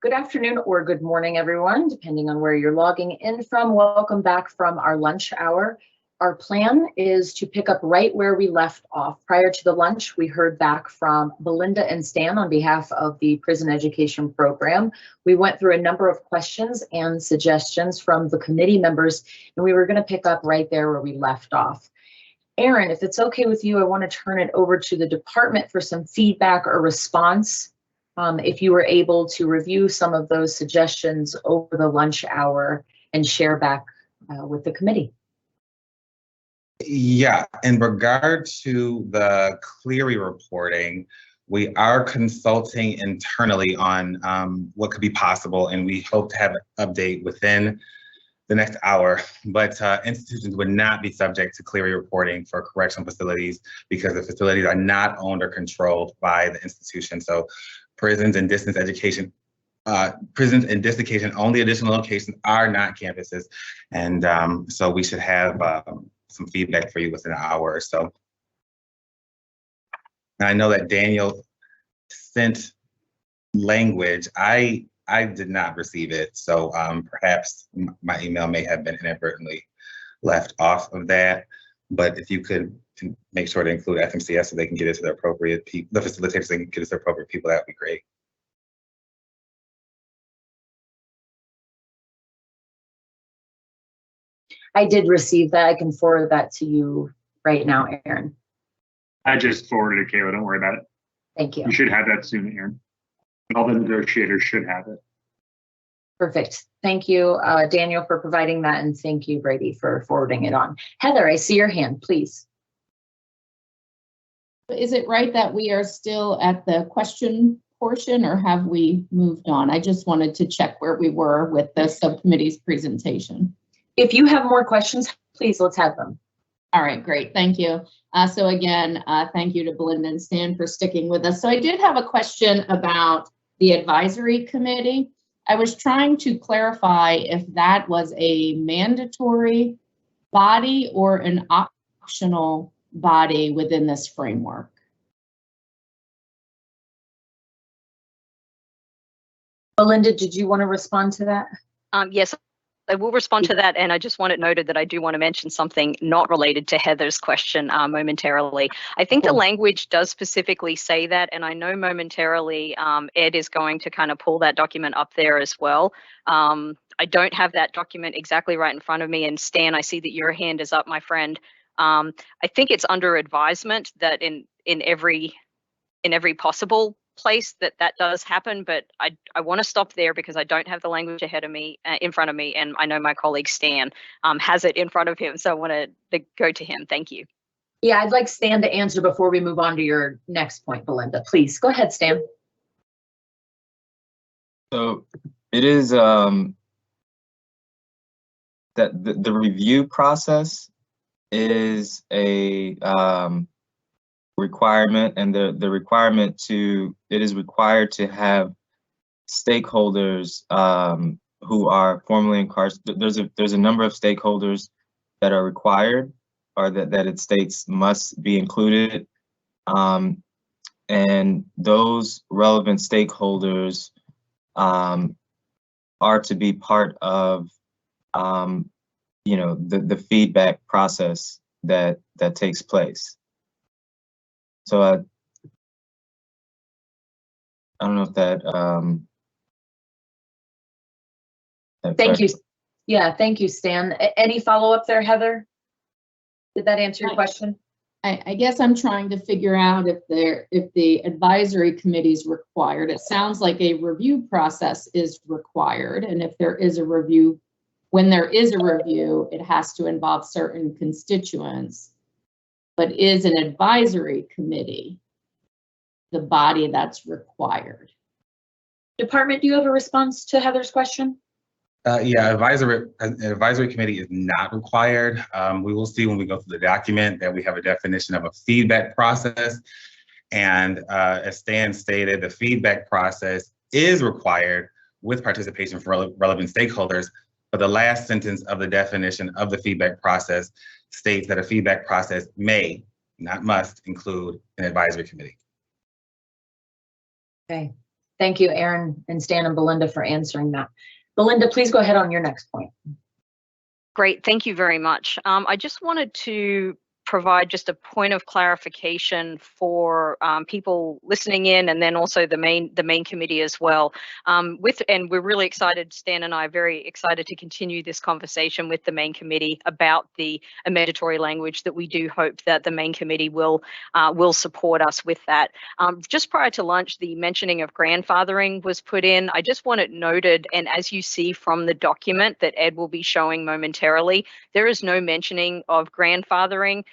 Good afternoon or good morning, everyone, depending on where you're logging in from. Welcome back from our lunch hour. Our plan is to pick up right where we left off. Prior to the lunch, we heard back from Belinda and Stan on behalf of the Prison Education Program. We went through a number of questions and suggestions from the committee members, and we were going to pick up right there where we left off. Aaron, if it's okay with you, I want to turn it over to the department for some feedback or response. If you were able to review some of those suggestions over the lunch hour and share back with the committee. Yeah, in regard to the Clery reporting, we are consulting internally on what could be possible, and we hope to have an update within the next hour. But institutions would not be subject to Clery reporting for correctional facilities because the facilities are not owned or controlled by the institution. So prisons and distance education, only additional locations are not campuses. And so we should have some feedback for you within an hour or so. And I know that Daniel sent language. I did not receive it. So perhaps my email may have been inadvertently left off of that. But if you could make sure to include FMCS so they can get it to the appropriate people, the facilitators, so they can get it to the appropriate people, that would be great. I did receive that. I can forward that to you right now, Aaron. I just forwarded it, Kayla. Don't worry about it. Thank you. You should have that soon, Aaron. All the negotiators should have it. Perfect. Thank you, Daniel, for providing that, and thank you, Brady, for forwarding it on. Heather, I see your hand, please. Is it right that we are still at the question portion, or have we moved on? I just wanted to check where we were with the subcommittee's presentation. If you have more questions, please, let's have them. All right, great, thank you. So again, thank you to Belinda and Stan for sticking with us. So I did have a question about the advisory committee. I was trying to clarify if that was a mandatory body or an optional body within this framework. Belinda, did you want to respond to that? Yes, I will respond to that, and I just want it noted that I do want to mention something not related to Heather's question momentarily. I think the language does specifically say that, and I know momentarily Ed is going to kind of pull that document up there as well. I don't have that document exactly right in front of me, and Stan, I see that your hand is up, my friend. I think it's under advisement that in every possible place that does happen, but I want to stop there because I don't have the language ahead of me, in front of me, and I know my colleague Stan has it in front of him, so I want to go to him. Thank you. Yeah, I'd like Stan to answer before we move on to your next point, Belinda. Please, go ahead, Stan. So it is that the review process is a requirement, and the requirement it is required to have stakeholders who are formally incarcerated. There's a number of stakeholders that are required, or that it states must be included, and those relevant stakeholders are to be part of the feedback process that takes place. So I don't know if that. Thank you. Yeah, thank you, Stan. Any follow-up there, Heather? Did that answer your question? I guess I'm trying to figure out if the advisory committee is required. It sounds like a review process is required, and if there is a review, when there is a review, it has to involve certain constituents. But is an advisory committee the body that's required? Department, do you have a response to Heather's question? Yeah, advisory committee is not required. We will see when we go through the document that we have a definition of a feedback process. And as Stan stated, the feedback process is required with participation from relevant stakeholders. But the last sentence of the definition of the feedback process states that a feedback process may, not must, include an advisory committee. Okay, Thank you, Aaron and Stan and Belinda, for answering that. Belinda, please go ahead on your next point. Great, thank you very much. I just wanted to provide just a point of clarification for people listening in, and then also the main committee as well. And we're really excited, Stan and I are very excited to continue this conversation with the main committee about the amendatory language, that we do hope that the main committee will support us with that. Just prior to lunch, the mentioning of grandfathering was put in. I just want it noted, and as you see from the document that Ed will be showing momentarily, there is no mentioning of grandfathering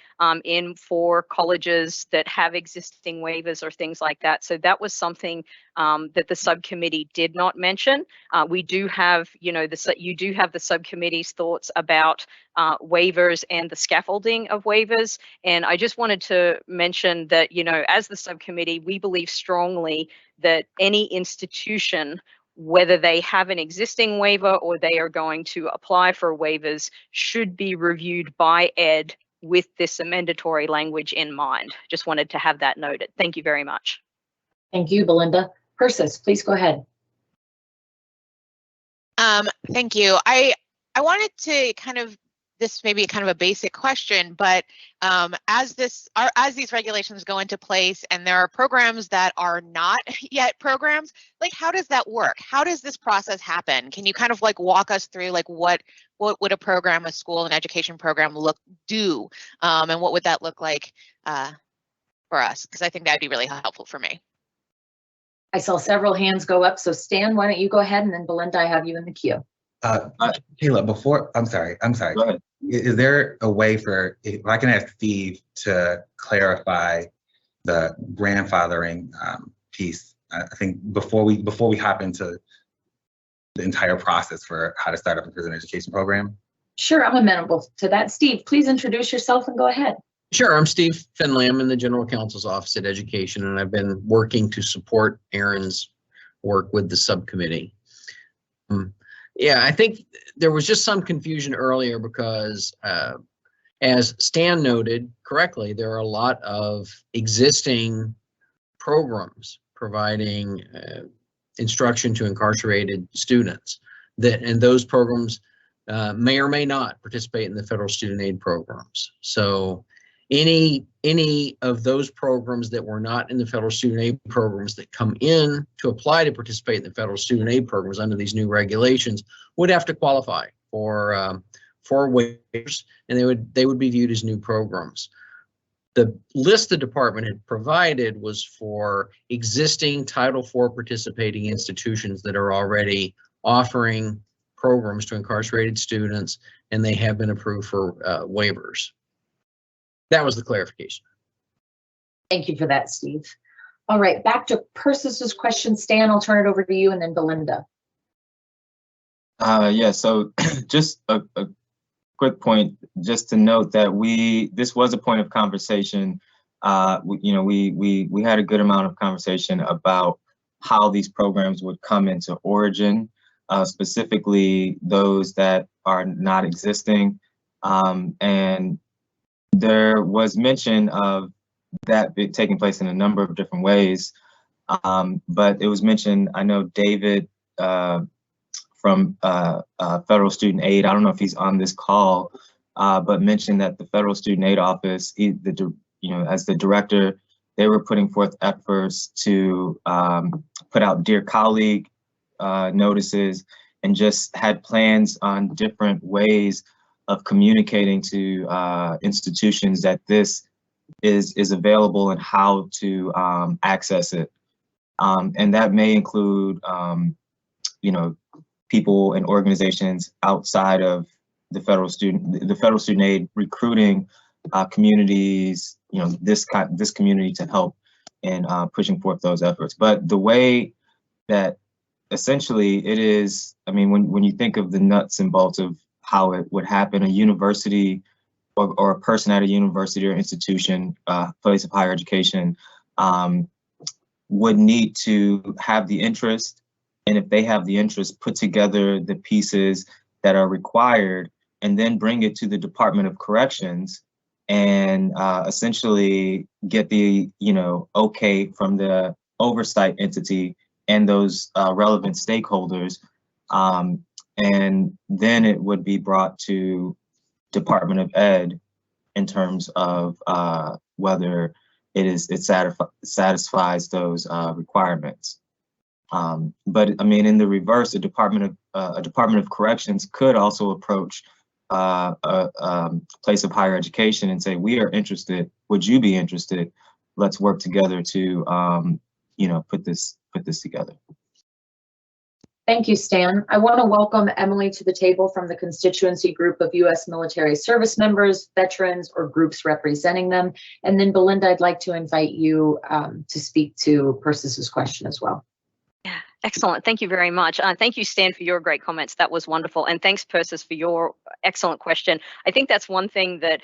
in for colleges that have existing waivers or things like that. So that was something that the subcommittee did not mention. We do have, you do have the subcommittee's thoughts about waivers and the scaffolding of waivers. And I just wanted to mention that, as the subcommittee, we believe strongly that any institution, whether they have an existing waiver or they are going to apply for waivers, should be reviewed by Ed with this amendatory language in mind. Just wanted to have that noted. Thank you very much. Thank you, Belinda. Persis, please go ahead. Thank you. I wanted to this may be kind of a basic question, but as these regulations go into place and there are programs that are not yet programs, like how does that work? How does this process happen? Can you kind of walk us through what would a program, a school, an education program do, and what would that look like for us? Because I think that would be really helpful for me. I saw several hands go up, so Stan, why don't you go ahead, and then Belinda, I have you in the queue. Kayla, I'm sorry. Go ahead. Is there a way if I can ask Steve to clarify the grandfathering piece? I think before we hop into the entire process for how to start up a prison education program. Sure, I'm amenable to that. Steve, please introduce yourself and go ahead. Sure, I'm Steve Finley. I'm in the General Counsel's Office at Education, and I've been working to support Aaron's work with the subcommittee. Yeah, I think there was just some confusion earlier because, as Stan noted correctly, there are a lot of existing programs providing instruction to incarcerated students and those programs may or may not participate in the federal student aid programs. So any of those programs that were not in the federal student aid programs that come in to apply to participate in the federal student aid programs under these new regulations would have to qualify for waivers, and they would be viewed as new programs. The list the department had provided was for existing Title IV participating institutions that are already offering programs to incarcerated students, and they have been approved for waivers. That was the clarification. Thank you for that, Steve. All right, back to Persis's question. Stan, I'll turn it over to you, and then Belinda. Yeah, so just a quick point, just to note that this was a point of conversation. We had a good amount of conversation about how these programs would come into origin, specifically those that are not existing, and there was mention of that taking place in a number of different ways, but it was mentioned, I know David from Federal Student Aid, I don't know if he's on this call, but mentioned that the Federal Student Aid Office, as the director, they were putting forth efforts to put out Dear Colleague notices, and just had plans on different ways of communicating to institutions that this is available and how to access it. And that may include, people and organizations outside of the federal student aid, recruiting communities, this community to help in pushing forth those efforts. But the way that essentially it is, when you think of the nuts and bolts of how it would happen, a university or a person at a university or institution, place of higher education, would need to have the interest, and if they have the interest, put together the pieces that are required, and then bring it to the Department of Corrections, and essentially get the okay from the oversight entity and those relevant stakeholders. And then it would be brought to Department of Ed in terms of whether it satisfies those requirements. But I mean, in the reverse, a Department of Corrections could also approach a place of higher education and say, we are interested, would you be interested? Let's work together to put this together. Thank you, Stan. I want to welcome Emily to the table from the constituency group of U.S. military service members, veterans, or groups representing them. And then Belinda, I'd like to invite you to speak to Percis's question as well. Yeah, excellent. Thank you very much. Thank you, Stan, for your great comments. That was wonderful. And thanks, Persis, for your excellent question. I think that's one thing that,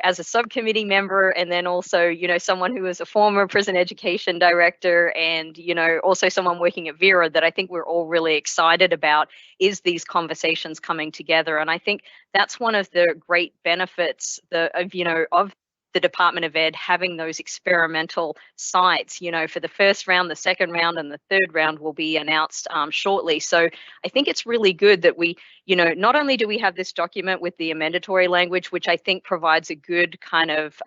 as a subcommittee member, and then also, someone who is a former prison education director and, also someone working at Vera, that I think we're all really excited about is these conversations coming together. And I think that's one of the great benefits of the Department of Ed having those experimental sites, for the first round, the second round, and the third round will be announced shortly. So I think it's really good that we, not only do we have this document with the amendatory language, which I think provides a good kind of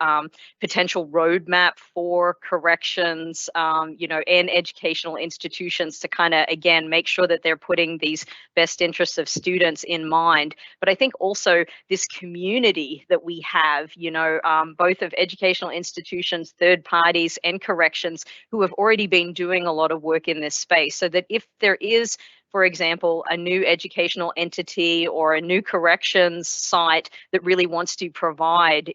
potential roadmap for corrections, and educational institutions to kind of, again, make sure that they're putting these best interests of students in mind. But I think also this community that we have, both of educational institutions, third parties, and corrections who have already been doing a lot of work in this space, so that if there is, for example, a new educational entity or a new corrections site that really wants to provide,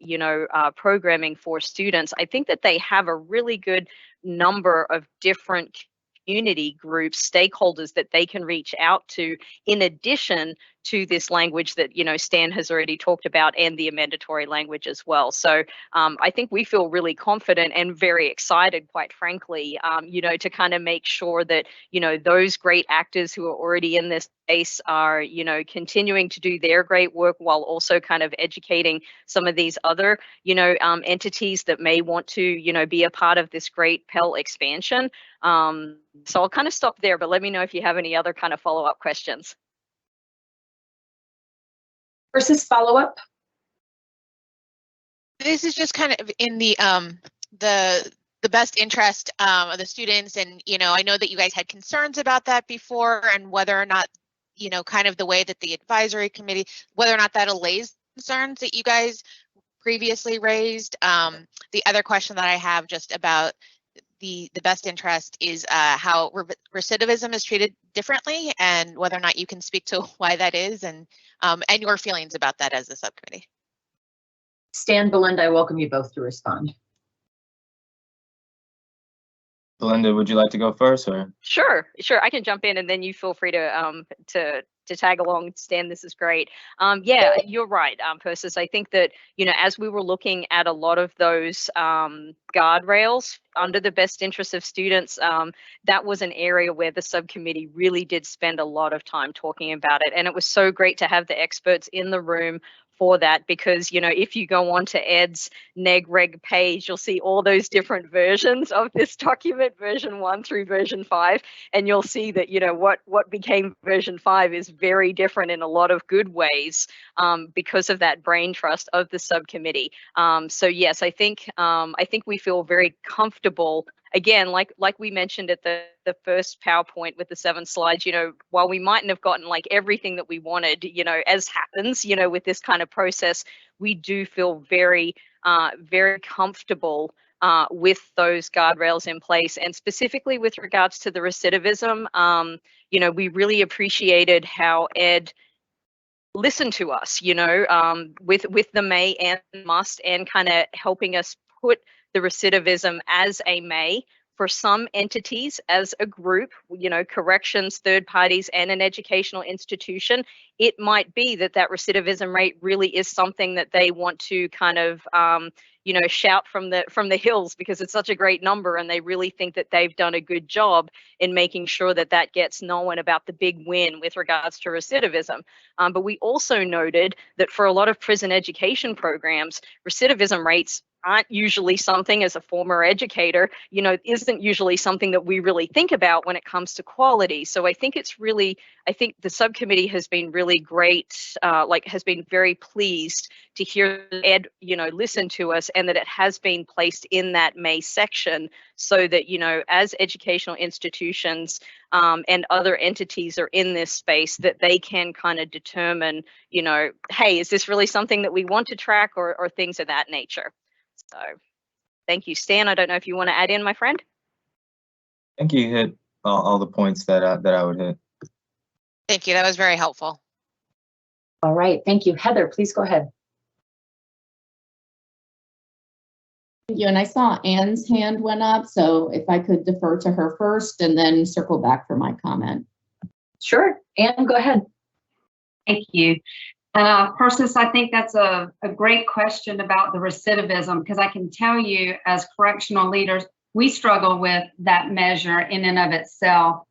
programming for students, I think that they have a really good number of different community groups, stakeholders that they can reach out to, in addition to this language that, Stan has already talked about, and the amendatory language as well. So I think we feel really confident and very excited, quite frankly, to kind of make sure that, those great actors who are already in this space are, continuing to do their great work while also kind of educating some of these other, entities that may want to, be a part of this great Pell expansion. So I'll kind of stop there, but let me know if you have any other kind of follow-up questions. Persis, follow-up? This is just kind of in the best interest of the students, and I know that you guys had concerns about that before, and whether or not kind of the way that the advisory committee, whether or not that allays concerns that you guys previously raised. The other question that I have just about the best interest is how recidivism is treated differently, and whether or not you can speak to why that is, and your feelings about that as a subcommittee. Stan, Belinda, I welcome you both to respond. Belinda, would you like to go first, or? Sure. I can jump in, and then you feel free to tag along. Stan, this is great. Yeah, you're right, Persis. I think that, as we were looking at a lot of those guardrails under the best interest of students, that was an area where the subcommittee really did spend a lot of time talking about it. And it was so great to have the experts in the room for that, because if you go on to Ed's neg reg page, you'll see all those different versions of this document, version 1 through version 5, and you'll see that what became version 5 is very different in a lot of good ways, because of that brain trust of the subcommittee. So yes, I think we feel very comfortable. Again, like we mentioned at the first PowerPoint with the 7 slides, while we mightn't have gotten like everything that we wanted, as happens, with this kind of process, we do feel very, very comfortable with those guardrails in place. And specifically with regards to the recidivism, we really appreciated how Ed listened to us, with the may and must, and kind of helping us put the recidivism as a may for some entities as a group, corrections, third parties, and an educational institution. It might be that recidivism rate really is something that they want to kind of, shout from the hills, because it's such a great number, and they really think that they've done a good job in making sure that gets known about the big win with regards to recidivism. But we also noted that for a lot of prison education programs, recidivism rates aren't usually something, as a former educator, you know, isn't usually something that we really think about when it comes to quality. So I think it's really, I think the subcommittee has been really great, has been very pleased to hear Ed, you know, listen to us, and that it has been placed in that May section so that, you know, as educational institutions and other entities are in this space, that they can kind of determine, you know, hey, is this really something that we want to track, or things of that nature. So thank you, Stan. I don't know if you want to add in, my friend. I think you hit all the points that I would hit. Thank you. That was very helpful. All right, thank you. Heather, please go ahead. Thank you. And I saw Anne's hand went up, so if I could defer to her first and then circle back for my comment. Sure, Anne, go ahead. Thank you. Persis, I think that's a great question about the recidivism, because I can tell you as correctional leaders, we struggle with that measure in and of itself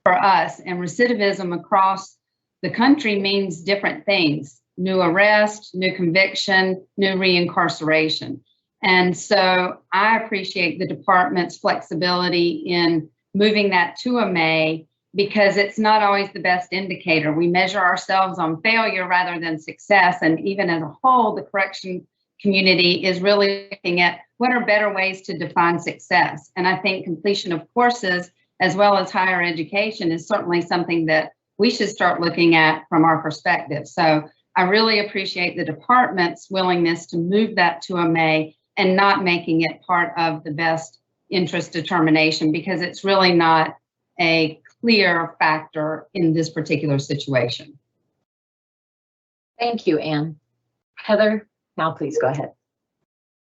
for us. And recidivism across the country means different things: new arrest, new conviction, new reincarceration. And so I appreciate the department's flexibility in moving that to a May, because it's not always the best indicator. We measure ourselves on failure rather than success. And even as a whole, the correction community is really looking at what are better ways to define success. And I think completion of courses, as well as higher education, is certainly something that we should start looking at from our perspective. So I really appreciate the department's willingness to move that to a May and not making it part of the best interest determination, because it's really not a clear factor in this particular situation. Thank you, Anne. Heather, now please go ahead.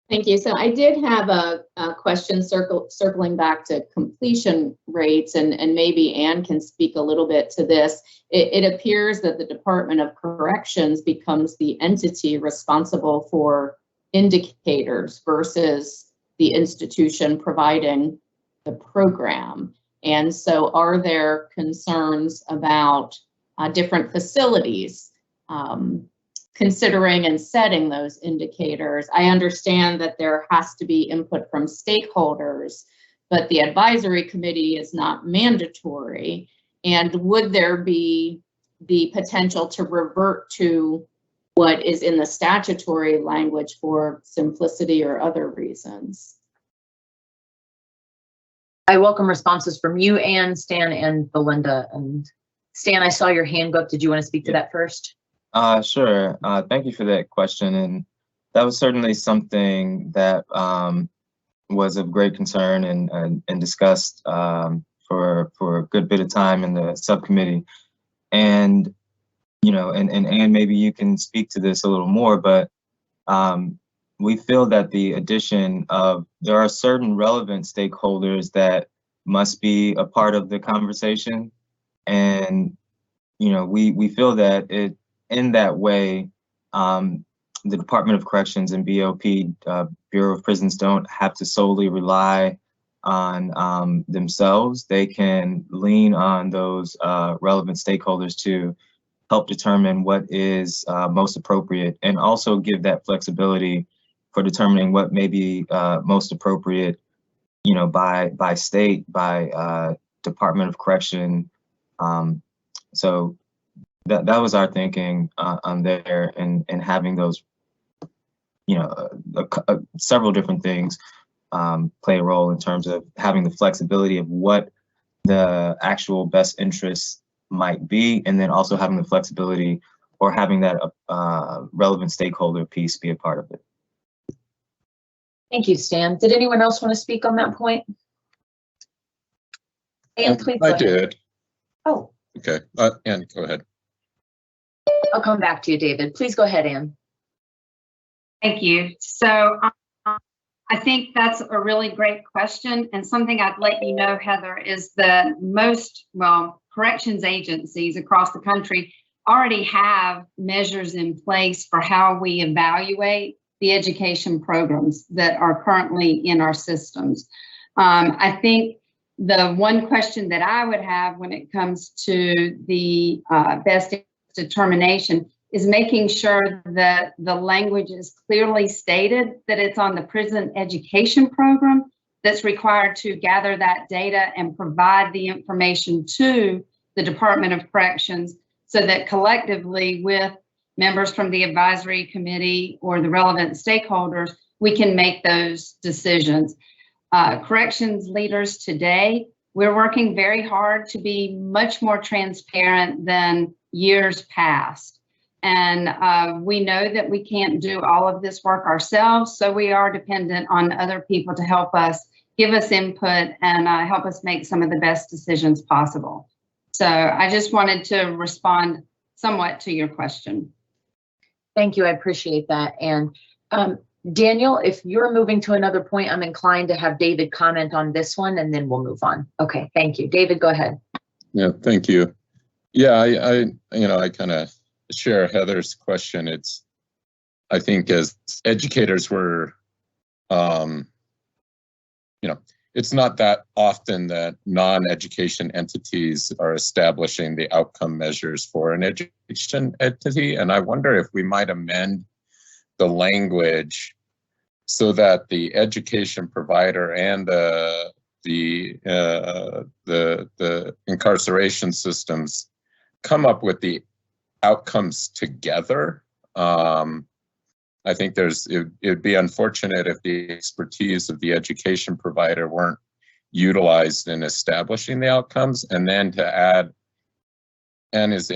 Thank you. So I did have a question circling back to completion rates, and maybe Anne can speak a little bit to this. It appears that the Department of Corrections becomes the entity responsible for indicators versus the institution providing the program. And so are there concerns about different facilities considering and setting those indicators? I understand that there has to be input from stakeholders, but the advisory committee is not mandatory. And would there be the potential to revert to what is in the statutory language for simplicity or other reasons? I welcome responses from you, Anne, Stan, and Belinda. And Stan, I saw your hand go up. Did you want to speak to that first? Sure. Thank you for that question. And that was certainly something that was of great concern and discussed for a good bit of time in the subcommittee. And, you know, and maybe you can speak to this a little more, but we feel that the addition of, there are certain relevant stakeholders that must be a part of the conversation. And, you know, we feel that in that way, the Department of Corrections and BOP, Bureau of Prisons, don't have to solely rely on themselves. They can lean on those relevant stakeholders to help determine what is most appropriate, and also give that flexibility for determining what may be most appropriate, you know, by state, by Department of Correction. So that was our thinking on there, and having those, you know, several different things play a role in terms of having the flexibility of what the actual best interests might be, and then also having the flexibility or having that relevant stakeholder piece be a part of it. Thank you, Stan. Did anyone else want to speak on that point? Anne, please go I ahead. did. Oh, Okay, Anne, go ahead. I'll come back to you, David. Please go ahead, Anne. Thank you. So I think that's a really great question, and something I'd let you know, Heather, is that most, corrections agencies across the country already have measures in place for how we evaluate the education programs that are currently in our systems. I think the one question that I would have when it comes to the best determination is making sure that the language is clearly stated, that it's on the prison education program that's required to gather that data and provide the information to the Department of Corrections, so that collectively with members from the advisory committee or the relevant stakeholders, we can make those decisions. Corrections leaders today, we're working very hard to be much more transparent than years past. And we know that we can't do all of this work ourselves, so we are dependent on other people to help us, give us input, and help us make some of the best decisions possible. So I just wanted to respond somewhat to your question. Thank you. I appreciate that. And Daniel, if you're moving to another point, I'm inclined to have David comment on this one, and then we'll move on. Okay, thank you. David, go ahead. Yeah, thank you. Yeah, I kind of share Heather's question. I think as educators, it's not that often that non-education entities are establishing the outcome measures for an education entity. And I wonder if we might amend the language so that the education provider and the incarceration systems come up with the outcomes together. I think it'd be unfortunate if the expertise of the education provider weren't utilized in establishing the outcomes, and then to add Anna's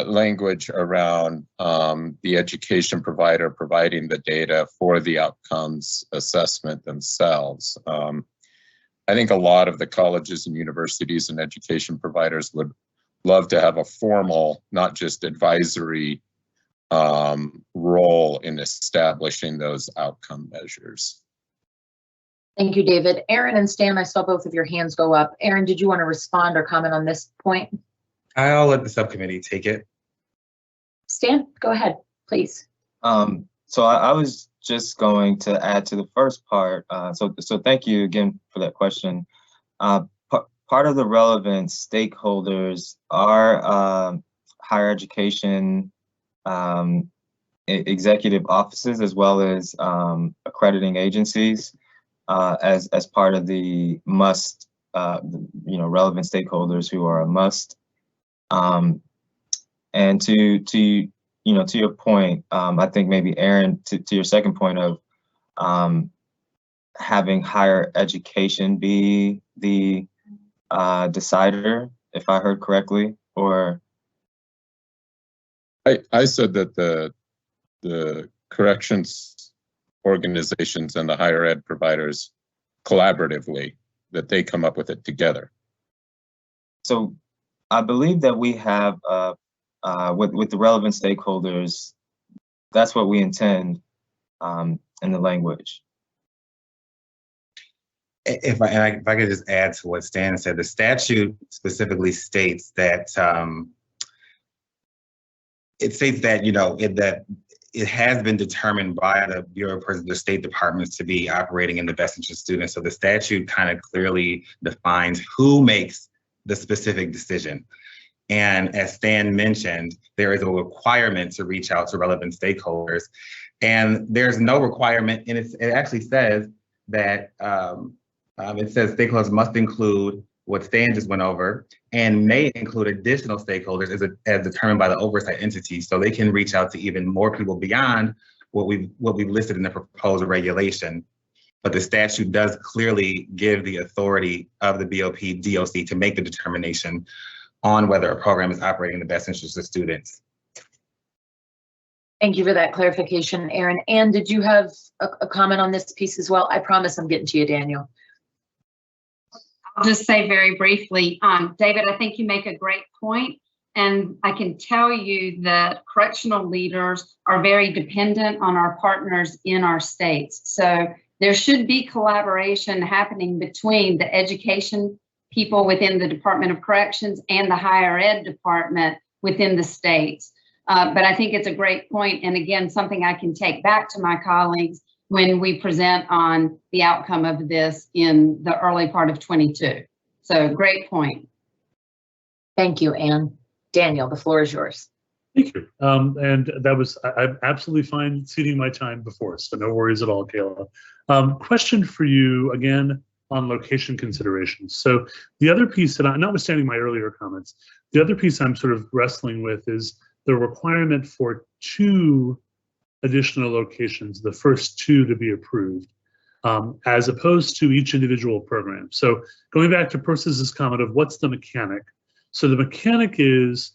language around the education provider providing the data for the outcomes assessment themselves. I think a lot of the colleges and universities and education providers would love to have a formal, not just advisory role in establishing those outcome measures. Thank you, David. Aaron and Stan, I saw both of your hands go up. Aaron, did you want to respond or comment on this point? I'll let the subcommittee take it. Stan, go ahead, please. So I was just going to add to the first part. So thank you again for that question. Part of the relevant stakeholders are higher education executive offices, as well as accrediting agencies, as part of the must, relevant stakeholders who are a must. And to your point, I think maybe Aaron, to your second point of having higher education be the decider, if I heard correctly, or I said that the corrections organizations and the higher ed providers collaboratively, that they come up with it together. So I believe that we have with the relevant stakeholders, that's what we intend in the language. If I could just add to what Stan said, the statute specifically states that that it has been determined by the Bureau of Prisons, the state departments, to be operating in the best interest of students. So the statute kind of clearly defines who makes the specific decision. And as Stan mentioned, there is a requirement to reach out to relevant stakeholders. And there's no requirement, and it actually says that it says stakeholders must include what Stan just went over, and may include additional stakeholders as determined by the oversight entity, so they can reach out to even more people beyond what we've listed in the proposed regulation. But the statute does clearly give the authority of the BOP DOC to make the determination on whether a program is operating in the best interest of students. Thank you for that clarification, Aaron. Ann, did you have a comment on this piece as well? I promise I'm getting to you, Daniel. I'll just say very briefly, David, I think you make a great point, and I can tell you that correctional leaders are very dependent on our partners in our states. So there should be collaboration happening between the education people within the Department of Corrections and the higher ed department within the states. But I think it's a great point, and again, something I can take back to my colleagues when we present on the outcome of this in the early part of 22. So great point. Thank you, Ann. Daniel, the floor is yours. Thank you. And that was, I'm absolutely fine ceding my time before, so no worries at all, Kayla. Question for you again on location considerations. So the other piece that notwithstanding my earlier comments, the other piece I'm sort of wrestling with is the requirement for 2 additional locations, the first 2 to be approved, as opposed to each individual program. So going back to Percis's comment of what's the mechanic. So the mechanic is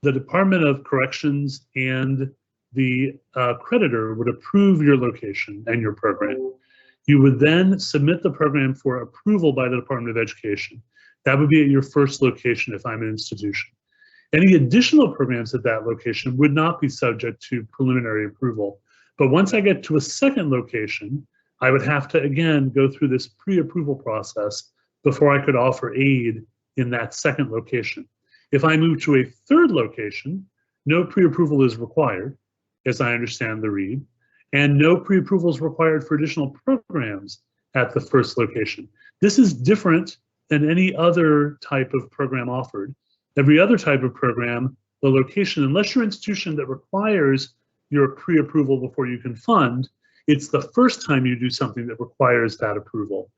the Department of Corrections and the creditor would approve your location and your program. You would then submit the program for approval by the Department of Education. That would be at your first location if I'm an institution. Any additional programs at that location would not be subject to preliminary approval. But once I get to a second location, I would have to, again, go through this pre-approval process before I could offer aid in that second location. If I move to a third location, no pre-approval is required, as I understand the read, and no pre-approval is required for additional programs at the first location. This is different than any other type of program offered. Every other type of program, the location, unless you're an institution that requires your pre-approval before you can fund, it's the first time you do something that requires that approval.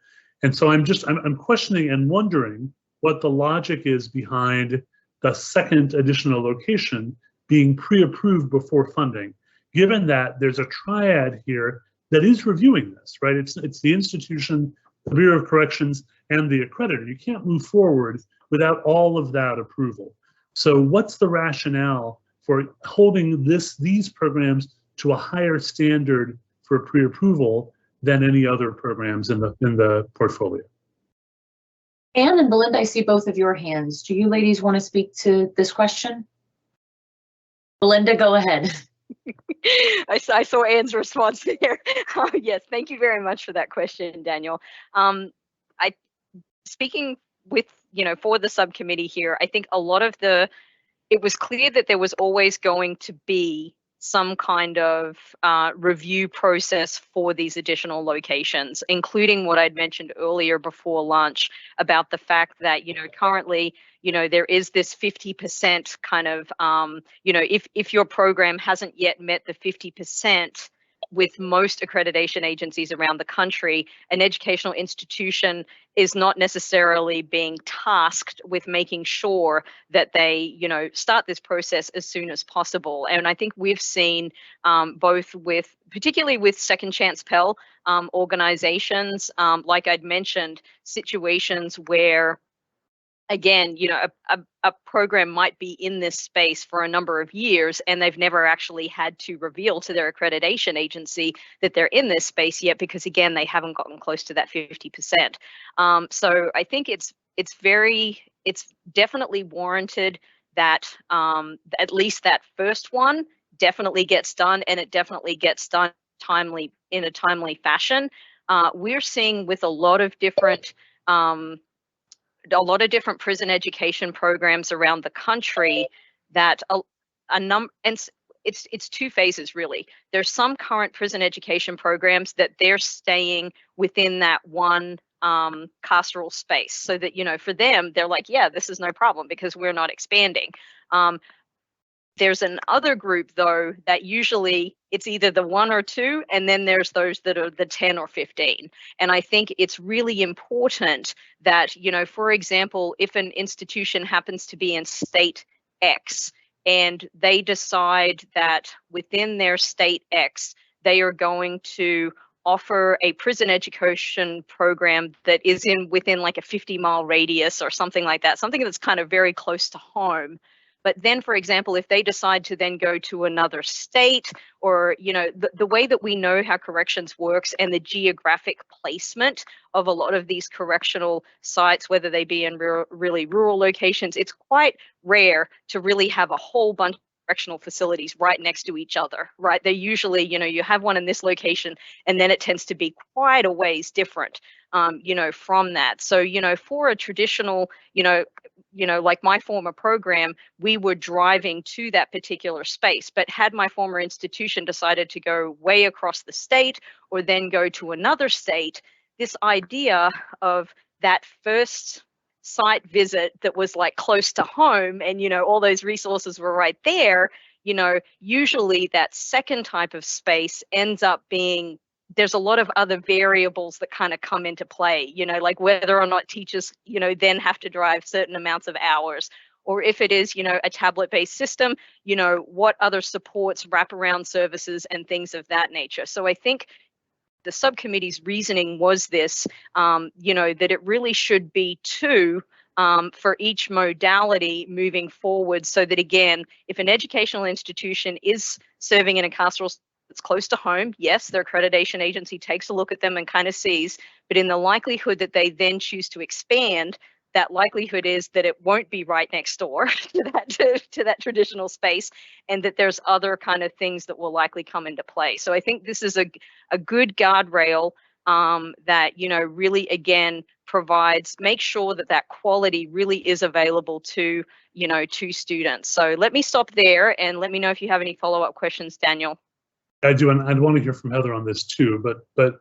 And so I'm questioning and wondering what the logic is behind the second additional location being pre-approved before funding, given that there's a triad here that is reviewing this, right? It's the institution, the Bureau of Corrections, and the accreditor. You can't move forward without all of that approval. So what's the rationale for holding these programs to a higher standard for pre-approval than any other programs in the portfolio? Anne and Belinda, I see both of your hands. Do you ladies want to speak to this question? Belinda, go ahead. I saw Anne's response there. Yes, thank you very much for that question, Daniel. Speaking with, for the subcommittee here, I think a lot of it was clear that there was always going to be some kind of review process for these additional locations, including what I'd mentioned earlier before lunch about the fact that, currently, there is this 50% kind of, if your program hasn't yet met the 50% with most accreditation agencies around the country, an educational institution is not necessarily being tasked with making sure that they, start this process as soon as possible. And I think we've seen both particularly with Second Chance Pell organizations, like I'd mentioned, situations where, again, a program might be in this space for a number of years and they've never actually had to reveal to their accreditation agency that they're in this space yet because, again, they haven't gotten close to that 50%. So I think it's definitely warranted that at least that first one definitely gets done, and it definitely gets done in a timely fashion. We're seeing with a lot of different prison education programs around the country that and it's 2 phases really. There's some current prison education programs that they're staying within that one carceral space, so that, for them, they're like, yeah, this is no problem because we're not expanding. There's another group, though, that usually it's either the 1 or 2, and then there's those that are the 10 or 15. And I think it's really important that, for example, if an institution happens to be in state X and they decide that within their state X, they are going to offer a prison education program that is within like a 50-mile radius or something like that, something that's kind of very close to home. But then, for example, if they decide to then go to another state, or, the way that we know how corrections works and the geographic placement of a lot of these correctional sites, whether they be in really rural locations, it's quite rare to really have a whole bunch of correctional facilities right next to each other, right? They usually, you have one in this location, and then it tends to be quite a ways different, from that. So, for a traditional, like my former program, we were driving to that particular space. But had my former institution decided to go way across the state or then go to another state, this idea of that first site visit that was like close to home and, all those resources were right there, you know, usually that second type of space ends up being, there's a lot of other variables that kind of come into play, you know, like whether or not teachers, you know, then have to drive certain amounts of hours, or if it is, you know, a tablet-based system, you know, what other supports, wraparound services and things of that nature. So I think the subcommittee's reasoning was this, you know, that it really should be two for each modality moving forward, so that, again, if an educational institution is serving in a carceral that's close to home, yes, their accreditation agency takes a look at them and kind of sees, but in the likelihood that they then choose to expand, that likelihood is that it won't be right next door to that traditional space, and that there's other kind of things that will likely come into play. So I think this is a good guardrail that, you know, really, again, provides, make sure that that quality really is available to, you know, to students. So let me stop there and let me know if you have any follow-up questions, Daniel. I do, and I'd want to hear from Heather on this too, but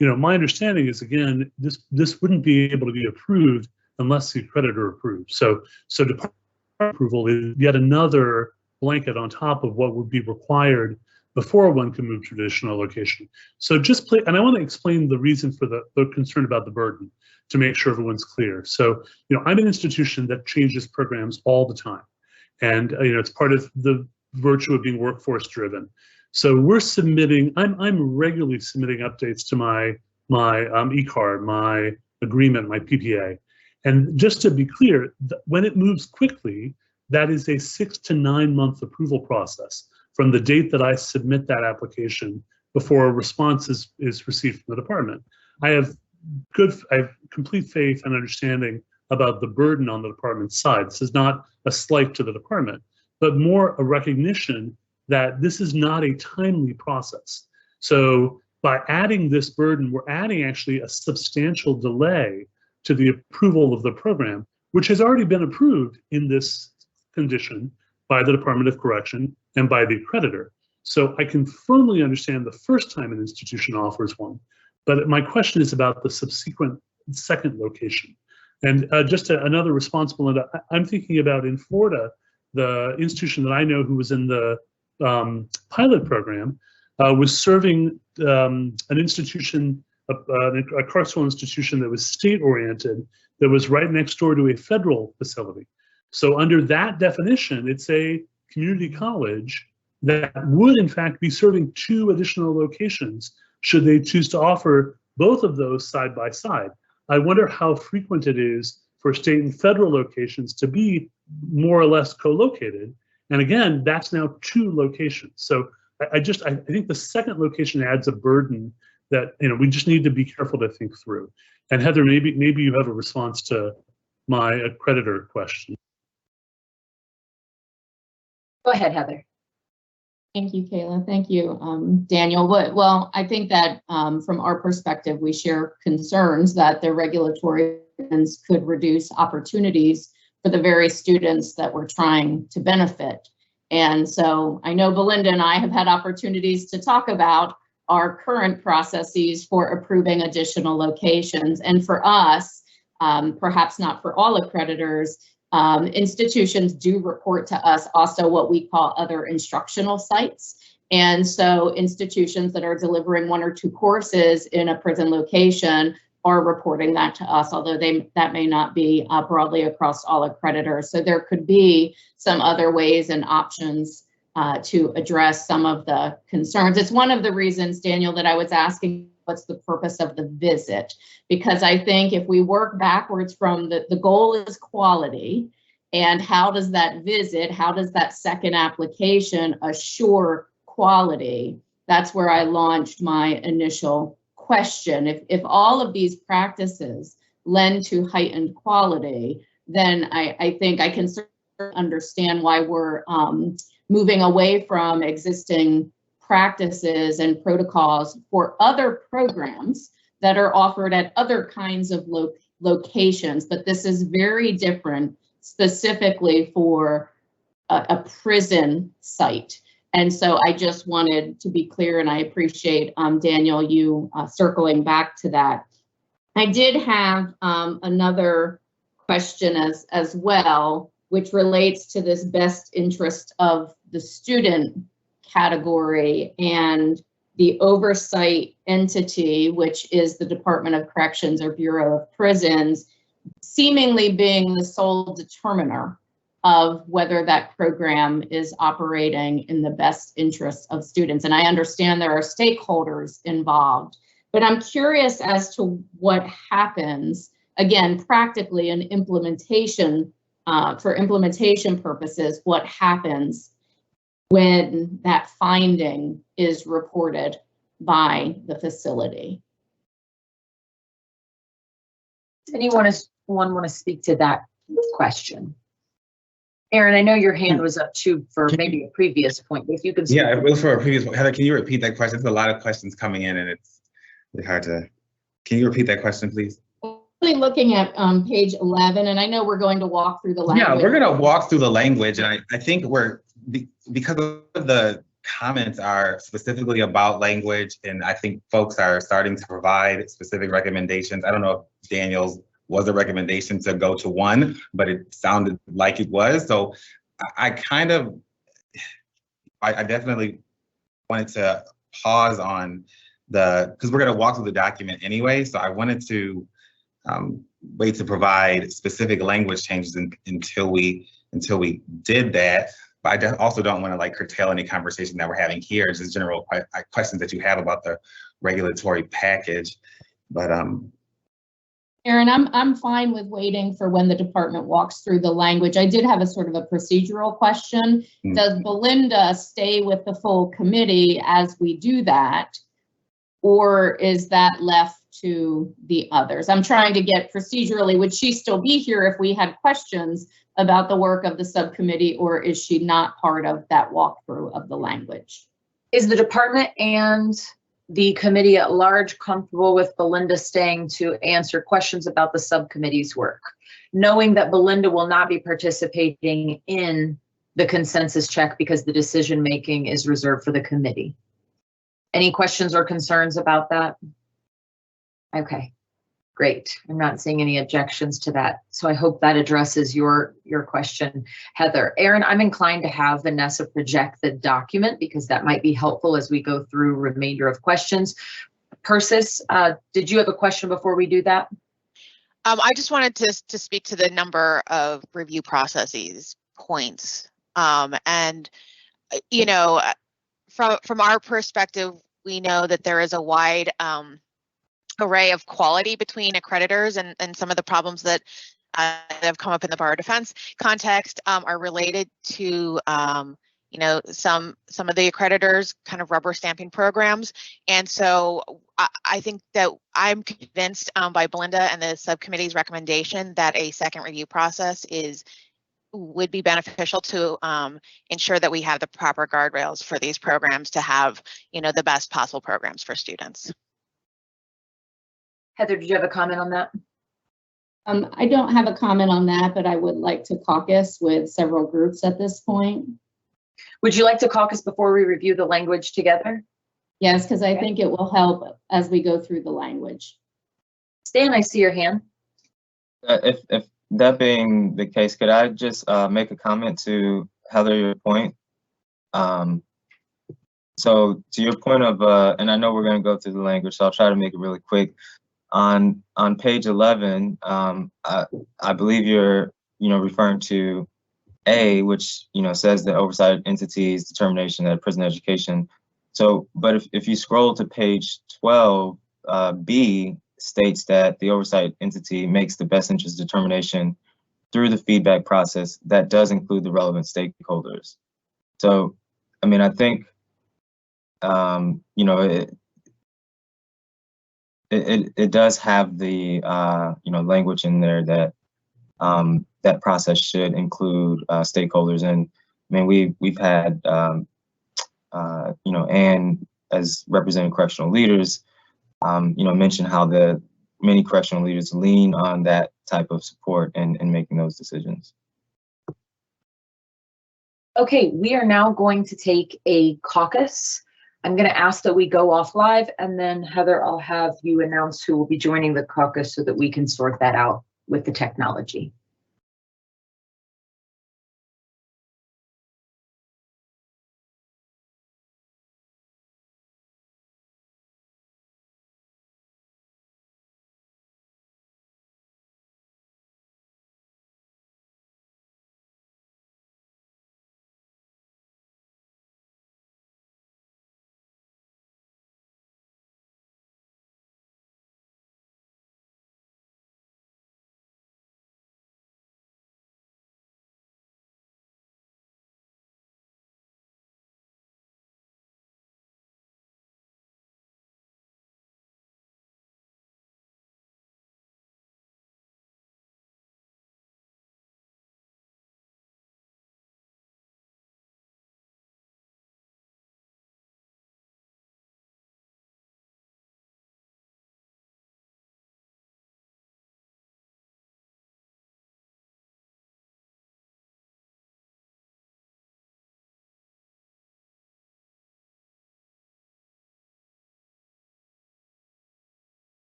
you know, my understanding is, again, this wouldn't be able to be approved unless the accreditor approves. So department approval is yet another blanket on top of what would be required before one can move to traditional location. So and I want to explain the reason for the concern about the burden to make sure everyone's clear. So, you know, I'm an institution that changes programs all the time. And, you know, it's part of the virtue of being workforce driven. So we're submitting, I'm regularly submitting updates to my e-card, my agreement, my PPA. And just to be clear, when it moves quickly, that is a 6 to 9 month approval process from the date that I submit that application before a response is received from the department. I have complete faith and understanding about the burden on the department's side. This is not a slight to the department, but more a recognition that this is not a timely process. So by adding this burden, we're adding actually a substantial delay to the approval of the program, which has already been approved in this condition by the Department of Correction and by the accreditor. So I can firmly understand the first time an institution offers one, but my question is about the subsequent second location. And just another responsible, and I'm thinking about in Florida, the institution that I know who was in the pilot program was serving an institution, a carceral institution that was state-oriented, that was right next door to a federal facility. So under that definition, it's a community college that would in fact be serving 2 additional locations should they choose to offer both of those side by side. I wonder how frequent it is for state and federal locations to be more or less co-located. And again, that's now 2 locations. So I think the second location adds a burden that, you know, we just need to be careful to think through. And Heather, maybe you have a response to my accreditor question. Go ahead, Heather. Thank you, Kayla. Thank you, Daniel. Well, I think that from our perspective, we share concerns that the regulatory could reduce opportunities for the very students that we're trying to benefit. And so I know Belinda and I have had opportunities to talk about our current processes for approving additional locations. And for us, perhaps not for all accreditors, institutions do report to us also what we call other instructional sites. And so institutions that are delivering 1 or 2 courses in a prison location are reporting that to us, although that may not be broadly across all accreditors. So there could be some other ways and options to address some of the concerns. It's one of the reasons, Daniel, that I was asking what's the purpose of the visit, because I think if we work backwards from the goal is quality, and how does that visit, how does that second application assure quality? That's where I launched my initial question. If all of these practices lend to heightened quality, then I think I can certainly understand why we're moving away from existing practices and protocols for other programs that are offered at other kinds of locations. But this is very different specifically for a prison site. And so I just wanted to be clear, and I appreciate, Daniel, you circling back to that. I did have another question as well, which relates to this best interest of the student category and the oversight entity, which is the Department of Corrections or Bureau of Prisons, seemingly being the sole determiner of whether that program is operating in the best interest of students. And I understand there are stakeholders involved, but I'm curious as to what happens, again, practically in implementation, for implementation purposes, what happens when that finding is reported by the facility. Does anyone want to speak to that question? Aaron, I know your hand was up too for maybe a previous point, but if you could. Yeah, it was for a previous one. Heather, can you repeat that question? There's a lot of questions coming in and it's really hard to, can you repeat that question, please? Really looking at page 11, and I know we're going to walk through the language. Yeah, we're going to walk through the language, and I think because of the comments are specifically about language, and I think folks are starting to provide specific recommendations. I don't know if Daniel's was a recommendation to go to one, but it sounded like it was. So I definitely wanted to pause on because we're going to walk through the document anyway. So I wanted to wait to provide specific language changes until we did that. But I also don't want to like curtail any conversation that we're having here. It's just general questions that you have about the regulatory package. But Aaron, I'm fine with waiting for when the department walks through the language. I did have a sort of a procedural question. Does Belinda stay with the full committee as we do that? Or is that left to the others? I'm trying to get procedurally, would she still be here if we had questions about the work of the subcommittee, or is she not part of that walkthrough of the language? Is the department and the committee at large comfortable with Belinda staying to answer questions about the subcommittee's work, knowing that Belinda will not be participating in the consensus check because the decision making is reserved for the committee? Any questions or concerns about that? Okay, great. I'm not seeing any objections to that. So I hope that addresses your question, Heather. Aaron, I'm inclined to have Vanessa project the document because that might be helpful as we go through remainder of questions. Persis, did you have a question before we do that? I just wanted to speak to the number of review processes points. And, you know, from our perspective, we know that there is a wide array of quality between accreditors, and some of the problems that have come up in the bar defense context are related to you know, some of the accreditors kind of rubber stamping programs. And so I think that I'm convinced by Belinda and the subcommittee's recommendation that a second review process would be beneficial to ensure that we have the proper guardrails for these programs to have, you know, the best possible programs for students. Heather, did you have a comment on that? I don't have a comment on that, but I would like to caucus with several groups at this point. Would you like to caucus before we review the language together? Yes, because I think it will help as we go through the language. Stan, I see your hand. If that being the case, could I just make a comment to Heather, your point? So to your point of, and I know we're going to go through the language, so I'll try to make it really quick. On page 11, I believe you're, referring to A, which, says the oversight entity's determination that prison education. So, but if you scroll to page 12, B states that the oversight entity makes the best interest determination through the feedback process that does include the relevant stakeholders. So, I mean, I think, it does have the, language in there that that process should include stakeholders. And I mean, we've had, Anne as representing correctional leaders, mention how the many correctional leaders lean on that type of support in making those decisions. Okay, we are now going to take a caucus. I'm going to ask that we go off live, and then Heather, I'll have you announce who will be joining the caucus so that we can sort that out with the technology.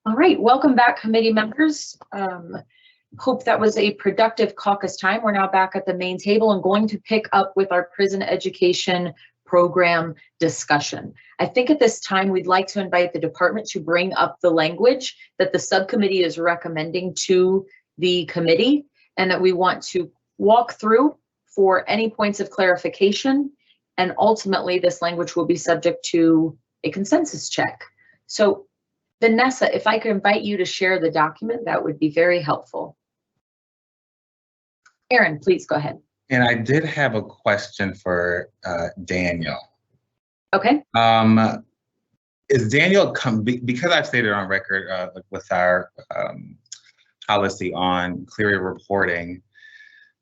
All right, welcome back, committee members. Hope that was a productive caucus time. We're now back at the main table and going to pick up with our prison education program discussion. I think at this time we'd like to invite the department to bring up the language that the subcommittee is recommending to the committee and that we want to walk through for any points of clarification. And ultimately, this language will be subject to a consensus check. So Vanessa, if I could invite you to share the document, that would be very helpful. Aaron, please go ahead. And I did have a question for Daniel. Okay. Is Daniel because I've stated on record with our policy on Clery reporting,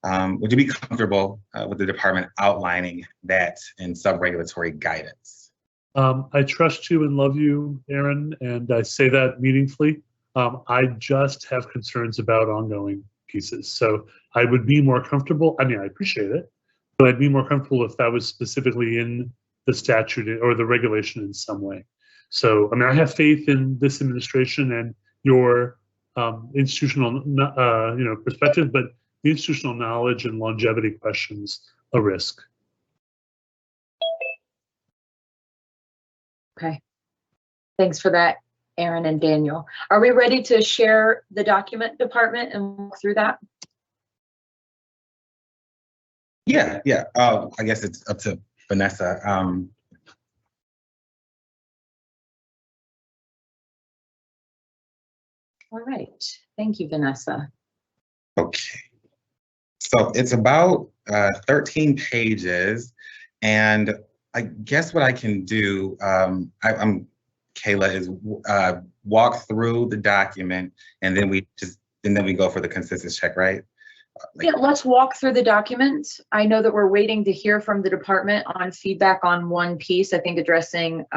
would you be comfortable with the department outlining that in sub-regulatory guidance? I trust you and love you, Aaron, and I say that meaningfully. I just have concerns about ongoing pieces. So I would be more comfortable, I mean, I appreciate it, but I'd be more comfortable if that was specifically in the statute or the regulation in some way. So, I mean, I have faith in this administration and your institutional, perspective, but the institutional knowledge and longevity questions a risk. Okay. Thanks for that, Aaron and Daniel. Are we ready to share the document, department, and walk through that? Yeah. I guess it's up to Vanessa. All right. Thank you, Vanessa. Okay. So it's about 13 pages, and I guess what I can do, Kayla, is walk through the document, and then we go for the consensus check, right? Yeah, let's walk through the document. I know that we're waiting to hear from the department on feedback on one piece, I think addressing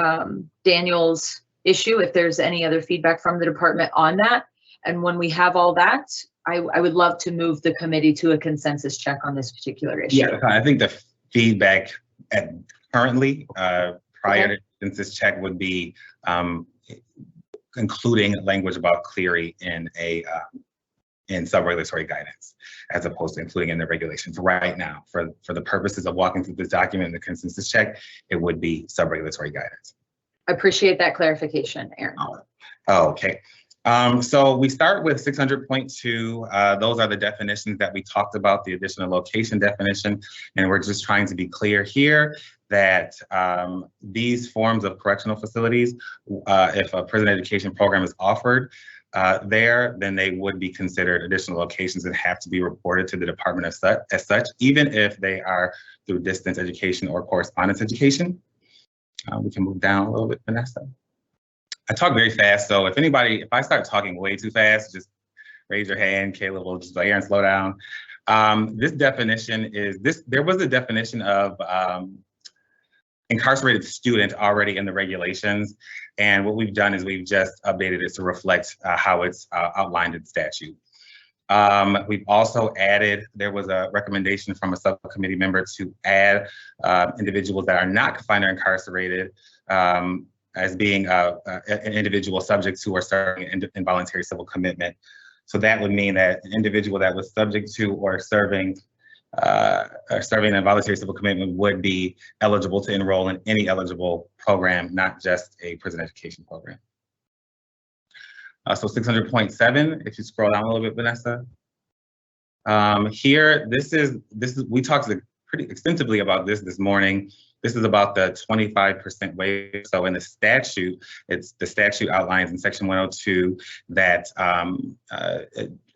Daniel's issue, if there's any other feedback from the department on that. And when we have all that, I would love to move the committee to a consensus check on this particular issue. Yeah, I think the feedback currently prior to consensus check would be including language about Clery in sub-regulatory guidance, as opposed to including in the regulations. Right now, for the purposes of walking through this document and the consensus check, it would be sub-regulatory guidance. I appreciate that clarification, Aaron. Oh, okay. So we start with 600.2. Those are the definitions that we talked about, the additional location definition. And we're just trying to be clear here that these forms of correctional facilities, if a prison education program is offered there, then they would be considered additional locations and have to be reported to the department as such, even if they are through distance education or correspondence education. We can move down a little bit, Vanessa. I talk very fast, so if I start talking way too fast, just raise your hand. Caleb will just Aaron, slow down. This definition is there was a definition of incarcerated student already in the regulations, and what we've done is we've just updated it to reflect how it's outlined in statute. We've also added, there was a recommendation from a subcommittee member to add individuals that are not confined or incarcerated as being an individual subject to or serving an involuntary civil commitment. So that would mean that an individual that was subject to or serving an involuntary civil commitment would be eligible to enroll in any eligible program, not just a prison education program. So 600.7, if you scroll down a little bit, Vanessa. Here, we talked pretty extensively about this morning. This is about the 25% waiver. So in the statute, the statute outlines in section 102 that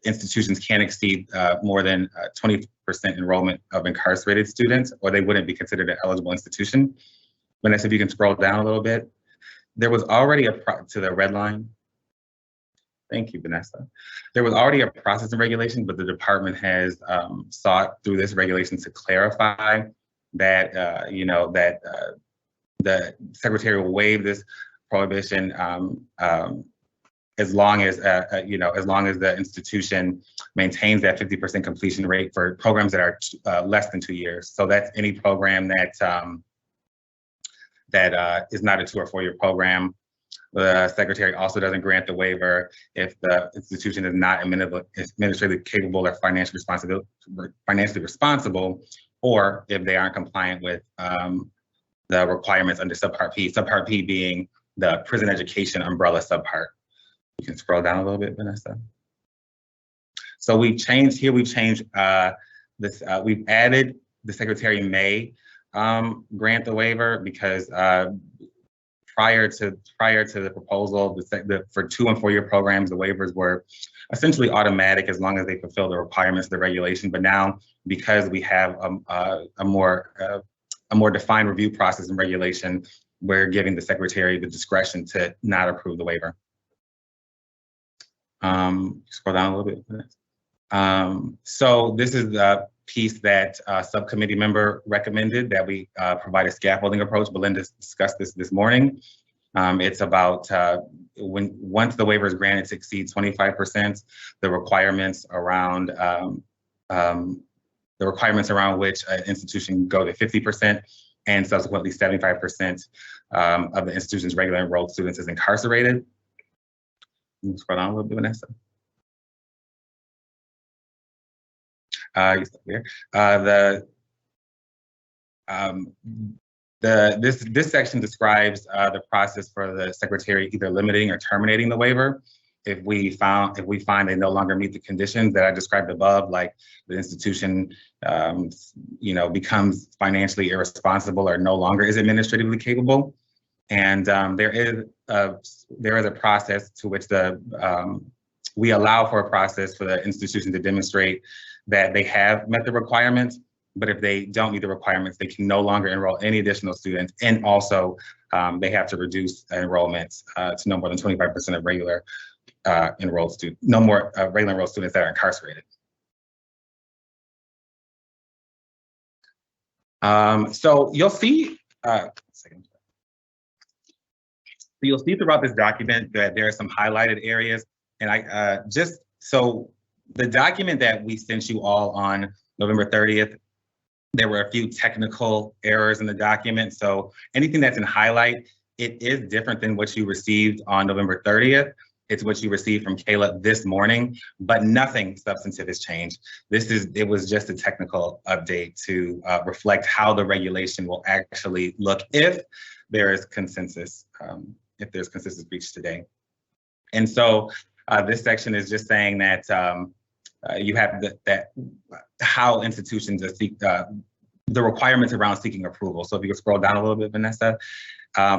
institutions can't exceed more than 20% enrollment of incarcerated students, or they wouldn't be considered an eligible institution. Vanessa, if you can scroll down a little bit. There was already to the red line. Thank you, Vanessa. There was already a process and regulation, but the department has sought through this regulation to clarify that the secretary will waive this prohibition as long as the institution maintains that 50% completion rate for programs that are less than 2 years. So that's any program that is not a 2 or 4 year program, The secretary also doesn't grant the waiver if the institution is not administratively capable or financially responsible, or if they aren't compliant with the requirements under Subpart P. Subpart P being the prison education umbrella subpart. You can scroll down a little bit, Vanessa. So we've changed this. We've added the secretary may grant the waiver because prior to the proposal, for 2 and 4 year programs, the waivers were essentially automatic as long as they fulfill the requirements of the regulation. But now, because we have a more defined review process and regulation, we're giving the secretary the discretion to not approve the waiver. Scroll down a little bit. So this is the piece that a subcommittee member recommended that we provide a scaffolding approach. Belinda discussed this morning. It's about once the waiver is granted to exceed 25%, the requirements around which an institution can go to 50%, and subsequently 75% of the institution's regular enrolled students is incarcerated. Scroll down a little bit, Vanessa. This section describes the process for the secretary either limiting or terminating the waiver if we find they no longer meet the conditions that I described above, like the institution becomes financially irresponsible or no longer is administratively capable. And there is a process to which we allow for a process for the institution to demonstrate that they have met the requirements, but if they don't meet the requirements, they can no longer enroll any additional students, and also they have to reduce enrollments to no more than 25% of regular enrolled students, no more regular enrolled students that are incarcerated. So you'll see, you'll see throughout this document that there are some highlighted areas, and so the document that we sent you all on November 30th, there were a few technical errors in the document. So anything that's in highlight, it is different than what you received on November 30th. It's what you received from Kayla this morning, but nothing substantive has changed. It was just a technical update to reflect how the regulation will actually look if there is consensus, reached today. And so this section is just saying that you have how institutions are the requirements around seeking approval. So if you could scroll down a little bit, Vanessa.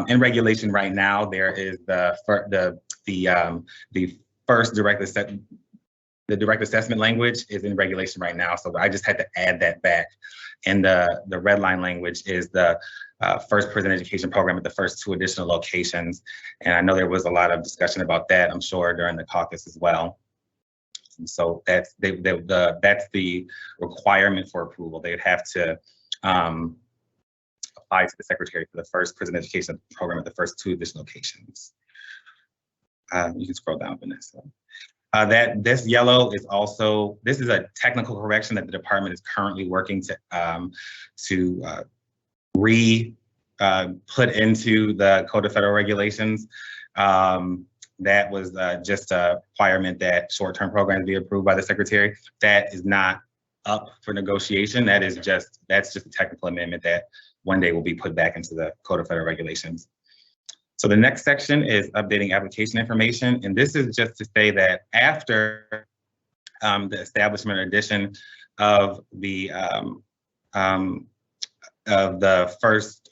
In regulation right now, there is the first direct assessment language is in regulation right now. So I just had to add that back. And the red line language is the first prison education program at the first 2 additional locations. And I know there was a lot of discussion about that, I'm sure, during the caucus as well. And so that's the requirement for approval. They would have to apply to the secretary for the first prison education program at the first 2 additional locations. You can scroll down, Vanessa. This yellow is also, this is a technical correction that the department is currently working to put into the Code of Federal Regulations. That was just a requirement that short-term programs be approved by the secretary. That is not up for negotiation. That's just a technical amendment that one day will be put back into the Code of Federal Regulations. So the next section is updating application information. And this is just to say that after the establishment or addition of the first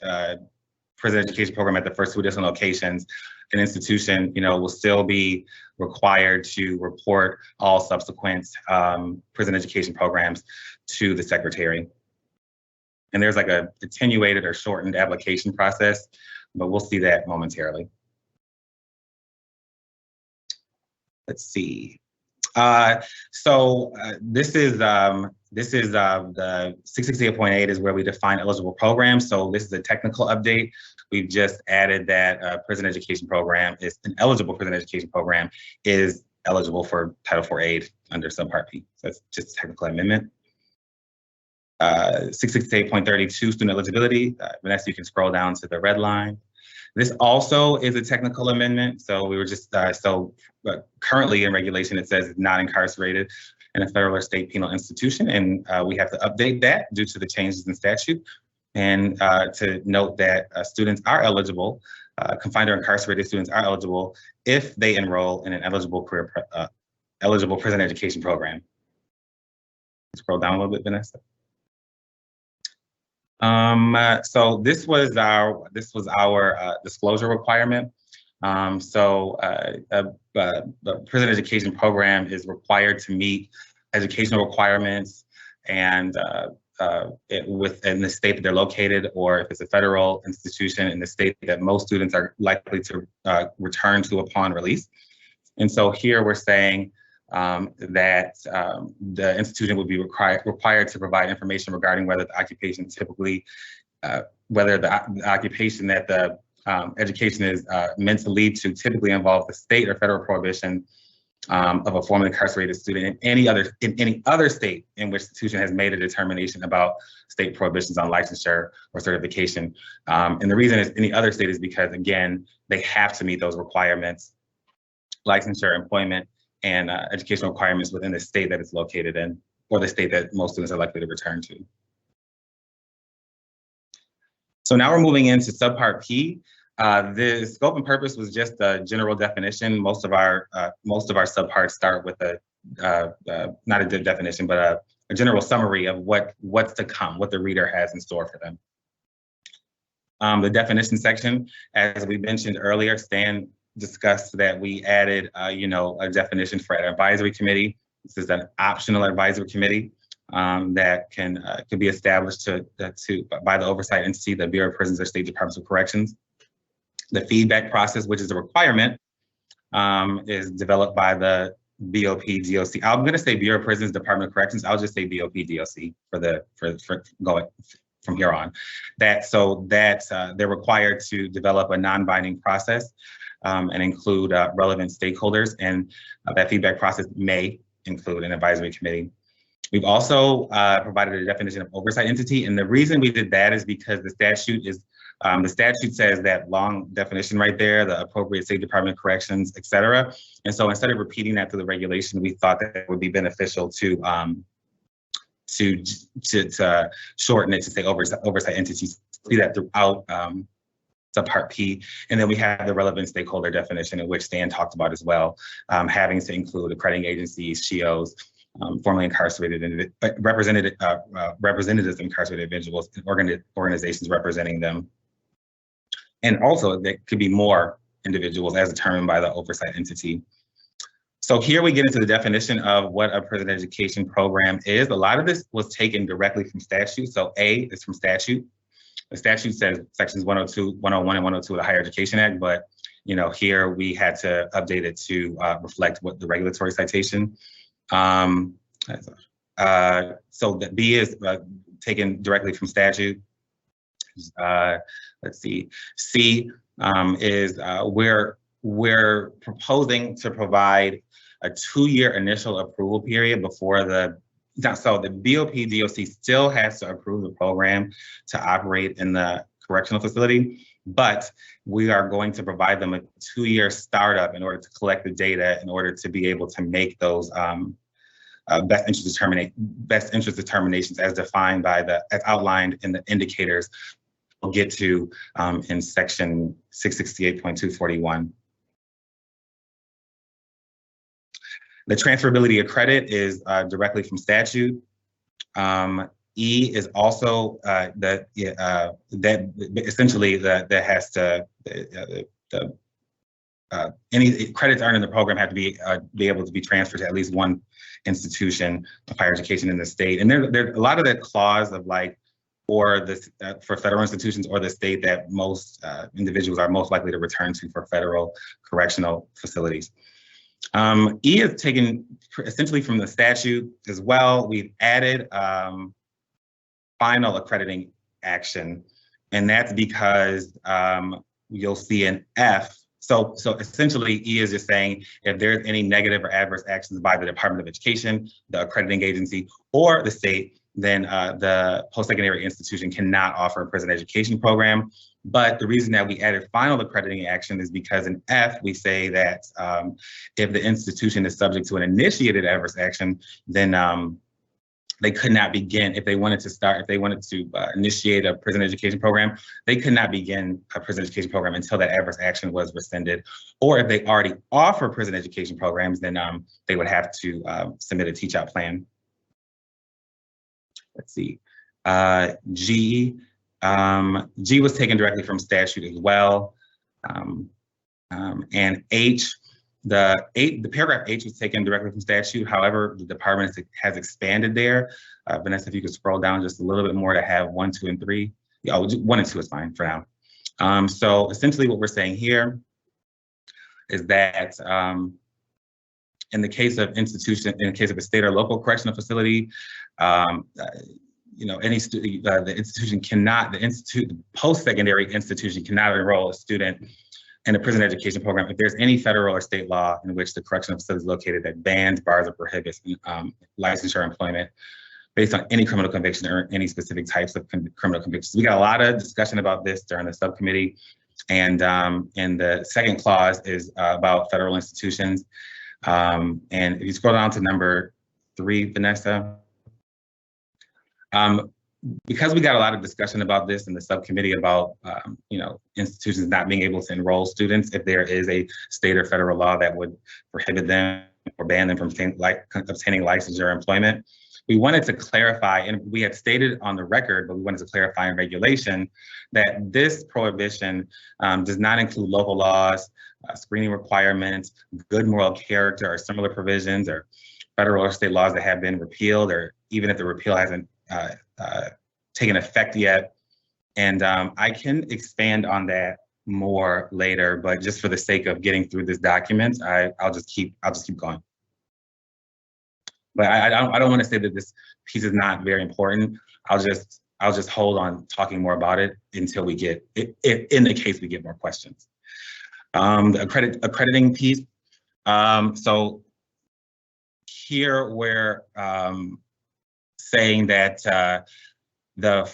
prison education program at the first 2 additional locations, an institution, will still be required to report all subsequent prison education programs to the secretary. And there's like a attenuated or shortened application process, but we'll see that momentarily. Let's see. This is the 668.8 is where we define eligible programs. So this is a technical update. We've just added that prison education program is an eligible prison education program is eligible for Title IV aid under Subpart P. So that's just a technical amendment. 668.32 student eligibility. Vanessa, you can scroll down to the red line. This also is a technical amendment. So we were just, currently in regulation, it says not incarcerated in a federal or state penal institution. And we have to update that due to the changes in statute. And to note that students are eligible, confined or incarcerated students are eligible if they enroll in an eligible prison education program. Scroll down a little bit, Vanessa. So this was our disclosure requirement. The prison education program is required to meet educational requirements and within the state that they're located, or if it's a federal institution in the state that most students are likely to return to upon release. And so here we're saying that the institution would be required to provide information regarding whether the occupation whether the occupation that the education is meant to lead to typically involve the state or federal prohibition of a formerly incarcerated student in any other state in which the institution has made a determination about state prohibitions on licensure or certification. And the reason it's any other state is because, again, they have to meet those requirements, licensure, employment, and educational requirements within the state that it's located in, or the state that most students are likely to return to. So now we're moving into subpart P. The scope and purpose was just a general definition. Most of our subparts start with not a good definition, but a general summary of what's to come, what the reader has in store for them. The definition section, as we mentioned earlier, Stan discussed that we added, a definition for an advisory committee. This is an optional advisory committee that could be established by the oversight entity, the Bureau of Prisons or State Departments of Corrections. The feedback process, which is a requirement, is developed by the BOP DOC. I'm going to say Bureau of Prisons, Department of Corrections. I'll just say BOP DOC for going from here on. They're required to develop a non-binding process and include relevant stakeholders, and that feedback process may include an advisory committee. We've also provided a definition of oversight entity, and the reason we did that is because the statute says that long definition right there, the appropriate State Department of Corrections, et cetera. And so instead of repeating that through the regulation, we thought that it would be beneficial to shorten it to say oversight entities. See that throughout subpart P. And then we have the relevant stakeholder definition, in which Stan talked about as well, having to include accrediting agencies, SHIOs, formerly incarcerated representatives of incarcerated individuals, and organizations representing them. And also there could be more individuals as determined by the oversight entity. So here we get into the definition of what a prison education program is. A lot of this was taken directly from statute. So A is from statute. The statute says sections 102, 101, and 102 of the Higher Education Act, but here we had to update it to reflect what the regulatory citation. So the B is taken directly from statute. Let's see. C is we're proposing to provide a 2-year initial approval period before so the BOP DOC still has to approve the program to operate in the correctional facility, but we are going to provide them a 2-year startup in order to collect the data, in order to be able to make those best interest determinations as defined as outlined in the indicators we'll get to in section 668.241. The transferability of credit is directly from statute. E is also that has to any credits earned in the program have to be able to be transferred to at least one institution of higher education in the state. And there's a lot of that clause of for federal institutions or the state that most individuals are most likely to return to for federal correctional facilities. E is taken essentially from the statute as well. We've added final accrediting action, and that's because you'll see an F. So essentially, E is just saying if there's any negative or adverse actions by the Department of Education, the accrediting agency, or the state, then the post-secondary institution cannot offer a prison education program. But the reason that we added final accrediting action is because in F, we say that if the institution is subject to an initiated adverse action, then they could not begin, if they wanted to initiate a prison education program, they could not begin a prison education program until that adverse action was rescinded. Or if they already offer prison education programs, then they would have to submit a teach-out plan. Let's see, G was taken directly from statute as well. And H, the paragraph H was taken directly from statute. However, the department has expanded there. Vanessa, if you could scroll down just a little bit more to have 1, 2, and 3. Yeah, 1 and 2 is fine for now. So essentially what we're saying here is that in the case of institution, in the case of a state or local correctional facility, any student, the post-secondary institution cannot enroll a student in a prison education program if there's any federal or state law in which the correctional facility is located that bans, bars, or prohibits licensure employment based on any criminal conviction or any specific types of criminal convictions. We got a lot of discussion about this during the subcommittee, and the second clause is about federal institutions. And if you scroll down to number 3, Vanessa, because we got a lot of discussion about this in the subcommittee about, institutions not being able to enroll students if there is a state or federal law that would prohibit them or ban them from obtaining licensure or employment. We wanted to clarify, and we had stated on the record, but we wanted to clarify in regulation that this prohibition does not include local laws, screening requirements, good moral character, or similar provisions, or federal or state laws that have been repealed, or even if the repeal hasn't taken effect yet. And I can expand on that more later, but just for the sake of getting through this document, I'll just keep going. But I don't want to say that this piece is not very important. I'll just hold on talking more about it until we get it, in the case we get more questions. The accrediting piece. So here we're saying that the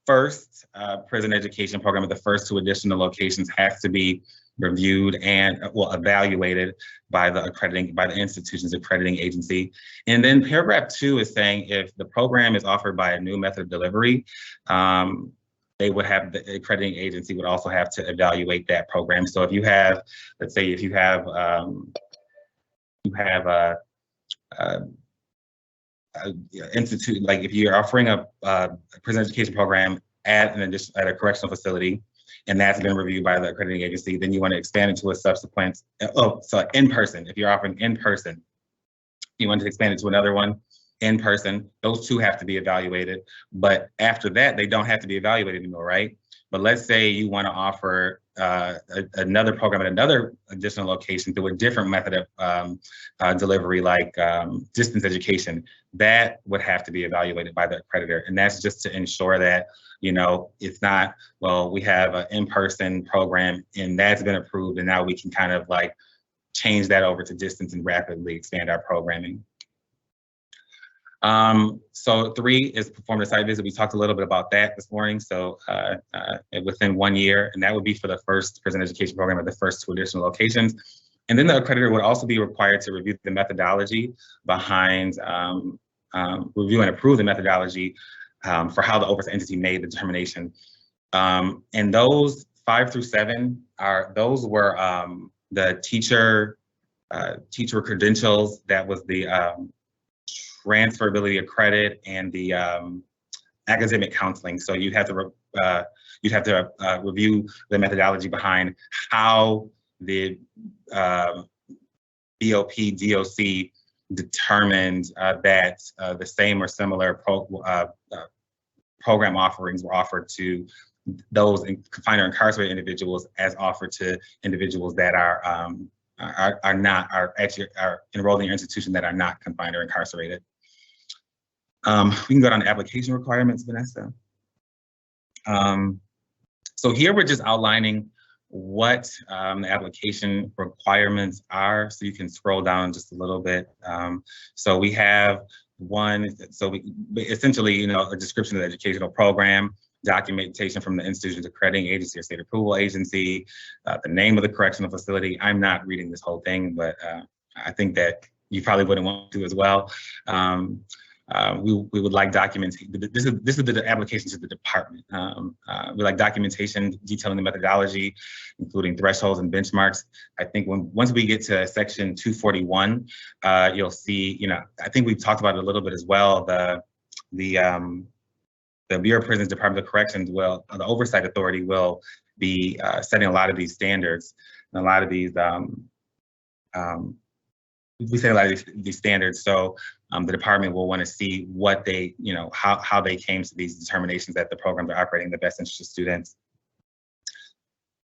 first prison education program at the first 2 additional locations has to be reviewed and evaluated by the institution's accrediting agency. And then paragraph 2 is saying if the program is offered by a new method of delivery, they would have, the accrediting agency would also have to evaluate that program. So if you have, let's say if you have institute, like if you're offering a prison education program at a correctional facility, and that's been reviewed by the accrediting agency, then you want to expand it to a subsequent, in person. If you're offering in person, you want to expand it to another one in person. Those 2 have to be evaluated, but after that, they don't have to be evaluated anymore, right? But let's say you want to offer another program at another additional location through a different method of delivery, like distance education. That would have to be evaluated by the accreditor, and that's just to ensure that it's not, well, we have an in-person program and that's been approved, and now we can kind of like change that over to distance and rapidly expand our programming. So 3 is perform the site visit. We talked a little bit about that this morning. So within 1 year, and that would be for the first prison education program at the first 2 additional locations. And then the accreditor would also be required to review the methodology behind, review and approve the methodology for how the oversight entity made the determination. And those 5 through 7 were the teacher credentials. That was the transferability of credit and the academic counseling. So you'd have to review the methodology behind how the BOP DOC determined that the same or similar program offerings were offered to those confined or incarcerated individuals as offered to individuals that are enrolled in your institution that are not confined or incarcerated. We can go down to application requirements, Vanessa. So here we're just outlining what the application requirements are. So you can scroll down just a little bit. So we have essentially, a description of the educational program, documentation from the institution's accrediting agency or state approval agency, the name of the correctional facility. I'm not reading this whole thing, but I think that you probably wouldn't want to as well. We would like documentation. This is the application to the department. We like documentation detailing the methodology, including thresholds and benchmarks. I think once we get to section 241, you'll see, I think we've talked about it a little bit as well. The Bureau of Prisons Department of Corrections the Oversight Authority will be setting a lot of these standards and a lot of these we say a lot of these standards. So the department will want to see what they, how they came to these determinations that the programs are operating in the best interest of students.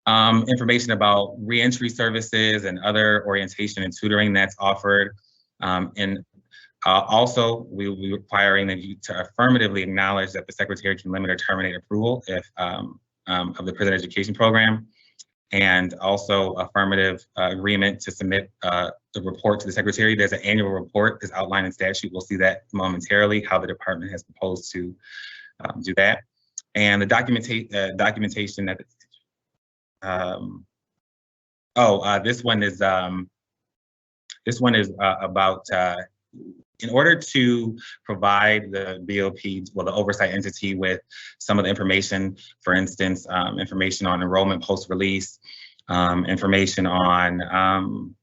Information about reentry services and other orientation and tutoring that's offered. And also, we will be requiring that you to affirmatively acknowledge that the secretary can limit or terminate approval if of the prison education program. And also affirmative agreement to submit the report to the secretary. There's an annual report that's outlined in statute. We'll see that momentarily, how the department has proposed to do that. And the documentation that, this one is about, in order to provide the BOP, the oversight entity, with some of the information, for instance, information on enrollment post-release, information on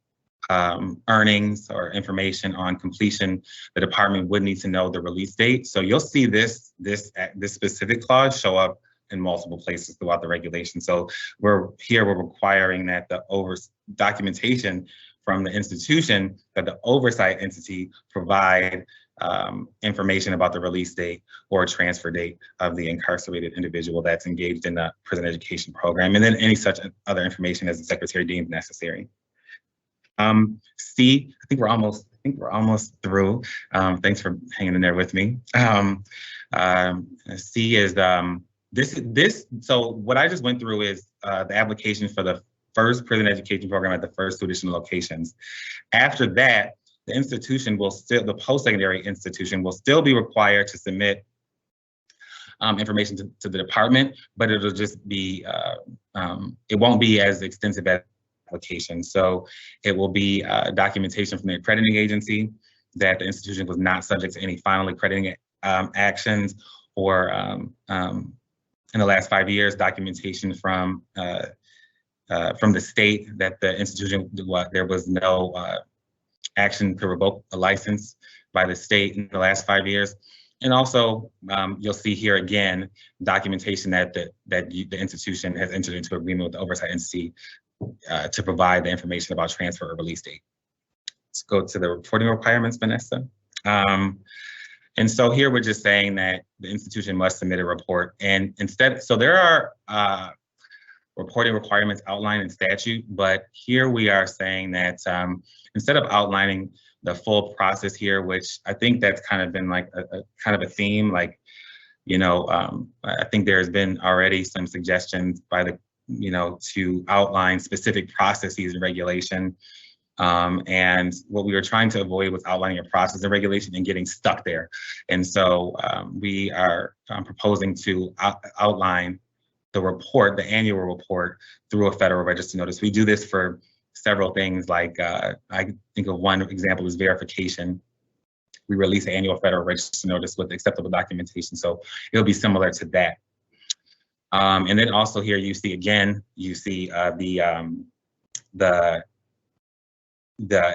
earnings, or information on completion, the department would need to know the release date. So you'll see this specific clause show up in multiple places throughout the regulation. So we're requiring that the documentation from the institution, that the oversight entity provide information about the release date or transfer date of the incarcerated individual that's engaged in the prison education program, and then any such other information as the secretary deems necessary. C, I think we're almost through. Thanks for hanging in there with me. C is this. So what I just went through is the application for the first prison education program at the first two additional locations. After that, the institution will still, the post-secondary institution will still be required to submit information to the department, but it'll just be, it won't be as extensive as application. So it will be documentation from the accrediting agency that the institution was not subject to any final accrediting actions, or in the last 5 years, documentation from the state that the institution, there was no action to revoke a license by the state in the last 5 years. And also, you'll see here again, documentation that the institution has entered into agreement with the oversight entity to provide the information about transfer or release date. Let's go to the reporting requirements, Vanessa. And so here we're just saying that the institution must submit a report, and instead, so there are reporting requirements outlined in statute, but here we are saying that instead of outlining the full process here, which I think that's kind of been like a kind of a theme, like, I think there's been already some suggestions by the, to outline specific processes and regulation. And what we were trying to avoid was outlining a process and regulation and getting stuck there. And so we are proposing to outline the report, the annual report, through a federal register notice. We do this for several things, like I think of one example is verification. We release an annual federal register notice with acceptable documentation. So it'll be similar to that. And then also here you see the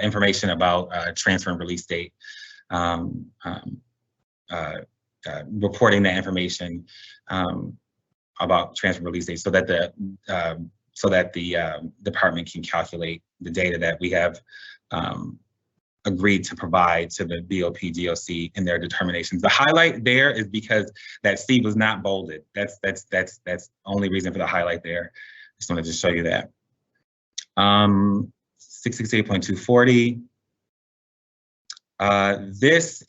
information about transfer and release date, reporting that information about transfer and release date, so that the department can calculate the data that we have agreed to provide to the BOP DOC in their determinations. The highlight there is because that C was not bolded. That's the only reason for the highlight there. Just wanted to show you that. 668.240. This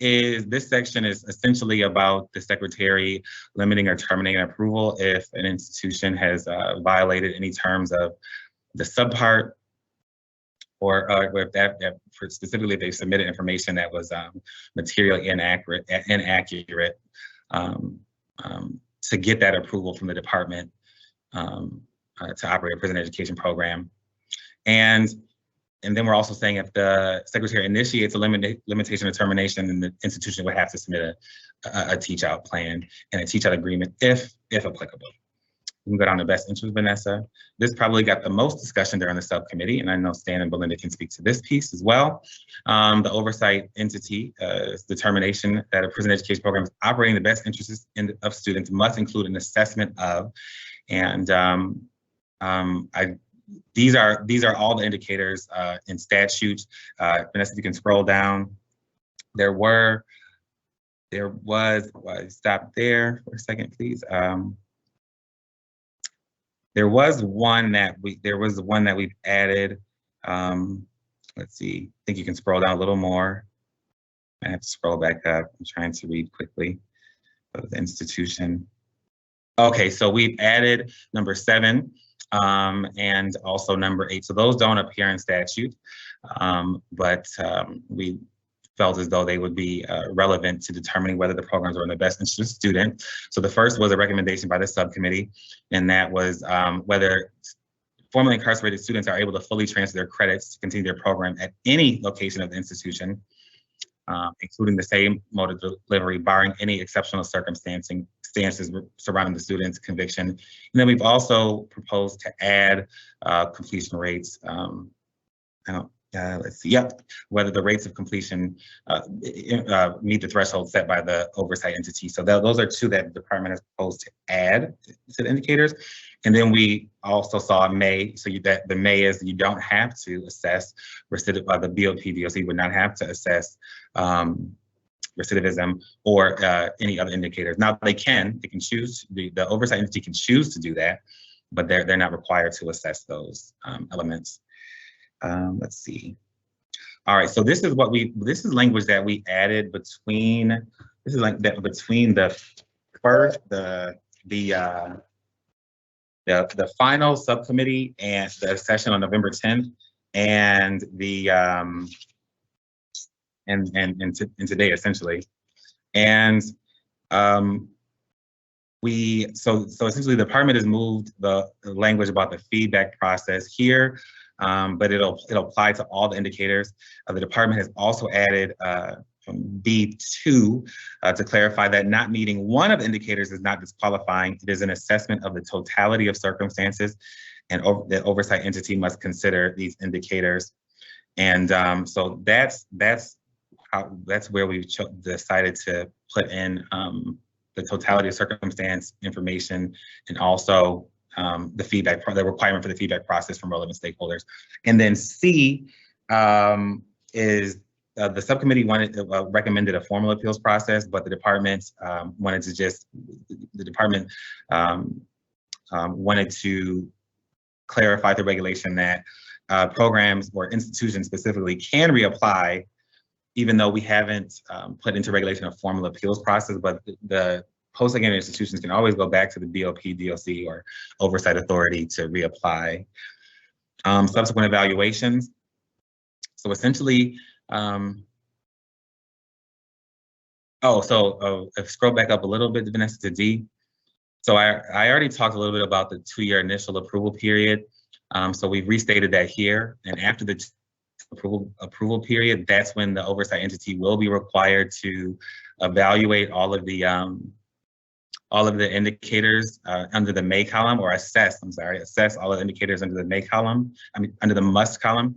section is essentially about the secretary limiting or terminating approval if an institution has violated any terms of the subpart, or if specifically if they submitted information that was materially inaccurate to to get that approval from the department to operate a prison education program. And then we're also saying if the secretary initiates a limitation or termination, then the institution would have to submit a teach out plan and a teach out agreement if applicable. We can go down to best interest, Vanessa. This probably got the most discussion during the subcommittee, and I know Stan and Belinda can speak to this piece as well. The oversight entity determination that a prison education program is operating the best interests of students must include an assessment of, and these are all the indicators in statutes. Vanessa, if you can scroll down, there was, stop there for a second, please. There was one that we've added. Let's see, I think you can scroll down a little more. I have to scroll back up. I'm trying to read quickly. The institution. Okay, so we've added number 7 and also number 8. So those don't appear in statute, but we felt as though they would be relevant to determining whether the programs are in the best interest of the student. So the first was a recommendation by the subcommittee, and that was whether formerly incarcerated students are able to fully transfer their credits to continue their program at any location of the institution, including the same mode of delivery, barring any exceptional circumstances surrounding the student's conviction. And then we've also proposed to add completion rates. Let's see, yep, whether the rates of completion meet the threshold set by the oversight entity. So those are 2 that the department has proposed to add to the indicators. And then we also saw May, so that the May is you don't have to assess recidivism, the BOP DOC would not have to assess recidivism or any other indicators. Now they can choose, the oversight entity can choose to do that, but they're not required to assess those elements. Let's see. All right, so this is language that we added between the final subcommittee and the session on November 10th and and today essentially. And so essentially the department has moved the language about the feedback process here. But it'll apply to all the indicators. The department has also added B2 to clarify that not meeting one of the indicators is not disqualifying. It is an assessment of the totality of circumstances, and the oversight entity must consider these indicators. And so that's where we've decided to put in the totality of circumstance information, and also the requirement for the feedback process from relevant stakeholders. And then C is the subcommittee recommended a formal appeals process, but the department wanted to clarify the regulation that programs or institutions specifically can reapply, even though we haven't put into regulation a formal appeals process, but the post-secondary institutions can always go back to the BOP, DOC, or oversight authority to reapply. Subsequent evaluations. So essentially, scroll back up a little bit, Vanessa, to D. So I already talked a little bit about the 2-year initial approval period. So we've restated that here, and after the approval period, that's when the oversight entity will be required to evaluate all of the indicators under the may column, or assess all of the indicators under the may column, under the must column.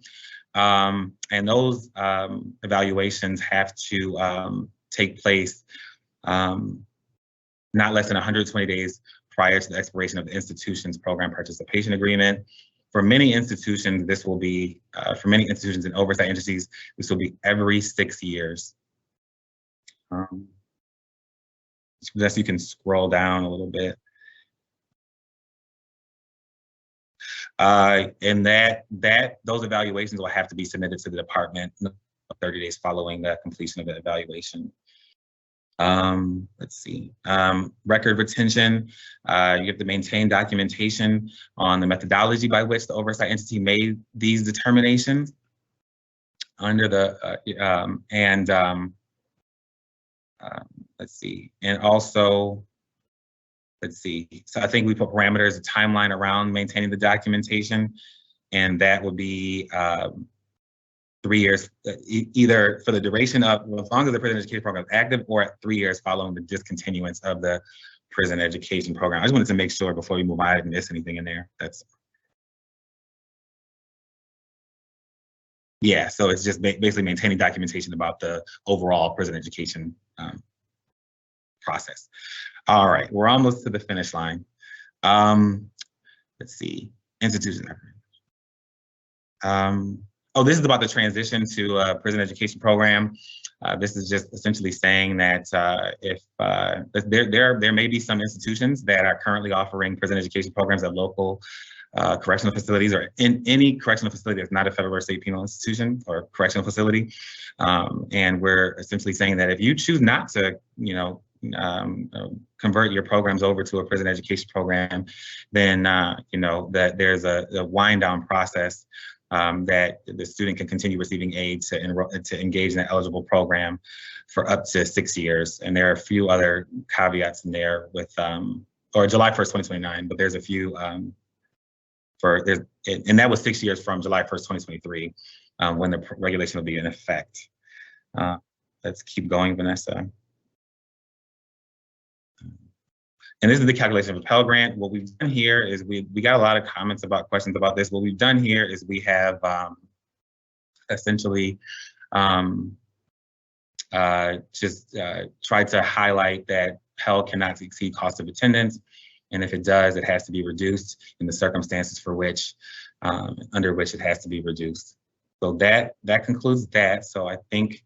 And those evaluations have to take place not less than 120 days prior to the expiration of the institution's program participation agreement. For many institutions, this will be, for many institutions and oversight entities, this will be every 6 years. Unless you can scroll down a little bit. And those evaluations will have to be submitted to the department 30 days following the completion of the evaluation. Let's see, record retention. You have to maintain documentation on the methodology by which the oversight entity made these determinations under the, let's see, and also let's see. So I think we put parameters, a timeline around maintaining the documentation, and that would be 3 years, either for the duration of, well, as long as the prison education program is active, or at 3 years following the discontinuance of the prison education program. I just wanted to make sure before we move on, I didn't miss anything in there. That's, yeah, so it's just basically maintaining documentation about the overall prison education process. All right, we're almost to the finish line. Let's see, institution. Oh, this is about the transition to a prison education program. This is just essentially saying that if there may be some institutions that are currently offering prison education programs at local correctional facilities, or in any correctional facility that's not a federal or state penal institution or correctional facility. And we're essentially saying that if you choose not to, convert your programs over to a prison education program, then that there's a wind down process that the student can continue receiving aid to engage in an eligible program for up to 6 years. And there are a few other caveats in there with, or July 1st, 2029, but there's a few, and that was 6 years from July 1st, 2023, when the regulation will be in effect. Let's keep going, Vanessa. And this is the calculation of a Pell Grant. What we've done here is we got a lot of comments about questions about this. What we've done here is we have essentially just tried to highlight that Pell cannot exceed cost of attendance. And if it does, it has to be reduced in the circumstances for which, under which it has to be reduced. So that concludes that. So I think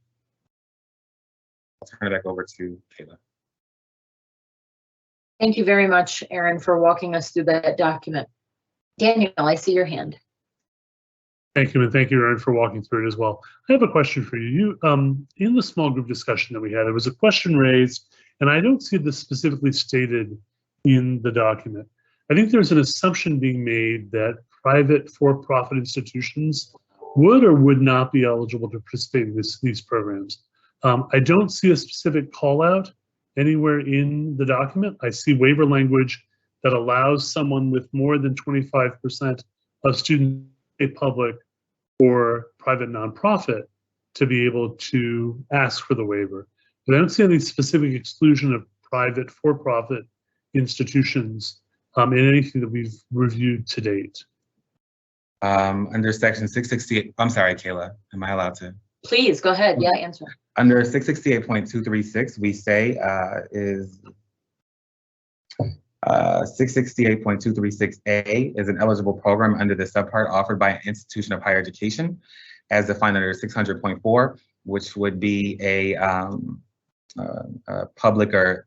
I'll turn it back over to Kayla. Thank you very much, Aaron, for walking us through that document. Daniel, I see your hand. Thank you, and thank you, Aaron, for walking through it as well. I have a question for you. In the small group discussion that we had, there was a question raised, and I don't see this specifically stated in the document. I think there's an assumption being made that private for-profit institutions would or would not be eligible to participate in these programs. I don't see a specific call out anywhere in the document. I see waiver language that allows someone with more than 25% of student public or private nonprofit to be able to ask for the waiver. But I don't see any specific exclusion of private for-profit institutions in anything that we've reviewed to date. Under section 668, I'm sorry, Kayla, am I allowed to? Please, go ahead. Yeah, answer. Under 668.236, we say 668.236A is an eligible program under the subpart offered by an institution of higher education as defined under 600.4, which would be a public or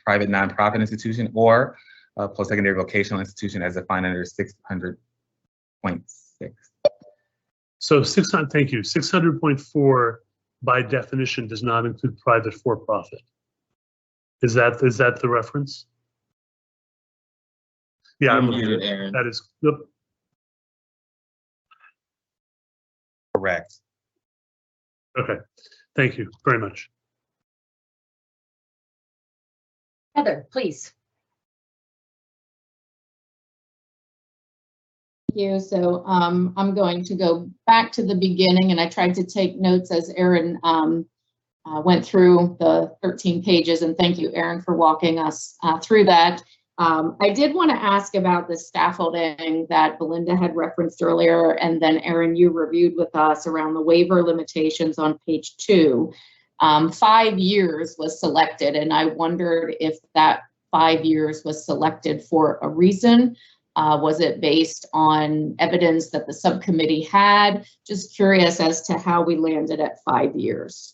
private nonprofit institution, or a post-secondary vocational institution as defined under 600.6. So 600, thank you. 600.4 by definition does not include private for-profit. Is that the reference? Yeah, I'm looking at it, Aaron. That is, yep. Correct. Okay, thank you very much. Heather, please. You. So I'm going to go back to the beginning, and I tried to take notes as Aaron went through the 13 pages, and thank you, Aaron, for walking us through that. I did want to ask about the scaffolding that Belinda had referenced earlier, and then Aaron, you reviewed with us around the waiver limitations on page 2. 5 years was selected, and I wondered if that 5 years was selected for a reason. Was it based on evidence that the subcommittee had? Just curious as to how we landed at 5 years.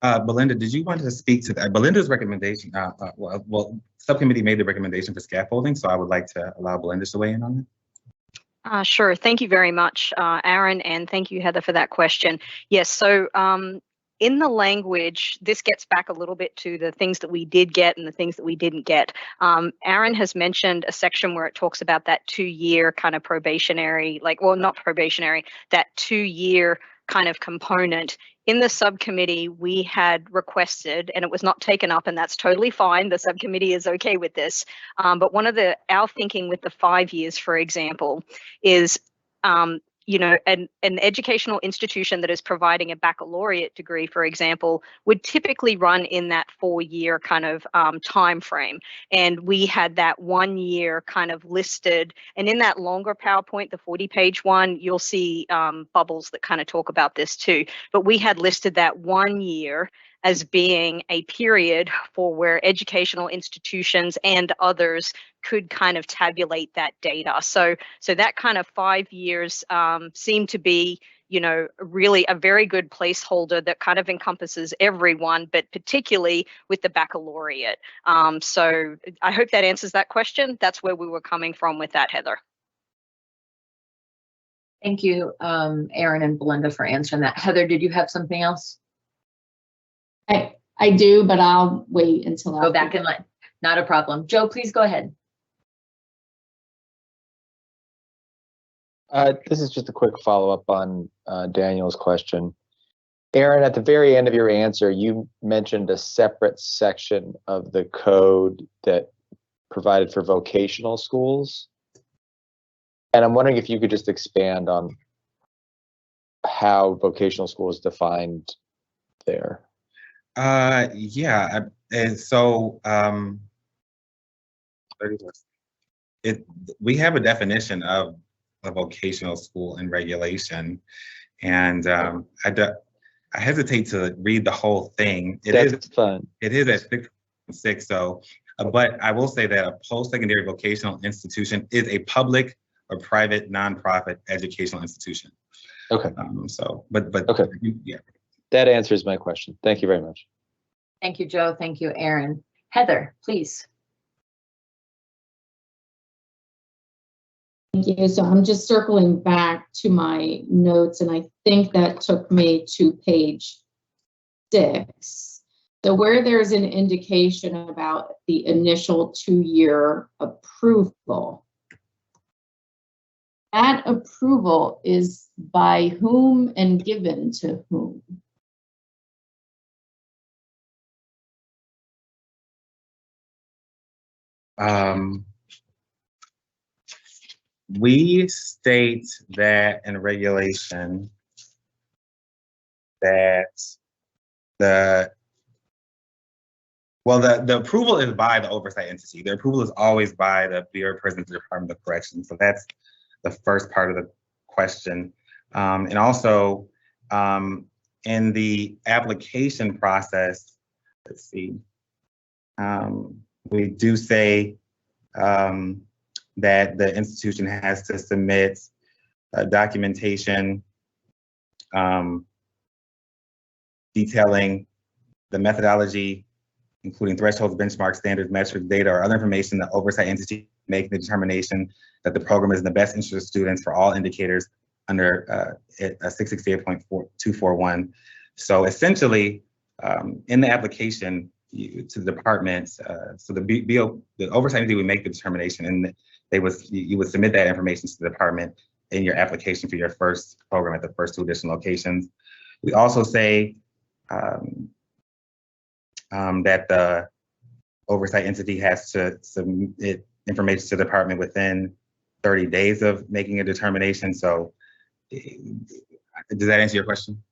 Belinda, did you want to speak to that? Belinda's recommendation, well, subcommittee made the recommendation for scaffolding, so I would like to allow Belinda to weigh in on it. Sure. Thank you very much, Aaron, and thank you, Heather, for that question. Yes, so in the language, this gets back a little bit to the things that we did get and the things that we didn't get. Aaron has mentioned a section where it talks about that 2-year kind of probationary, that 2-year kind of component in the subcommittee, we had requested, and it was not taken up, and that's totally fine. The subcommittee is okay with this. But one of our thinking with the 5 years, for example, is you know, an educational institution that is providing a baccalaureate degree, for example, would typically run in that 4-year kind of time frame. And we had that 1 year kind of listed. And in that longer PowerPoint, the 40-page one, you'll see bubbles that kind of talk about this too. But we had listed that 1 year as being a period for where educational institutions and others could kind of tabulate that data. So that kind of 5 years seemed to be, you know, really a very good placeholder that kind of encompasses everyone, but particularly with the baccalaureate. So I hope that answers that question. That's where we were coming from with that, Heather. Thank you, Erin and Belinda, for answering that. Heather, did you have something else? I do, but I'll wait until Go back and let, not a problem. Joe, please go ahead. This is just a quick follow-up on Daniel's question. Erin, at the very end of your answer, you mentioned a separate section of the code that provided for vocational schools. And I'm wondering if you could just expand on how vocational school is defined there. Yeah, and so we have a definition of a vocational school in regulation, and I hesitate to read the whole thing. That's fun. It is at 6.6. So, but I will say that a post-secondary vocational institution is a public or private nonprofit educational institution. Okay. But okay. Yeah. That answers my question. Thank you very much. Thank you, Joe. Thank you, Erin. Heather, please. Thank you. So I'm just circling back to my notes, and I think that took me to page 6. So where there's an indication about the initial 2-year approval, that approval is by whom and given to whom? We state that in regulation that the approval is by the oversight entity. The approval is always by the Bureau of Prisons, the Department of Corrections. So that's the first part of the question. And also in the application process, let's see, we do say that the institution has to submit documentation detailing the methodology, including thresholds, benchmarks, standards, metrics, data, or other information the oversight entity making the determination that the program is in the best interest of students for all indicators under 668.241. So essentially, in the application to the department, so the oversight entity would make the determination, and you would submit that information to the department in your application for your first program at the first 2 additional locations. We also say that the oversight entity has to submit information to the department within 30 days of making a determination. So does that answer your question?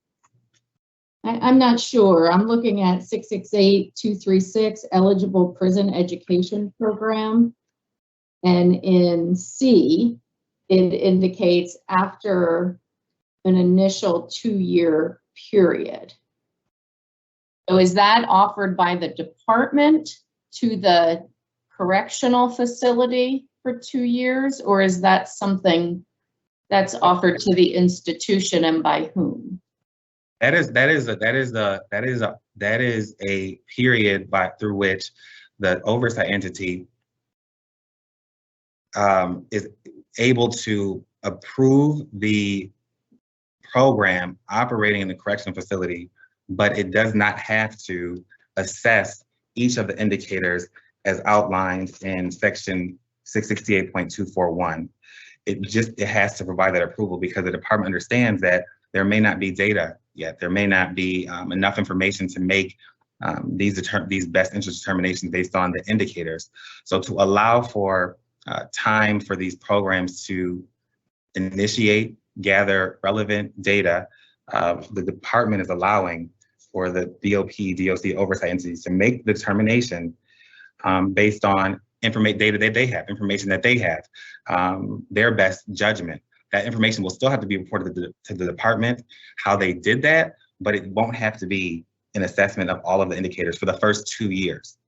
I'm not sure. I'm looking at 668-236, eligible prison education program. And in C, it indicates after an initial 2-year period. So is that offered by the department to the correctional facility for 2 years, or is that something that's offered to the institution, and by whom? That is a period through which the oversight entity is able to approve the program operating in the correctional facility, but it does not have to assess each of the indicators as outlined in section 668.241. It has to provide that approval because the department understands that there may not be data yet. There may not be enough information to make these best interest determinations based on the indicators. So to allow for time for these programs to initiate, gather relevant data, the department is allowing for the BOP, DOC oversight entities to make the determination based on data that they have, information that they have, their best judgment. That information will still have to be reported to the department, how they did that, but it won't have to be an assessment of all of the indicators for the first 2 years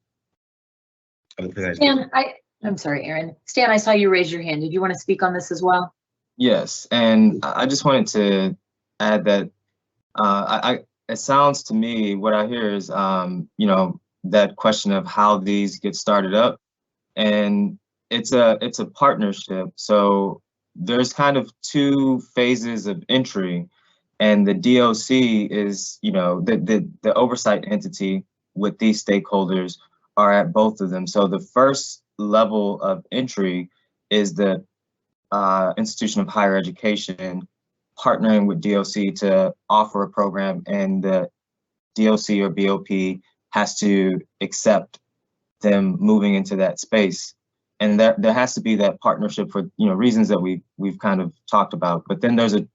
of the presentation. Stan, I'm sorry, Aaron. Stan, I saw you raise your hand. Did you want to speak on this as well? Yes, and I just wanted to add that it sounds to me, what I hear is, you know, that question of how these get started up, and it's a partnership. So there's kind of 2 phases of entry, and the DOC is, you know, the oversight entity with these stakeholders are at both of them. So the first level of entry is the institution of higher education partnering with DOC to offer a program, and the DOC or BOP has to accept them moving into that space. And there has to be that partnership for, you know, reasons that we've kind of talked about. But then there's a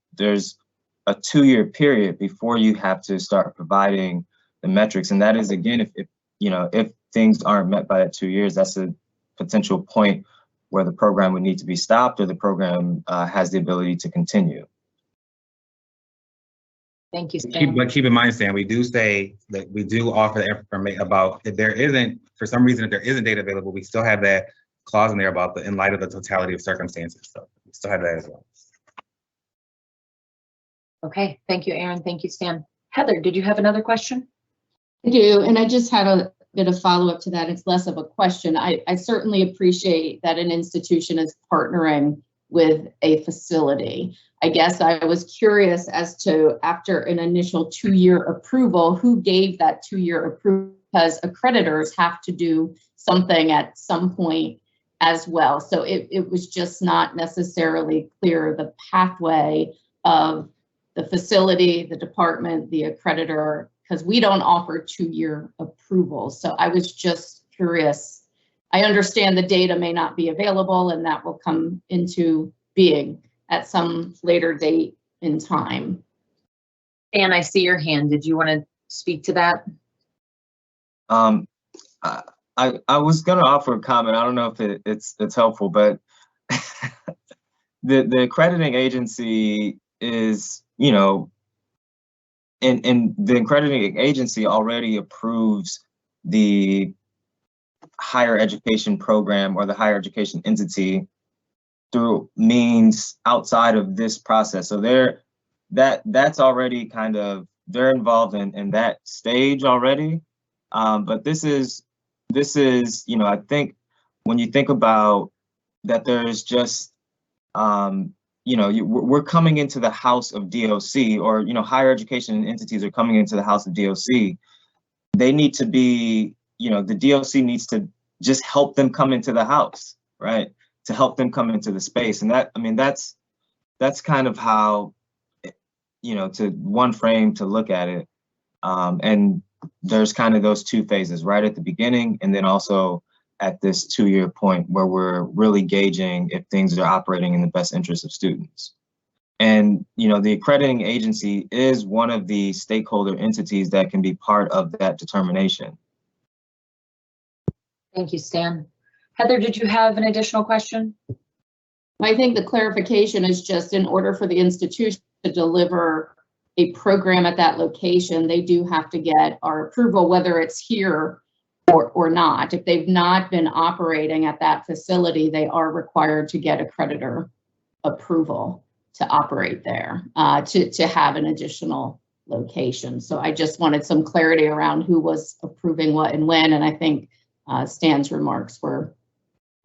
2-year period before you have to start providing the metrics. And that is, again, if you know, if things aren't met by that 2 years, that's a potential point where the program would need to be stopped, or the program has the ability to continue. Thank you, Stan. But keep in mind, Stan, we do say that we do offer the information about if there isn't, for some reason, if there isn't data available, we still have that clause in there about the in light of the totality of circumstances. So we still have that as well. Okay, thank you, Aaron. Thank you, Stan. Heather, did you have another question? I do, and I just had a bit of follow-up to that. It's less of a question. I certainly appreciate that an institution is partnering with a facility. I guess I was curious as to, after an initial 2-year approval, who gave that 2-year approval, because accreditors have to do something at some point as well. So it was just not necessarily clear the pathway of the facility, the department, the accreditor, because we don't offer 2-year approvals. So I was just curious. I understand the data may not be available, and that will come into being at some later date in time. Dan, I see your hand. Did you want to speak to that? I was going to offer a comment. I don't know if it's helpful, but the accrediting agency is, you know, and the accrediting agency already approves the higher education program or the higher education entity through means outside of this process. So that's already kind of, they're involved in that stage already. But this is, you know, I think when you think about that, there's just, you know, we're coming into the house of DOC, or, you know, higher education entities are coming into the house of DOC. They need to be, you know, the DOC needs to just help them come into the house, right? To help them come into the space. And that, I mean, that's kind of how, you know, to one frame to look at it. And there's kind of those 2 phases, right at the beginning, and then also at this 2-year point where we're really gauging if things are operating in the best interest of students. And, you know, the accrediting agency is one of the stakeholder entities that can be part of that determination. Thank you, Stan. Heather, did you have an additional question? I think the clarification is just, in order for the institution to deliver a program at that location, they do have to get our approval, whether it's here or not. If they've not been operating at that facility, they are required to get accreditor approval to operate there, to have an additional location. So I just wanted some clarity around who was approving what and when, and I think Stan's remarks were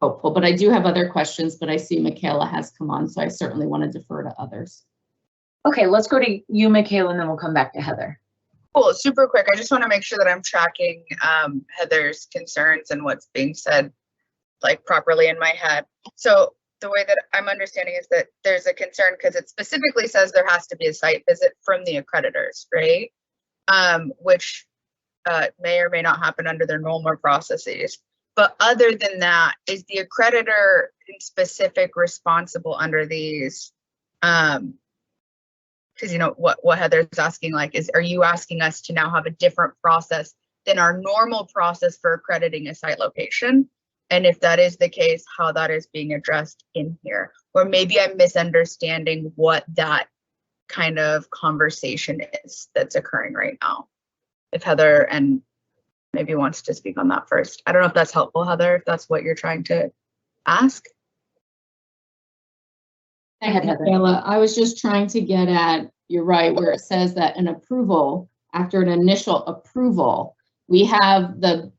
helpful. But I do have other questions, but I see Michaela has come on, so I certainly want to defer to others. Okay, let's go to you, Michaela, and then we'll come back to Heather. Cool, super quick. I just want to make sure that I'm tracking Heather's concerns and what's being said like properly in my head. So the way that I'm understanding is that there's a concern because it specifically says there has to be a site visit from the accreditors, right? Which may or may not happen under their normal processes. But other than that, is the accreditor in specific responsible under these? Because you know what Heather's asking, like, are you asking us to now have a different process than our normal process for accrediting a site location? And if that is the case, how that is being addressed in here? Or maybe I'm misunderstanding what that kind of conversation is that's occurring right now. If Heather and maybe wants to speak on that first. I don't know if that's helpful, Heather, if that's what you're trying to ask. Go ahead, Heather. Kayla, I was just trying to get at, you're right, where it says that an approval, after an initial approval, we have the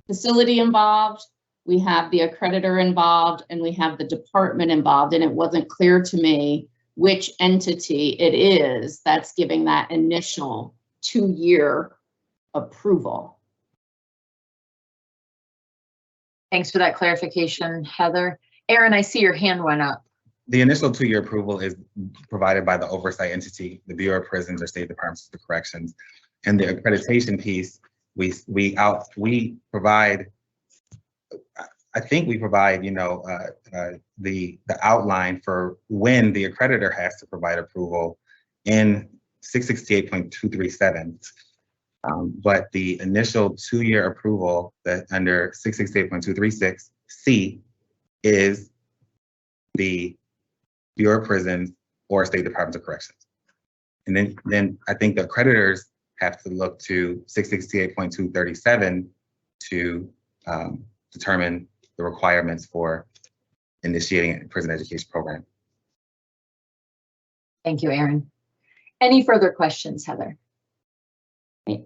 facility involved, we have the accreditor involved, and we have the department involved. And it wasn't clear to me which entity it is that's giving that initial 2-year approval. Thanks for that clarification, Heather. Aaron, I see your hand went up. The initial 2-year approval is provided by the oversight entity, the Bureau of Prisons or State Departments of Corrections. And the accreditation piece, we provide, I think we provide, you know, the outline for when the accreditor has to provide approval in 668.237. But the initial 2-year approval that under 668.236C is the Bureau of Prisons or State Department of Corrections. And then I think the accreditors have to look to 668.237 to determine the requirements for initiating a prison education program. Thank you, Aaron. Any further questions, Heather?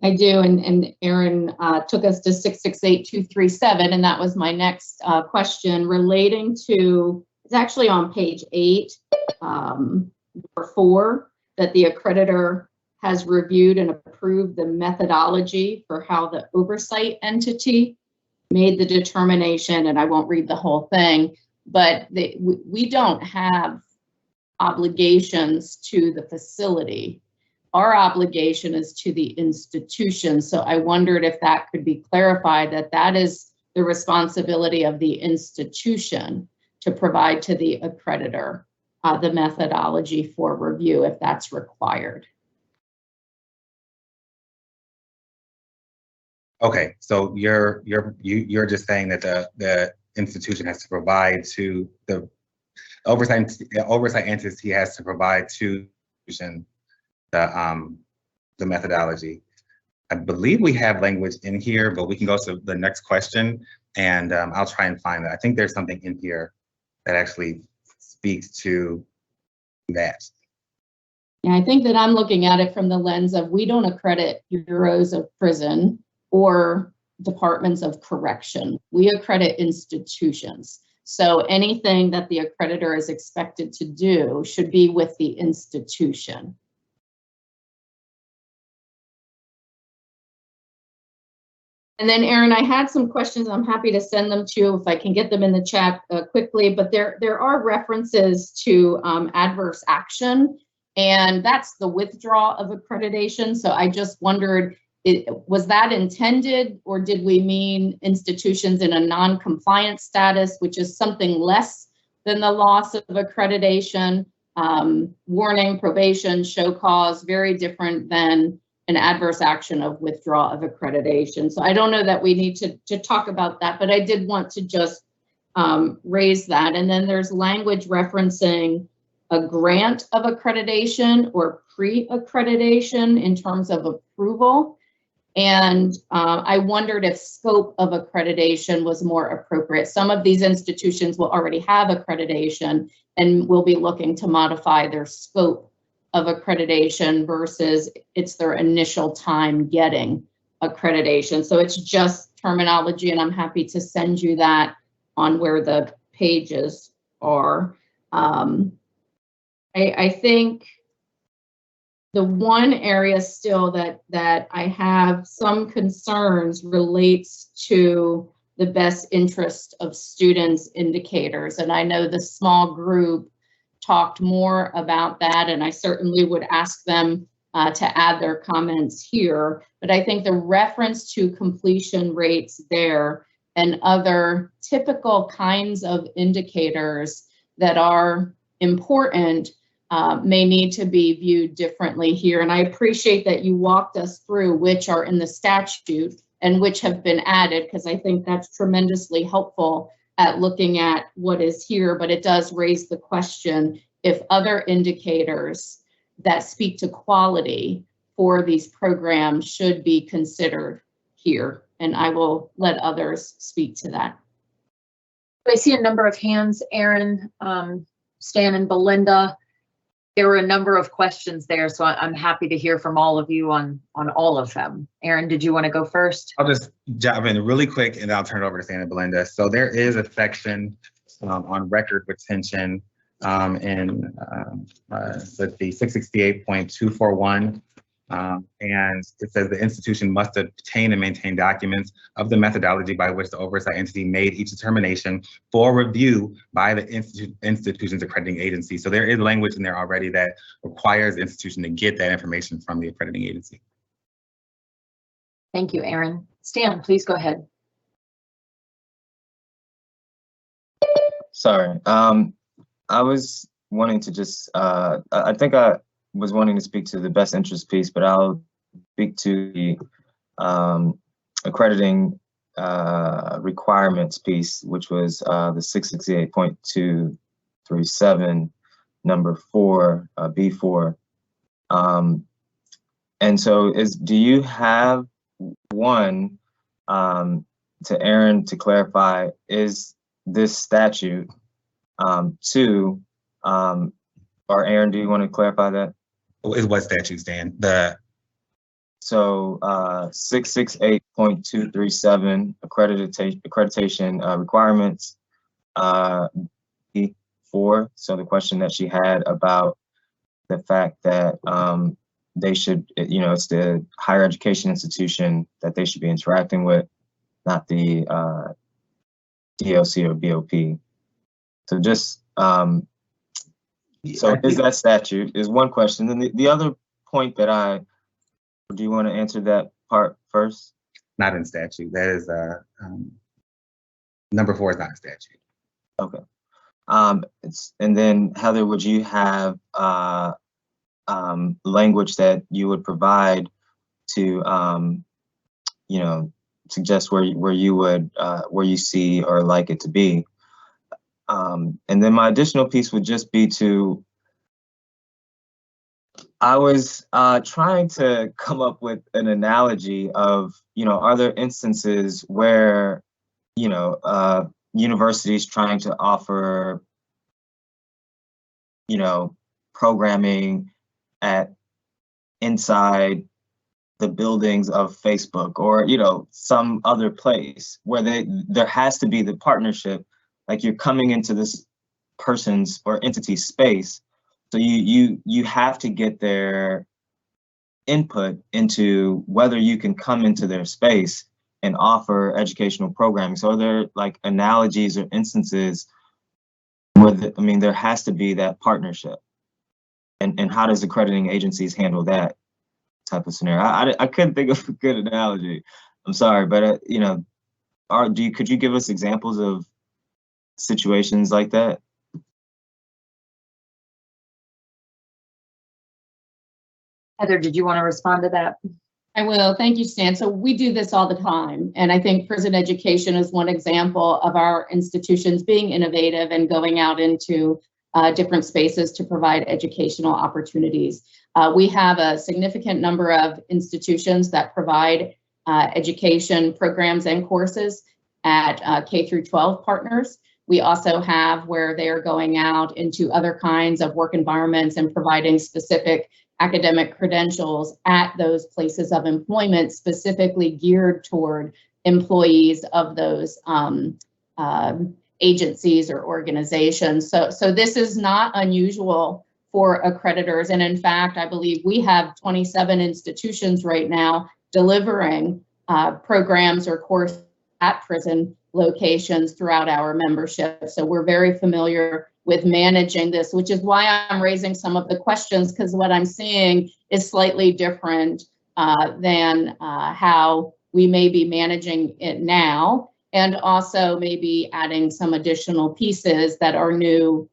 I do, and Aaron took us to 668.237, and that was my next question relating to, it's actually on page 8, number 4, that the accreditor has reviewed and approved the methodology for how the oversight entity made the determination, and I won't read the whole thing, but we don't have obligations to the facility. Our obligation is to the institution. So I wondered if that could be clarified, that that is the responsibility of the institution to provide to the accreditor the methodology for review if that's required. Okay, so you're just saying that the institution has to provide to the oversight entity has to provide to the methodology. I believe we have language in here, but we can go to the next question and I'll try and find that. I think there's something in here that actually speaks to that. Yeah, I think that I'm looking at it from the lens of, we don't accredit bureaus of prison or departments of correction. We accredit institutions. So anything that the accreditor is expected to do should be with the institution. And then Aaron, I had some questions. I'm happy to send them to you if I can get them in the chat quickly, but there are references to adverse action, and that's the withdrawal of accreditation. So I just wondered, was that intended, or did we mean institutions in a non-compliant status, which is something less than the loss of accreditation? Warning, probation, show cause, very different than an adverse action of withdrawal of accreditation. So I don't know that we need to talk about that, but I did want to just raise that. And then there's language referencing a grant of accreditation or pre-accreditation in terms of approval. And I wondered if scope of accreditation was more appropriate. Some of these institutions will already have accreditation and will be looking to modify their scope of accreditation versus it's their initial time getting accreditation. So it's just terminology, and I'm happy to send you that on where the pages are. I think the one area still that I have some concerns relates to the best interest of students indicators. And I know the small group talked more about that, and I certainly would ask them to add their comments here. But I think the reference to completion rates there and other typical kinds of indicators that are important may need to be viewed differently here. And I appreciate that you walked us through which are in the statute and which have been added, because I think that's tremendously helpful at looking at what is here. But it does raise the question if other indicators that speak to quality for these programs should be considered here. And I will let others speak to that. I see a number of hands, Aaron, Stan, and Belinda. There were a number of questions there, so I'm happy to hear from all of you on all of them. Aaron, did you want to go first? I'll just jump in really quick and I'll turn it over to Stan and Belinda. So there is a section on record retention in let's see, 668.241. And it says the institution must obtain and maintain documents of the methodology by which the oversight entity made each determination for review by the institution's accrediting agency. So there is language in there already that requires the institution to get that information from the accrediting agency. Thank you, Aaron. Stan, please go ahead. Sorry, I was wanting to just, I think I was wanting to speak to the best interest piece, but I'll speak to the accrediting requirements piece, which was the 668.237, number 4, B4. And so do you have one, to Aaron to clarify, is this statute, 2, or Aaron, do you want to clarify that? What statutes, Dan? So 668.237 accreditation requirements, B4. So the question that she had about the fact that they should, it's the higher education institution that they should be interacting with, not the DLC or BOP. So just, so is that statute is one question. Then the other point that do you want to answer that part first? Not in statute. That is number 4 is not a statute. Okay. And then Heather, would you have language that you would provide to suggest where you see or like it to be? And then my additional piece would just be I was trying to come up with an analogy of, are there instances where, universities trying to offer, programming inside the buildings of Facebook or, some other place where there has to be the partnership. Like you're coming into this person's or entity's space, so you have to get their input into whether you can come into their space and offer educational programming. So are there like analogies or instances where there has to be that partnership, and how does accrediting agencies handle that type of scenario? I couldn't think of a good analogy. I'm sorry, but could you give us examples of situations like that? Heather, did you want to respond to that? I will. Thank you, Stan. So we do this all the time. And I think prison education is one example of our institutions being innovative and going out into different spaces to provide educational opportunities. We have a significant number of institutions that provide education programs and courses at K through 12 partners. We also have where they're going out into other kinds of work environments and providing specific academic credentials at those places of employment, specifically geared toward employees of those agencies or organizations. So this is not unusual for accreditors. And in fact, I believe we have 27 institutions right now delivering programs or courses at prison locations throughout our membership. So we're very familiar with managing this, which is why I'm raising some of the questions, because what I'm seeing is slightly different than how we may be managing it now, and also maybe adding some additional pieces that are new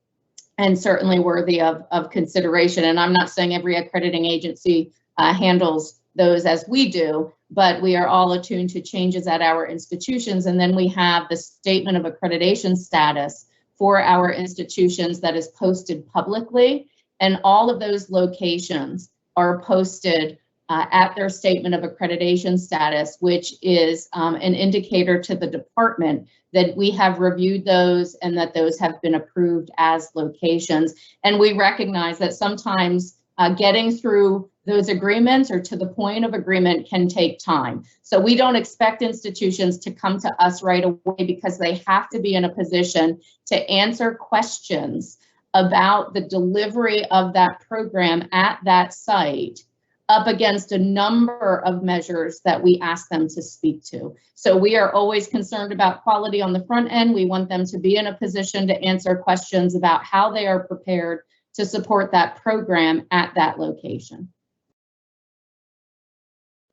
and certainly worthy of consideration. And I'm not saying every accrediting agency handles those as we do, but we are all attuned to changes at our institutions. And then we have the statement of accreditation status for our institutions that is posted publicly. And all of those locations are posted at their statement of accreditation status, which is an indicator to the department that we have reviewed those and that those have been approved as locations. And we recognize that sometimes getting through those agreements or to the point of agreement can take time. So we don't expect institutions to come to us right away, because they have to be in a position to answer questions about the delivery of that program at that site up against a number of measures that we ask them to speak to. So we are always concerned about quality on the front end. We want them to be in a position to answer questions about how they are prepared to support that program at that location.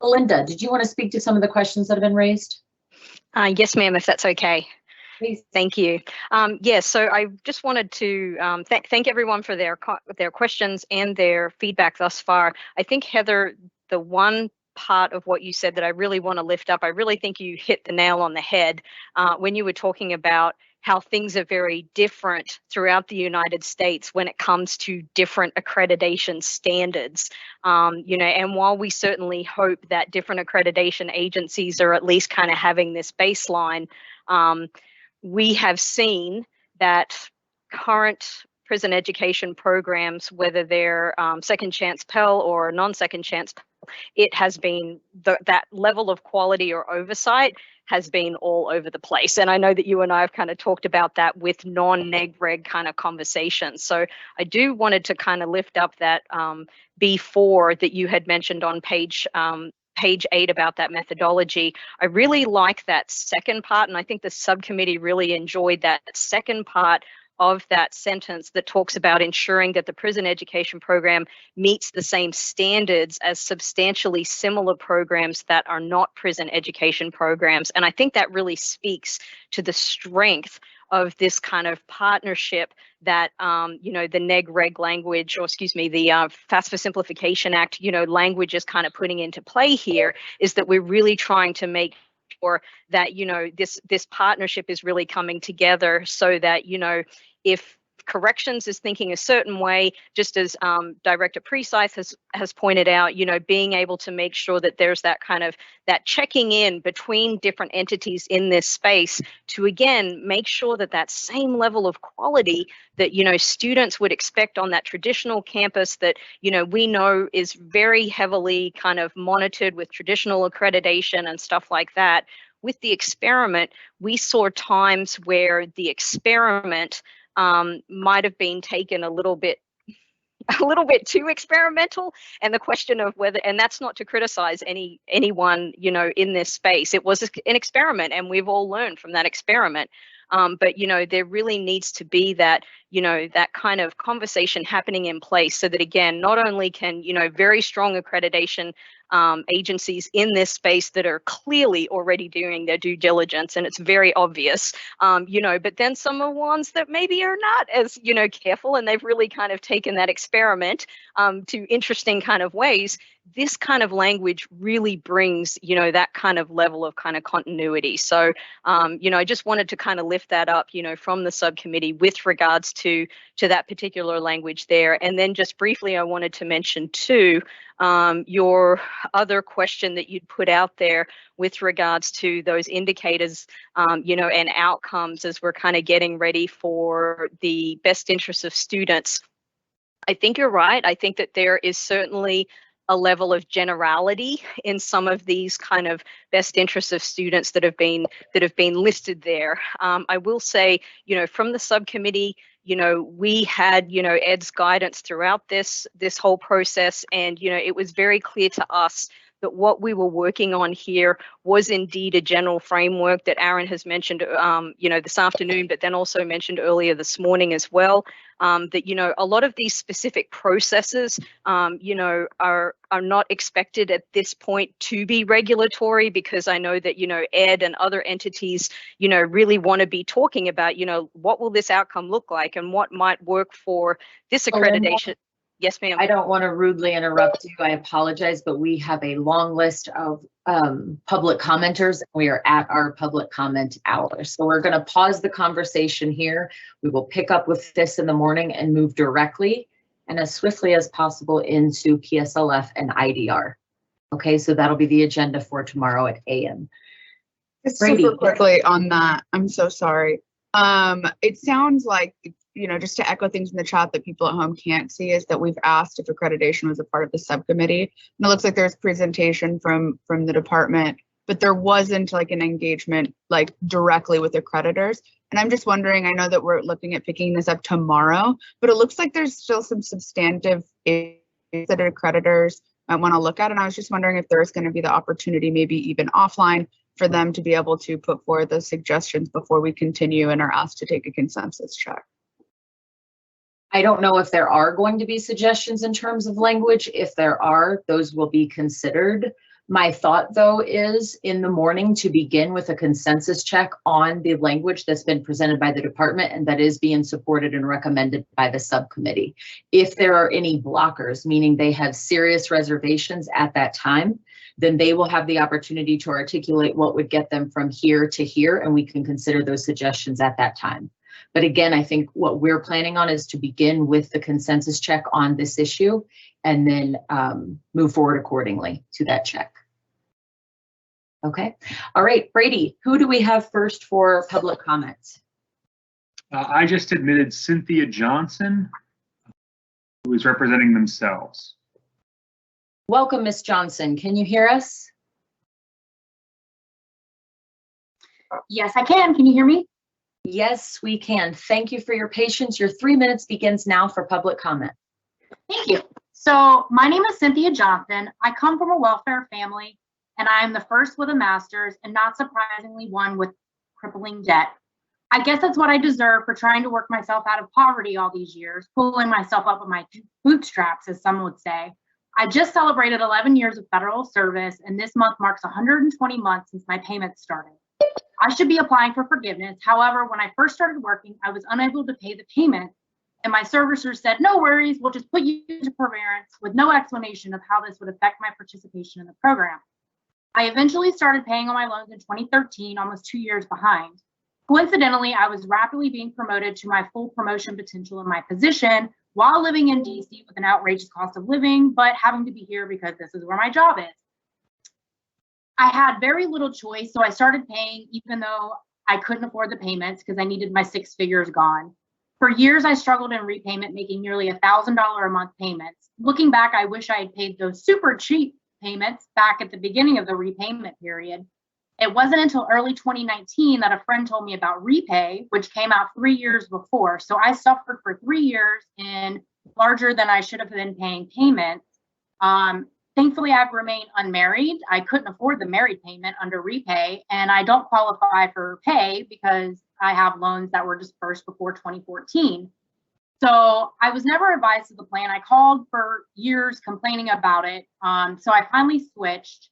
Linda, did you want to speak to some of the questions that have been raised? Yes, ma'am, if that's okay. Please. Thank you. Yes, so I just wanted to thank everyone for their questions and their feedback thus far. I think, Heather, the one part of what you said that I really want to lift up, I really think you hit the nail on the head when you were talking about how things are very different throughout the United States when it comes to different accreditation standards. And while we certainly hope that different accreditation agencies are at least kind of having this baseline, we have seen that current prison education programs, whether they're second chance Pell or non-second chance Pell, it has been that level of quality or oversight has been all over the place. And I know that you and I have kind of talked about that with non-neg-reg kind of conversations. So I do wanted to kind of lift up that B4 that you had mentioned on page 8 about that methodology. I really like that second part, and I think the subcommittee really enjoyed that second part of that sentence that talks about ensuring that the prison education program meets the same standards as substantially similar programs that are not prison education programs. And I think that really speaks to the strength of this kind of partnership that, the neg-reg language, or excuse me, the FAFSA Simplification Act, language is kind of putting into play here, is that we're really trying to make sure that, this partnership is really coming together so that, if corrections is thinking a certain way, just as Director Precythe has pointed out, being able to make sure that there's that kind of that checking in between different entities in this space to, again, make sure that that same level of quality that, students would expect on that traditional campus that, we know is very heavily kind of monitored with traditional accreditation and stuff like that. With the experiment, we saw times where the experiment might have been taken a little bit too experimental, and the question of whether, and that's not to criticize anyone in this space, it was an experiment and we've all learned from that experiment, but there really needs to be that that kind of conversation happening in place so that, again, not only can very strong accreditation agencies in this space that are clearly already doing their due diligence, and it's very obvious, but then some are ones that maybe are not as, careful, and they've really kind of taken that experiment to interesting kind of ways. This kind of language really brings, that kind of level of kind of continuity. So, I just wanted to kind of lift that up, from the subcommittee with regards to that particular language there. And then just briefly, I wanted to mention too, your other question that you'd put out there with regards to those indicators, and outcomes as we're kind of getting ready for the best interests of students. I think you're right. I think that there is certainly a level of generality in some of these kind of best interests of students that have been listed there. I will say, from the subcommittee, we had, Ed's guidance throughout this whole process, and, it was very clear to us that what we were working on here was indeed a general framework that Aaron has mentioned, this afternoon, but then also mentioned earlier this morning as well. That, a lot of these specific processes, are not expected at this point to be regulatory, because I know that, Ed and other entities, really want to be talking about, what will this outcome look like and what might work for this accreditation. Yes, ma'am. I don't want to rudely interrupt you. I apologize, but we have a long list of public commenters. We are at our public comment hour. So we're going to pause the conversation here. We will pick up with this in the morning and move directly and as swiftly as possible into PSLF and IDR. Okay, so that'll be the agenda for tomorrow at AM. Brady. Super quickly on that, I'm so sorry. It sounds like, just to echo things in the chat that people at home can't see, is that we've asked if accreditation was a part of the subcommittee. And it looks like there's presentation from the department, but there wasn't like an engagement like directly with accreditors. And I'm just wondering, I know that we're looking at picking this up tomorrow, but it looks like there's still some substantive issues that accreditors want to look at. And I was just wondering if there's going to be the opportunity, maybe even offline, for them to be able to put forward those suggestions before we continue and are asked to take a consensus check. I don't know if there are going to be suggestions in terms of language. If there are, those will be considered. My thought, though, is in the morning to begin with a consensus check on the language that's been presented by the department and that is being supported and recommended by the subcommittee. If there are any blockers, meaning they have serious reservations at that time, then they will have the opportunity to articulate what would get them from here to here, and we can consider those suggestions at that time. But again, I think what we're planning on is to begin with the consensus check on this issue and then move forward accordingly to that check. Okay. All right, Brady, who do we have first for public comments? I just admitted Cynthia Johnson, who is representing themselves. Welcome, Ms. Johnson. Can you hear us? Yes, I can. Can you hear me? Yes, we can. Thank you for your patience. Your 3 minutes begins now for public comment. Thank you. So my name is Cynthia Johnson. I come from a welfare family, and I am the first with a master's, and not surprisingly, one with crippling debt. I guess that's what I deserve for trying to work myself out of poverty all these years, pulling myself up with my bootstraps, as some would say. I just celebrated 11 years of federal service, and this month marks 120 months since my payments started. I should be applying for forgiveness. However, when I first started working, I was unable to pay the payment, and my servicer said, no worries, we'll just put you into forbearance, with no explanation of how this would affect my participation in the program. I eventually started paying on my loans in 2013, almost 2 years behind. Coincidentally, I was rapidly being promoted to my full promotion potential in my position while living in DC with an outrageous cost of living, but having to be here because this is where my job is. I had very little choice, so I started paying even though I couldn't afford the payments because I needed my 6 figures gone. For years, I struggled in repayment, making nearly $1,000 a month payments. Looking back, I wish I had paid those super cheap payments back at the beginning of the repayment period. It wasn't until early 2019 that a friend told me about Repay, which came out 3 years before. So I suffered for 3 years in larger than I should have been paying payments. Thankfully, I've remained unmarried. I couldn't afford the married payment under Repay, and I don't qualify for Pay because I have loans that were dispersed before 2014. So I was never advised of the plan. I called for years complaining about it. So I finally switched.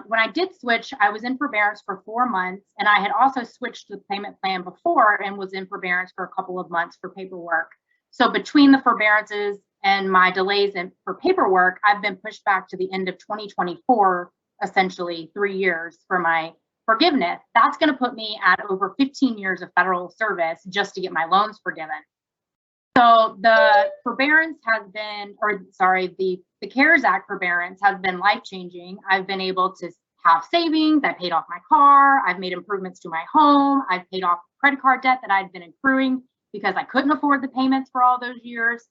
When I did switch, I was in forbearance for 4 months, and I had also switched to the payment plan before and was in forbearance for a couple of months for paperwork. So between the forbearances and my delays for paperwork, I've been pushed back to the end of 2024, essentially 3 years for my forgiveness. That's going to put me at over 15 years of federal service just to get my loans forgiven. So the forbearance has been, the CARES Act forbearance has been life-changing. I've been able to have savings. I paid off my car. I've made improvements to my home. I've paid off credit card debt that I'd been accruing because I couldn't afford the payments for all those years.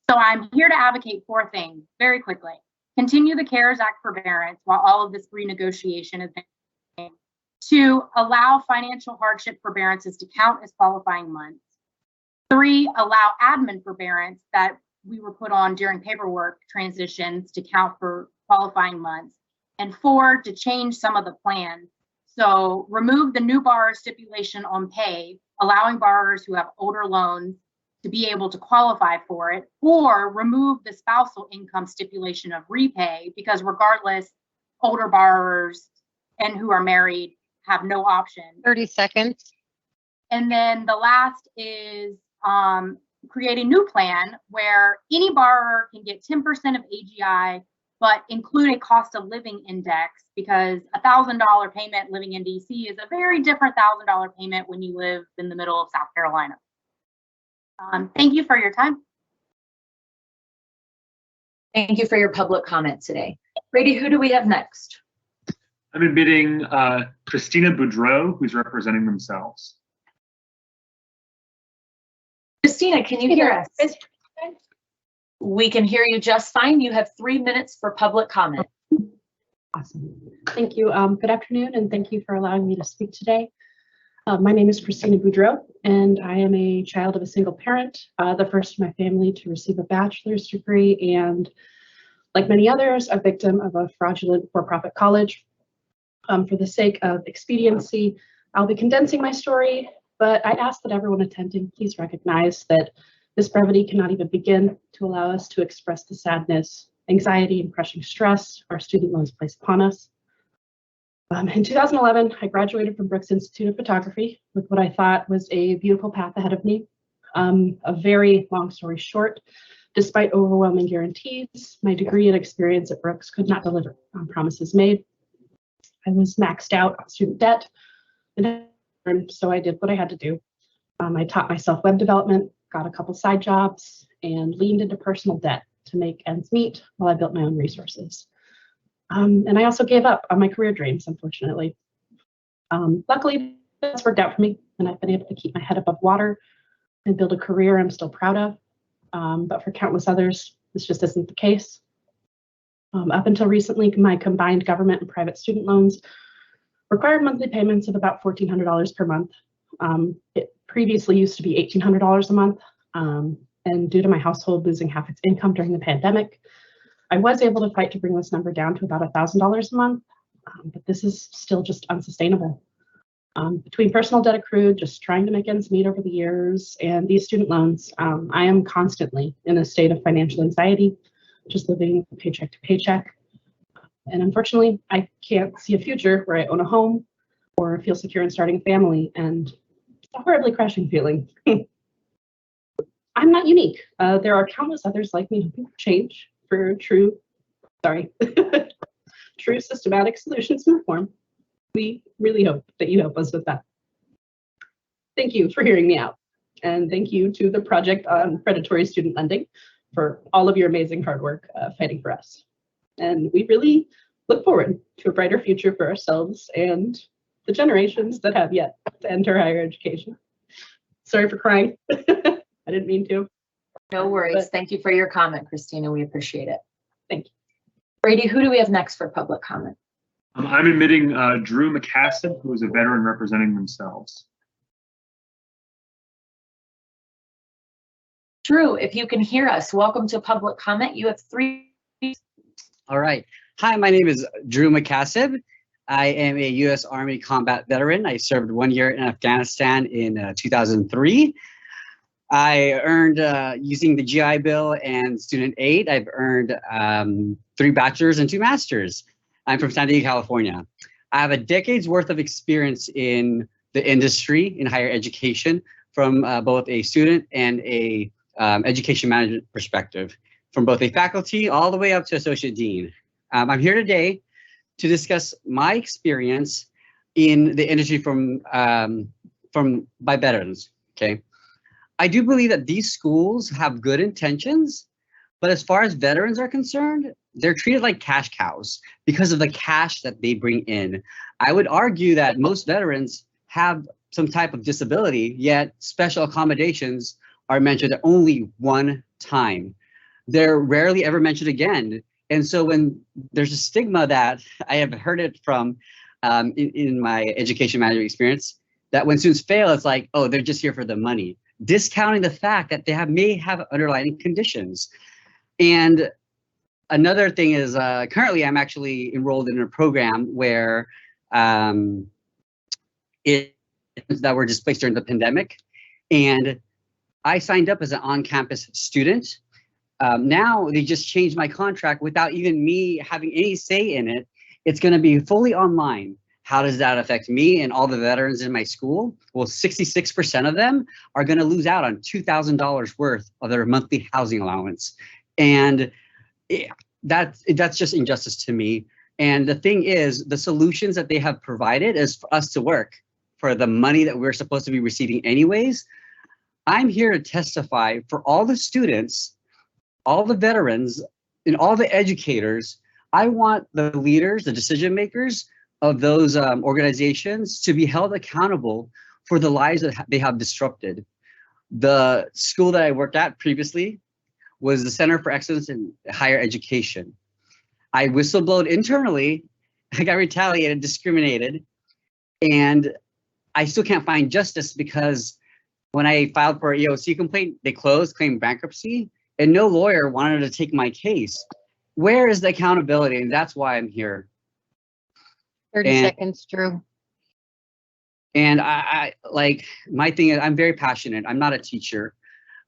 So I'm here to advocate 4 things very quickly. Continue the CARES Act forbearance while all of this renegotiation is being. 2, allow financial hardship forbearances to count as qualifying months. 3, allow admin forbearance that we were put on during paperwork transitions to count for qualifying months. And 4, to change some of the plan. So remove the new borrower stipulation on pay, allowing borrowers who have older loans to be able to qualify for it, or remove the spousal income stipulation of repay, because regardless, older borrowers and who are married have no option. 30 seconds. And then the last is create a new plan where any borrower can get 10% of AGI, but include a cost of living index, because a $1,000 payment living in DC is a very different $1,000 payment when you live in the middle of South Carolina. Thank you for your time. Thank you for your public comment today. Brady, who do we have next? I'm admitting Christina Boudreau, who's representing themselves. Christina, can you hear us? We can hear you just fine. You have 3 minutes for public comment. Awesome. Thank you. Good afternoon, and thank you for allowing me to speak today. My name is Christina Boudreau, and I am a child of a single parent, the first in my family to receive a bachelor's degree, and like many others, a victim of a fraudulent for-profit college. For the sake of expediency, I'll be condensing my story, but I ask that everyone attending please recognize that this brevity cannot even begin to allow us to express the sadness, anxiety, and crushing stress our student loans place upon us. In 2011, I graduated from Brooks Institute of Photography with what I thought was a beautiful path ahead of me. A very long story short, despite overwhelming guarantees, my degree and experience at Brooks could not deliver on promises made. I was maxed out on student debt, and so I did what I had to do. I taught myself web development, got a couple side jobs, and leaned into personal debt to make ends meet while I built my own resources. And I also gave up on my career dreams, unfortunately. Luckily, that's worked out for me, and I've been able to keep my head above water and build a career I'm still proud of. But for countless others, this just isn't the case. Up until recently, my combined government and private student loans required monthly payments of about $1,400 per month. It previously used to be $1,800 a month, and due to my household losing half its income during the pandemic, I was able to fight to bring this number down to about $1,000 a month, but this is still just unsustainable. Between personal debt accrued, just trying to make ends meet over the years, and these student loans, I am constantly in a state of financial anxiety, just living paycheck to paycheck. And unfortunately, I can't see a future where I own a home or feel secure in starting a family, and it's a horribly crushing feeling. I'm not unique. There are countless others like me who change for true systematic solutions and reform. We really hope that you help us with that. Thank you for hearing me out. And thank you to the Project on Predatory Student Lending for all of your amazing hard work fighting for us. And we really look forward to a brighter future for ourselves and the generations that have yet to enter higher education. Sorry for crying. I didn't mean to. No worries. Thank you for your comment, Christina. We appreciate it. Thank you. Brady, who do we have next for public comment? I'm admitting Drew McCassib, who is a veteran representing themselves. Drew, if you can hear us, welcome to public comment. You have 3. All right. Hi, my name is Drew McCassib. I am a U.S. Army combat veteran. I served 1 year in Afghanistan in 2003. I earned, using the GI Bill and student aid, I've earned 3 bachelors and 2 masters. I'm from San Diego, California. I have a decade's worth of experience in the industry in higher education from both a student and a education management perspective, from both a faculty all the way up to associate dean. I'm here today to discuss my experience in the industry by veterans, okay? I do believe that these schools have good intentions, but as far as veterans are concerned, they're treated like cash cows because of the cash that they bring in. I would argue that most veterans have some type of disability, yet special accommodations are mentioned only one time. They're rarely ever mentioned again. And so when there's a stigma that I have heard it from in my education management experience, that when students fail, it's like, oh, they're just here for the money, discounting the fact that they may have underlying conditions. And another thing is currently I'm actually enrolled in a program where that were displaced during the pandemic, and I signed up as an on-campus student. Now they just changed my contract without even me having any say in it. It's going to be fully online. How does that affect me and all the veterans in my school? Well, 66% of them are going to lose out on $2,000 worth of their monthly housing allowance. And that's just injustice to me. And the thing is, the solutions that they have provided is for us to work for the money that we're supposed to be receiving anyways. I'm here to testify for all the students, all the veterans, and all the educators. I want the leaders, the decision makers of those organizations to be held accountable for the lives that they have disrupted. The school that I worked at previously was the Center for Excellence in Higher Education. I whistleblowed internally, I got retaliated, discriminated, and I still can't find justice because when I filed for an EOC complaint, they closed, claimed bankruptcy, and no lawyer wanted to take my case. Where is the accountability? And that's why I'm here. 30 seconds, Drew. And I like, my thing is, I'm very passionate. I'm not a teacher.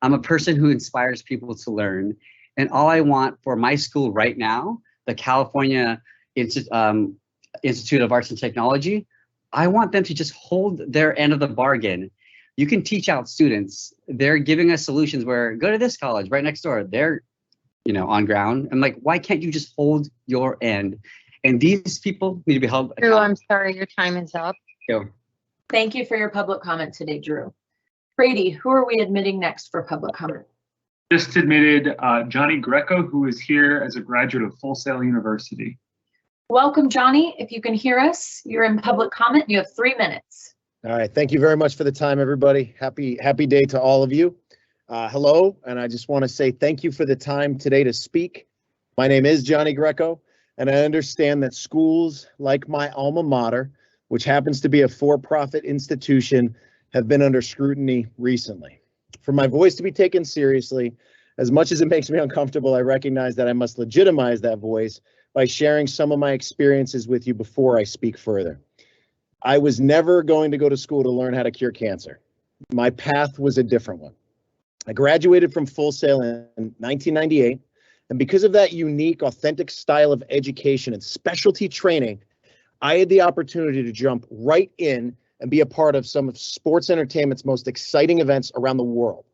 I'm a person who inspires people to learn. And all I want for my school right now, the California Institute of Arts and Technology, I want them to just hold their end of the bargain. You can teach out students. They're giving us solutions where go to this college right next door. They're, on ground. I'm like, why can't you just hold your end? And these people need to be held accountable. Drew, I'm sorry, your time is up. Thank you for your public comment today, Drew. Brady, who are we admitting next for public comment? Just admitted Johnny Greco, who is here as a graduate of Full Sail University. Welcome, Johnny. If you can hear us, you're in public comment. You have 3 minutes. All right. Thank you very much for the time, everybody. Happy day to all of you. Hello, and I just want to say thank you for the time today to speak. My name is Johnny Greco, and I understand that schools like my alma mater, which happens to be a for-profit institution, have been under scrutiny recently. For my voice to be taken seriously, as much as it makes me uncomfortable, I recognize that I must legitimize that voice by sharing some of my experiences with you before I speak further. I was never going to go to school to learn how to cure cancer. My path was a different one. I graduated from Full Sail in 1998, and because of that unique, authentic style of education and specialty training, I had the opportunity to jump right in and be a part of some of sports entertainment's most exciting events around the world.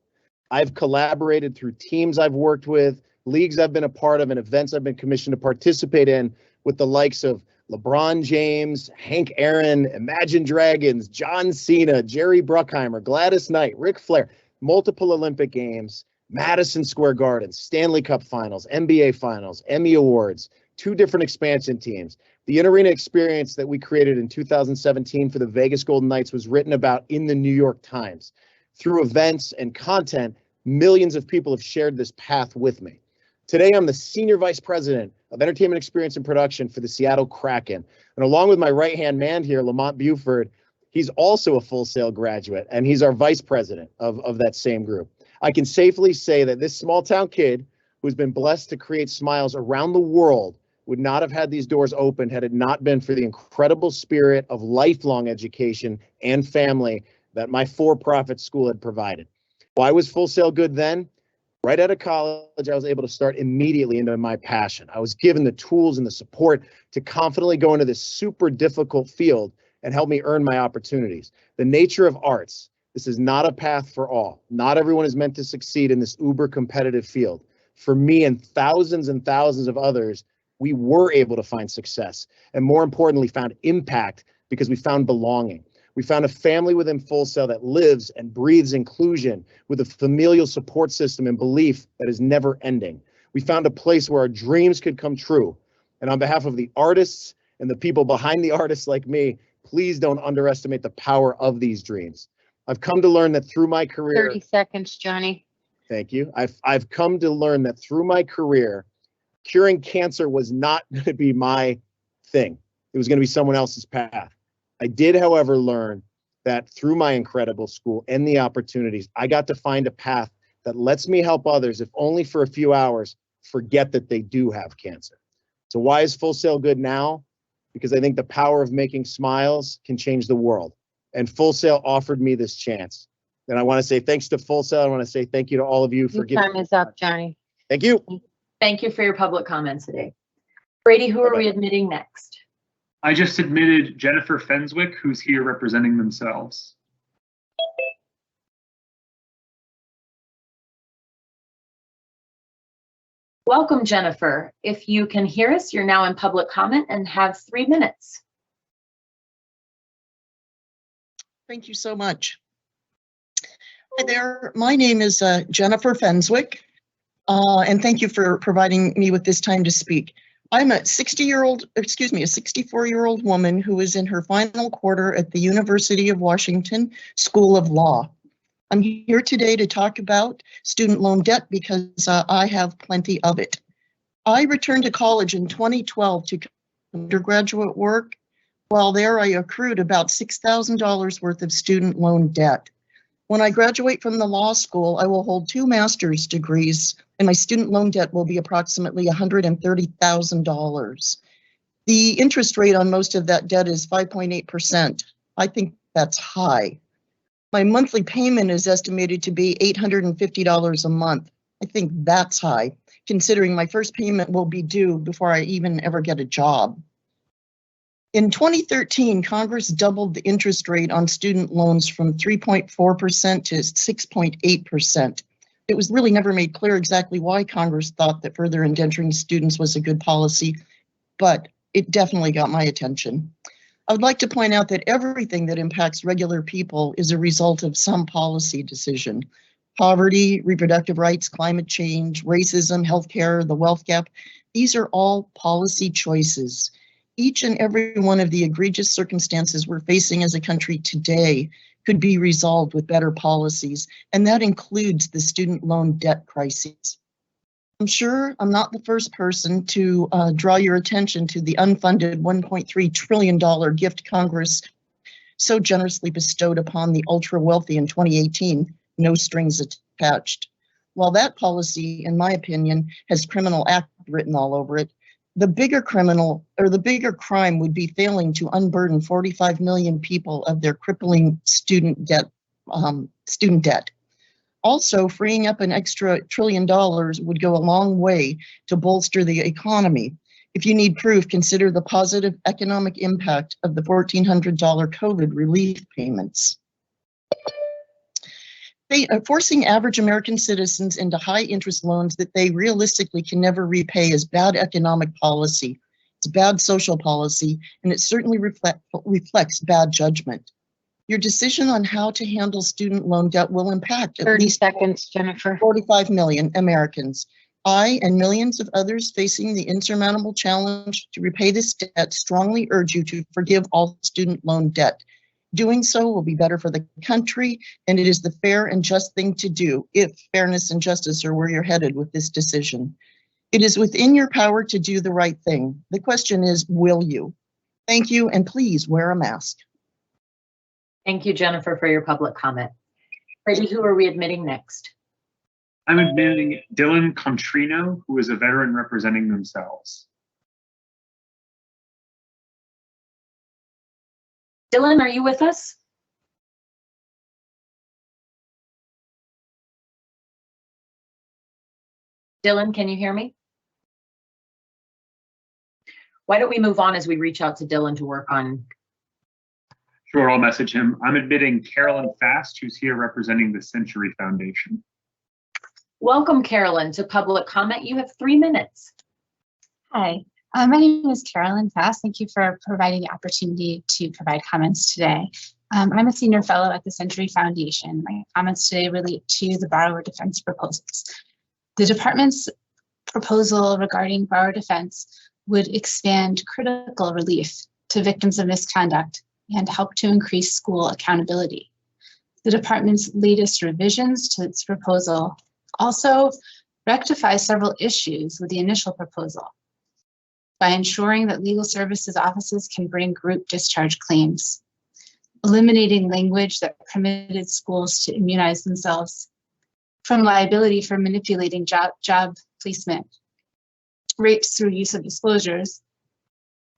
I've collaborated through teams I've worked with, leagues I've been a part of, and events I've been commissioned to participate in with the likes of LeBron James, Hank Aaron, Imagine Dragons, John Cena, Jerry Bruckheimer, Gladys Knight, Ric Flair, multiple Olympic Games, Madison Square Garden, Stanley Cup Finals, NBA Finals, Emmy Awards, 2 different expansion teams. The in-arena experience that we created in 2017 for the Vegas Golden Knights was written about in the New York Times. Through events and content, millions of people have shared this path with me. Today, I'm the Senior Vice President of Entertainment Experience and Production for the Seattle Kraken. And along with my right-hand man here, Lamont Buford, he's also a Full Sail graduate, and he's our Vice President of that same group. I can safely say that this small-town kid who's been blessed to create smiles around the world would not have had these doors open had it not been for the incredible spirit of lifelong education and family that my for-profit school had provided. Why was Full Sail good then? Right out of college, I was able to start immediately into my passion. I was given the tools and the support to confidently go into this super difficult field and help me earn my opportunities. The nature of arts, this is not a path for all. Not everyone is meant to succeed in this uber competitive field. For me and thousands of others, we were able to find success, and more importantly, found impact because we found belonging. We found a family within Full Sail that lives and breathes inclusion with a familial support system and belief that is never ending. We found a place where our dreams could come true. And on behalf of the artists and the people behind the artists like me, please don't underestimate the power of these dreams. I've come to learn that through my career. 30 seconds, Johnny. Thank you. I've come to learn that through my career, curing cancer was not going to be my thing. It was going to be someone else's path. I did, however, learn that through my incredible school and the opportunities, I got to find a path that lets me help others, if only for a few hours, forget that they do have cancer. So why is Full Sail good now? Because I think the power of making smiles can change the world. And Full Sail offered me this chance. And I want to say thanks to Full Sail. I want to say thank you to all of you for Your giving. time is up, Johnny. Thank you. Thank you for your public comments today. Brady, who are we admitting next? I just admitted Jennifer Fenswick, who's here representing themselves. Welcome, Jennifer. If you can hear us, you're now in public comment and have 3 minutes. Thank you so much. Hi there, my name is Jennifer Fenswick, and thank you for providing me with this time to speak. I'm a 64-year-old woman who is in her final quarter at the University of Washington School of Law. I'm here today to talk about student loan debt because I have plenty of it. I returned to college in 2012 to undergraduate work. While there, I accrued about $6,000 worth of student loan debt. When I graduate from the law school, I will hold 2 master's degrees, and my student loan debt will be approximately $130,000. The interest rate on most of that debt is 5.8%. I think that's high. My monthly payment is estimated to be $850 a month. I think that's high, considering my first payment will be due before I even ever get a job. In 2013, Congress doubled the interest rate on student loans from 3.4% to 6.8%. It was really never made clear exactly why Congress thought that further indenturing students was a good policy, but it definitely got my attention. I would like to point out that everything that impacts regular people is a result of some policy decision. Poverty, reproductive rights, climate change, racism, healthcare, the wealth gap, these are all policy choices. Each and every one of the egregious circumstances we're facing as a country today could be resolved with better policies, and that includes the student loan debt crisis. I'm sure I'm not the first person to draw your attention to the unfunded $1.3 trillion gift Congress so generously bestowed upon the ultra wealthy in 2018, no strings attached. While that policy, in my opinion, has criminal act written all over it, the bigger crime would be failing to unburden 45 million people of their crippling student debt. Also, freeing up an extra $1 trillion would go a long way to bolster the economy. If you need proof, consider the positive economic impact of the $1,400 COVID relief payments. Forcing average American citizens into high interest loans that they realistically can never repay is bad economic policy. It's bad social policy, and it certainly reflects bad judgment. Your decision on how to handle student loan debt will impact at 30 least seconds, Jennifer. 45 million Americans. I and millions of others facing the insurmountable challenge to repay this debt strongly urge you to forgive all student loan debt. Doing so will be better for the country, and it is the fair and just thing to do if fairness and justice are where you're headed with this decision. It is within your power to do the right thing. The question is, will you? Thank you, and please wear a mask. Thank you, Jennifer, for your public comment. Brady, who are we admitting next? I'm admitting Dylan Contrino, who is a veteran representing themselves. Dylan, are you with us? Dylan, can you hear me? Why don't we move on as we reach out to Dylan to work on. Sure, I'll message him. I'm admitting Carolyn Fast, who's here representing the Century Foundation. Welcome, Carolyn, to public comment. You have 3 minutes. Hi, my name is Carolyn Fast. Thank you for providing the opportunity to provide comments today. I'm a senior fellow at the Century Foundation. My comments today relate to the borrower defense proposals. The department's proposal regarding borrower defense would expand critical relief to victims of misconduct and help to increase school accountability. The department's latest revisions to its proposal also rectify several issues with the initial proposal by ensuring that legal services offices can bring group discharge claims, eliminating language that permitted schools to immunize themselves from liability for manipulating job placement, scrapes through use of disclosures,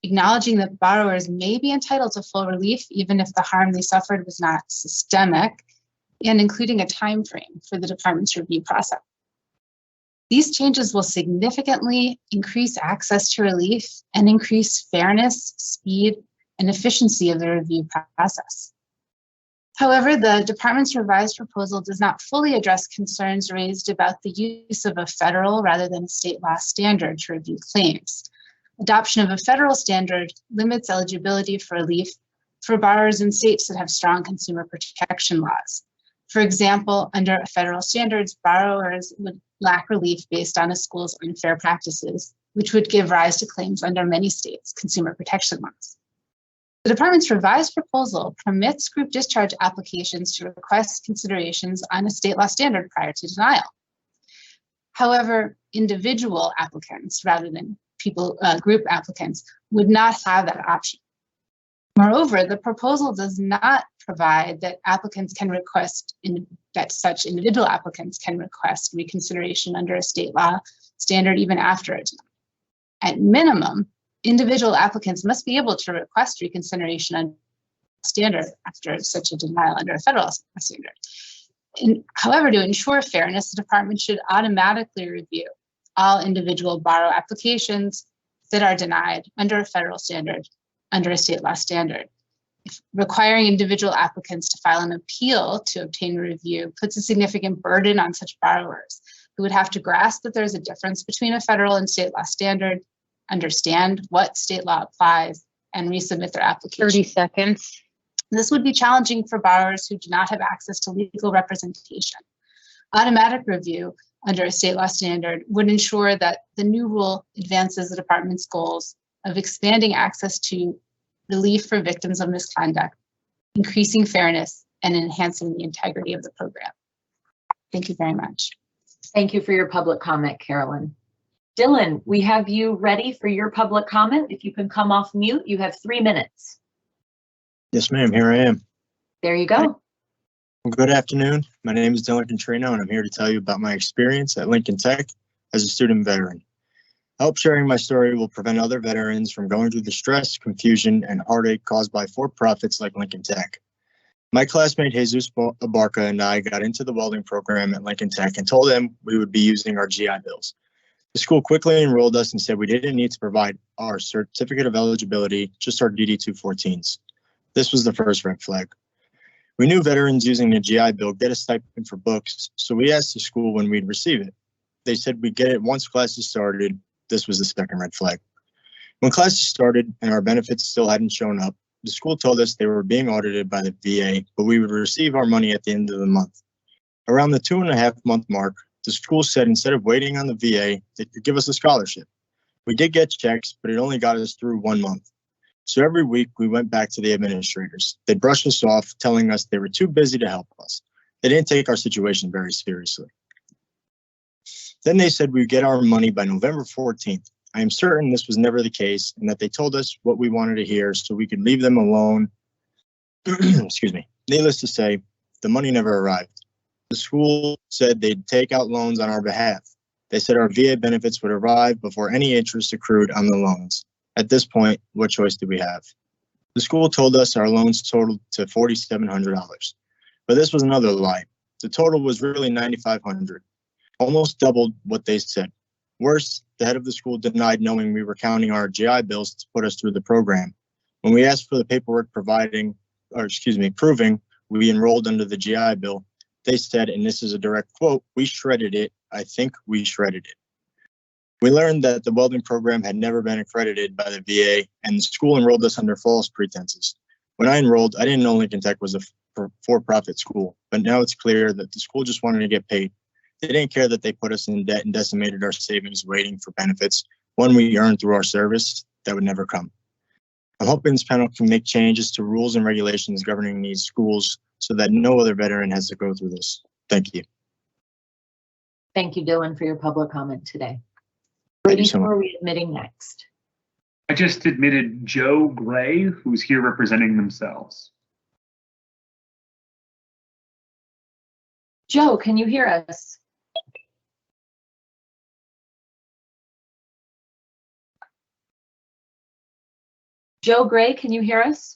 acknowledging that borrowers may be entitled to full relief even if the harm they suffered was not systemic, and including a time frame for the department's review process. These changes will significantly increase access to relief and increase fairness, speed, and efficiency of the review process. However, the department's revised proposal does not fully address concerns raised about the use of a federal rather than a state law standard to review claims. Adoption of a federal standard limits eligibility for relief for borrowers in states that have strong consumer protection laws. For example, under federal standards, borrowers would lack relief based on a school's unfair practices, which would give rise to claims under many states' consumer protection laws. The department's revised proposal permits group discharge applications to request considerations on a state law standard prior to denial. However, individual applicants, rather than group applicants, would not have that option. Moreover, the proposal does not provide that applicants can request that such individual applicants can request reconsideration under a state law standard even after a denial. At minimum, individual applicants must be able to request reconsideration under a standard after such a denial under a federal standard. However, to ensure fairness, the department should automatically review all individual borrow applications that are denied under a federal standard under a state law standard. Requiring individual applicants to file an appeal to obtain review puts a significant burden on such borrowers who would have to grasp that there's a difference between a federal and state law standard, understand what state law applies, and resubmit their application. 30 seconds. This would be challenging for borrowers who do not have access to legal representation. Automatic review under a state law standard would ensure that the new rule advances the department's goals of expanding access to relief for victims of misconduct, increasing fairness, and enhancing the integrity of the program. Thank you very much. Thank you for your public comment, Carolyn. Dylan, we have you ready for your public comment. If you can come off mute, you have 3 minutes. Yes, ma'am. Here I am. There you go. Good afternoon. My name is Dylan Contrino, and I'm here to tell you about my experience at Lincoln Tech as a student veteran. I hope sharing my story will prevent other veterans from going through the stress, confusion, and heartache caused by for-profits like Lincoln Tech. My classmate Jesus Abarca and I got into the welding program at Lincoln Tech and told them we would be using our GI Bills. The school quickly enrolled us and said we didn't need to provide our certificate of eligibility, just our DD-214s. This was the first red flag. We knew veterans using the GI Bill get a stipend for books, so we asked the school when we'd receive it. They said we'd get it once classes started. This was the second red flag. When classes started and our benefits still hadn't shown up, the school told us they were being audited by the VA, but we would receive our money at the end of the month. Around the 2.5-month mark, the school said instead of waiting on the VA, they could give us a scholarship. We did get checks, but it only got us through 1 month. So every week we went back to the administrators. They brushed us off, telling us they were too busy to help us. They didn't take our situation very seriously. Then they said we'd get our money by November 14th. I am certain this was never the case and that they told us what we wanted to hear so we could leave them alone. Excuse me. Needless to say, the money never arrived. The school said they'd take out loans on our behalf. They said our VA benefits would arrive before any interest accrued on the loans. At this point, what choice do we have? The school told us our loans totaled to $4,700, but this was another lie. The total was really $9,500, almost doubled what they said. Worse, the head of the school denied knowing we were counting our GI Bills to put us through the program. When we asked for the paperwork proving we enrolled under the GI Bill, they said, and this is a direct quote, "We shredded it. I think we shredded it." We learned that the welding program had never been accredited by the VA, and the school enrolled us under false pretenses. When I enrolled, I didn't know Lincoln Tech was a for-profit school, but now it's clear that the school just wanted to get paid. They didn't care that they put us in debt and decimated our savings waiting for benefits, one we earned through our service that would never come. I'm hoping this panel can make changes to rules and regulations governing these schools so that no other veteran has to go through this. Thank you. Thank you, Dylan, for your public comment today. Thank you so much. Who are we admitting next? I just admitted Joe Gray, who's here representing themselves. Joe, can you hear us? Joe Gray, can you hear us?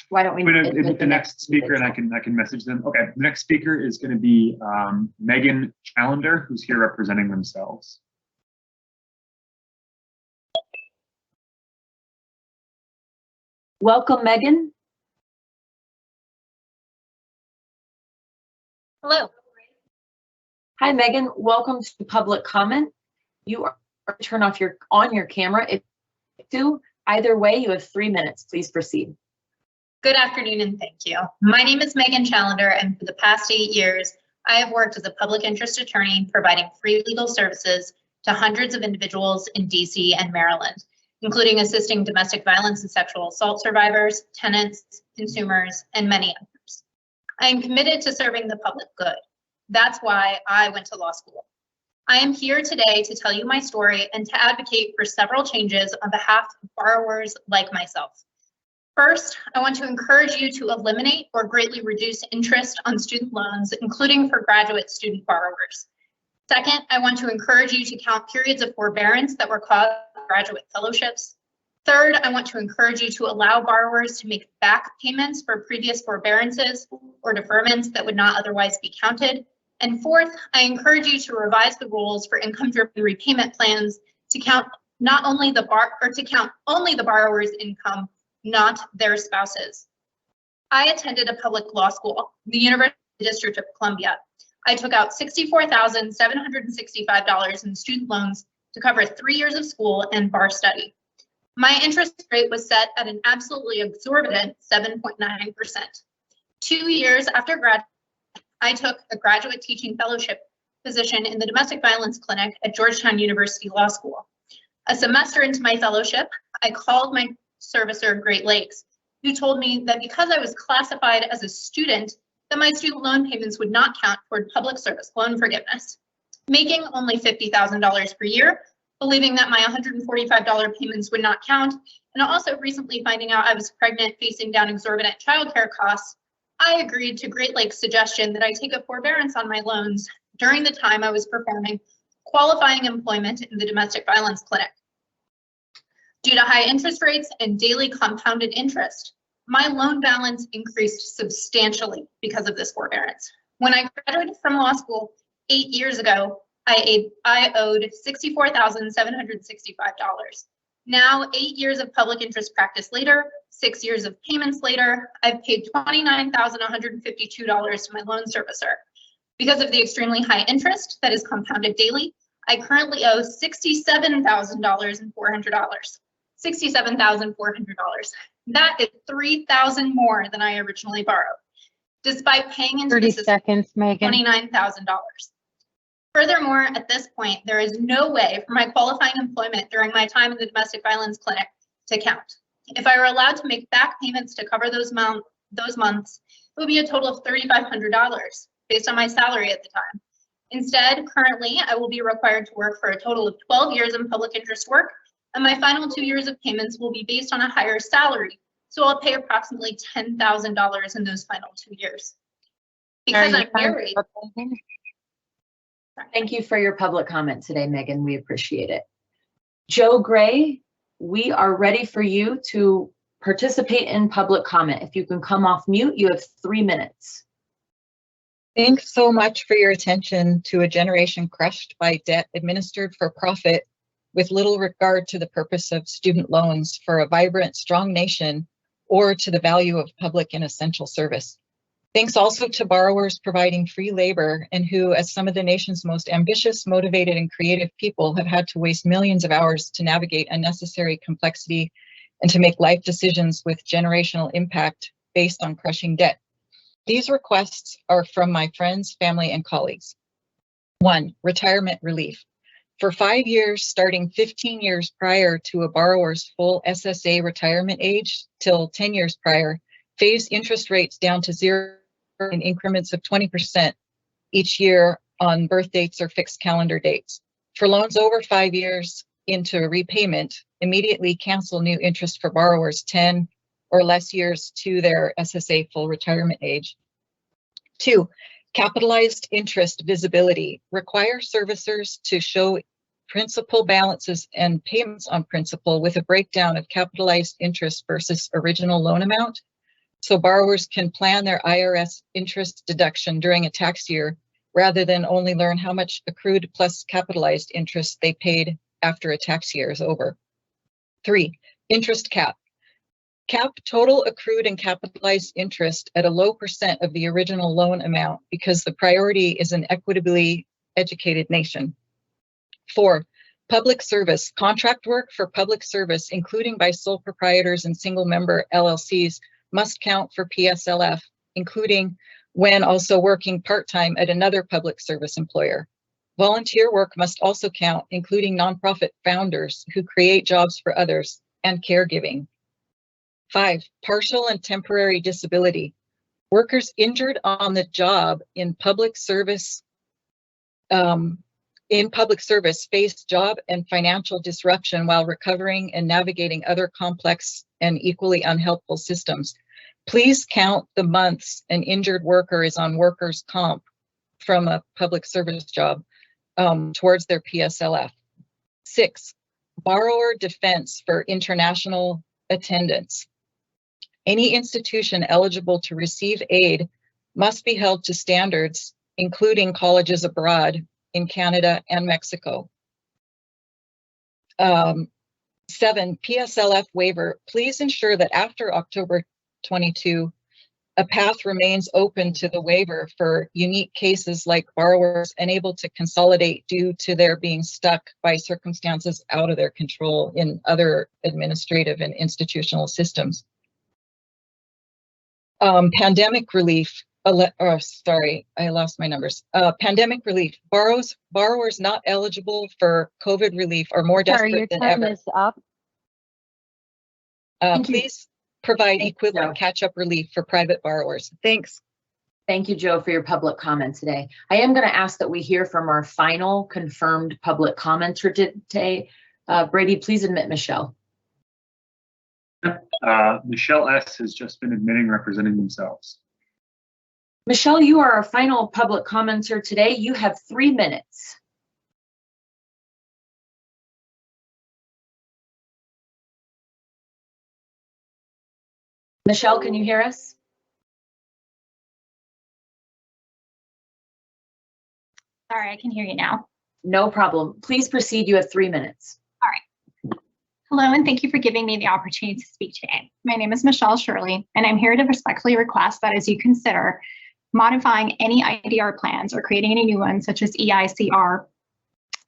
Why don't we? The next speaker, and I can message them. Okay, the next speaker is going to be Megan Challender, who's here representing themselves. Welcome, Megan. Hello. Hi, Megan. Welcome to public comment. You are turn off your camera. If you do, either way, you have 3 minutes. Please proceed. Good afternoon and thank you. My name is Megan Challender, and for the past 8 years, I have worked as a public interest attorney providing free legal services to hundreds of individuals in DC and Maryland, including assisting domestic violence and sexual assault survivors, tenants, consumers, and many others. I am committed to serving the public good. That's why I went to law school. I am here today to tell you my story and to advocate for several changes on behalf of borrowers like myself. First, I want to encourage you to eliminate or greatly reduce interest on student loans, including for graduate student borrowers. Second, I want to encourage you to count periods of forbearance that were caused by graduate fellowships. Third, I want to encourage you to allow borrowers to make back payments for previous forbearances or deferments that would not otherwise be counted. And fourth, I encourage you to revise the rules for income-driven repayment plans to count only the borrower's income, not their spouses. I attended a public law school, the University District of Columbia. I took out $64,765 in student loans to cover 3 years of school and bar study. My interest rate was set at an absolutely exorbitant 7.9%. 2 years after grad, I took a graduate teaching fellowship position in the domestic violence clinic at Georgetown University Law School. A semester into my fellowship, I called my servicer, Great Lakes, who told me that because I was classified as a student, that my student loan payments would not count toward public service loan forgiveness. Making only $50,000 per year, believing that my $145 payments would not count, and also recently finding out I was pregnant, facing down exorbitant childcare costs, I agreed to Great Lakes' suggestion that I take a forbearance on my loans during the time I was performing qualifying employment in the domestic violence clinic. Due to high interest rates and daily compounded interest, my loan balance increased substantially because of this forbearance. When I graduated from law school 8 years ago, I owed $64,765. Now, 8 years of public interest practice later, 6 years of payments later, I've paid $29,152 to my loan servicer. Because of the extremely high interest that is compounded daily, I currently owe $67,400. $67,400. That is $3,000 more than I originally borrowed, despite paying into 30 the seconds, Megan. $29,000. Furthermore, at this point, there is no way for my qualifying employment during my time in the domestic violence clinic to count. If I were allowed to make back payments to cover those months, it would be a total of $3,500 based on my salary at the time. Instead, currently, I will be required to work for a total of 12 years in public interest work, and my final 2 years of payments will be based on a higher salary. So I'll pay approximately $10,000 in those final 2 years. Because I'm married. Thank you for your public comment today, Megan. We appreciate it. Joe Gray, we are ready for you to participate in public comment. If you can come off mute, you have 3 minutes. Thanks so much for your attention to a generation crushed by debt administered for profit with little regard to the purpose of student loans for a vibrant, strong nation or to the value of public and essential service. Thanks also to borrowers providing free labor and who, as some of the nation's most ambitious, motivated, and creative people, have had to waste millions of hours to navigate unnecessary complexity and to make life decisions with generational impact based on crushing debt. These requests are from my friends, family, and colleagues. 1, retirement relief. For 5 years, starting 15 years prior to a borrower's full SSA retirement age till 10 years prior, phase interest rates down to 0 in increments of 20% each year on birth dates or fixed calendar dates. For loans over 5 years into repayment, immediately cancel new interest for borrowers 10 or less years to their SSA full retirement age. 2, Capitalized interest visibility. Require servicers to show principal balances and payments on principal with a breakdown of capitalized interest versus original loan amount, so borrowers can plan their IRS interest deduction during a tax year rather than only learn how much accrued plus capitalized interest they paid after a tax year is over. 3, interest cap. Cap total accrued and capitalized interest at a low % of the original loan amount because the priority is an equitably educated nation. 4, public service. Contract work for public service, including by sole proprietors and single member LLCs, must count for PSLF, including when also working part-time at another public service employer. Volunteer work must also count, including nonprofit founders who create jobs for others, and caregiving. 5, partial and temporary disability. Workers injured on the job in public service face job and financial disruption while recovering and navigating other complex and equally unhelpful systems. Please count the months an injured worker is on workers' comp from a public service job towards their PSLF. 6, borrower defense for international attendance. Any institution eligible to receive aid must be held to standards, including colleges abroad in Canada and Mexico. 7, PSLF waiver. Please ensure that after October 22, a path remains open to the waiver for unique cases like borrowers unable to consolidate due to their being stuck by circumstances out of their control in other administrative and institutional systems. Pandemic relief. Sorry, I lost my numbers. Pandemic relief. Borrowers not eligible for COVID relief are more desperate than ever. Is up. Please provide equivalent catch-up relief for private borrowers. Thanks. Thank you, Joe, for your public comment today. I am going to ask that we hear from our final confirmed public commenter today. Brady, please admit Michelle. Michelle S. has just been admitting, representing themselves. Michelle, you are our final public commenter today. You have 3 minutes. Michelle, can you hear us? Sorry, I can hear you now. No problem. Please proceed. You have 3 minutes. All right. Hello, and thank you for giving me the opportunity to speak today. My name is Michelle Shirley, and I'm here to respectfully request that as you consider modifying any IDR plans or creating any new ones, such as EICR,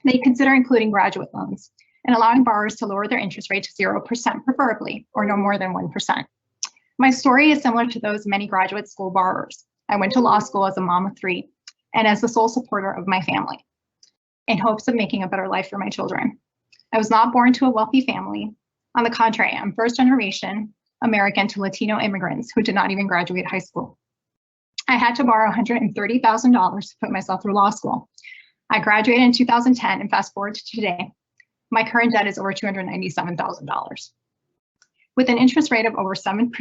that you consider including graduate loans and allowing borrowers to lower their interest rate to 0% preferably, or no more than 1%. My story is similar to those of many graduate school borrowers. I went to law school as a mom of 3 and as the sole supporter of my family in hopes of making a better life for my children. I was not born to a wealthy family. On the contrary, I'm first generation American to Latino immigrants who did not even graduate high school. I had to borrow $130,000 to put myself through law school. I graduated in 2010, and fast forward to today, my current debt is over $297,000. With an interest rate of over 7%,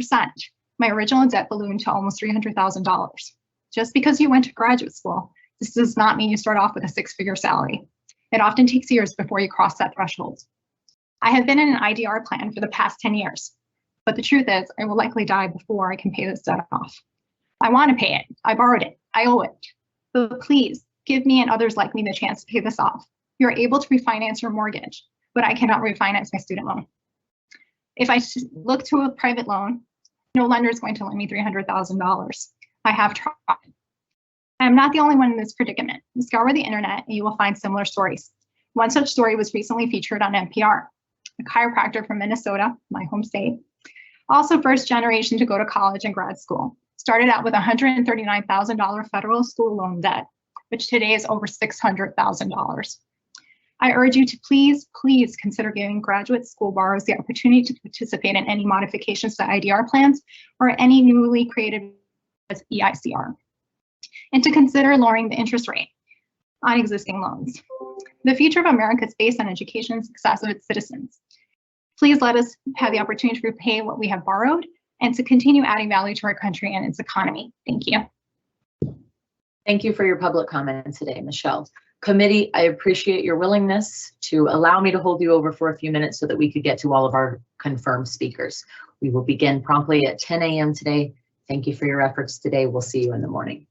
my original debt ballooned to almost $300,000. Just because you went to graduate school, this does not mean you start off with a 6-figure salary. It often takes years before you cross that threshold. I have been in an IDR plan for the past 10 years, but the truth is I will likely die before I can pay this debt off. I want to pay it. I borrowed it. I owe it. But please give me and others like me the chance to pay this off. You're able to refinance your mortgage, but I cannot refinance my student loan. If I look to a private loan, no lender is going to lend me $300,000. I have tried. I am not the only one in this predicament. Scour the internet and you will find similar stories. One such story was recently featured on NPR. A chiropractor from Minnesota, my home state, also first generation to go to college and grad school, started out with $139,000 federal school loan debt, which today is over $600,000. I urge you to please consider giving graduate school borrowers the opportunity to participate in any modifications to IDR plans or any newly created as EICR, and to consider lowering the interest rate on existing loans. The future of America is based on education and success of its citizens. Please let us have the opportunity to repay what we have borrowed and to continue adding value to our country and its economy. Thank you. Thank you for your public comment today, Michelle. Committee, I appreciate your willingness to allow me to hold you over for a few minutes so that we could get to all of our confirmed speakers. We will begin promptly at 10 a.m. today. Thank you for your efforts today. We'll see you in the morning.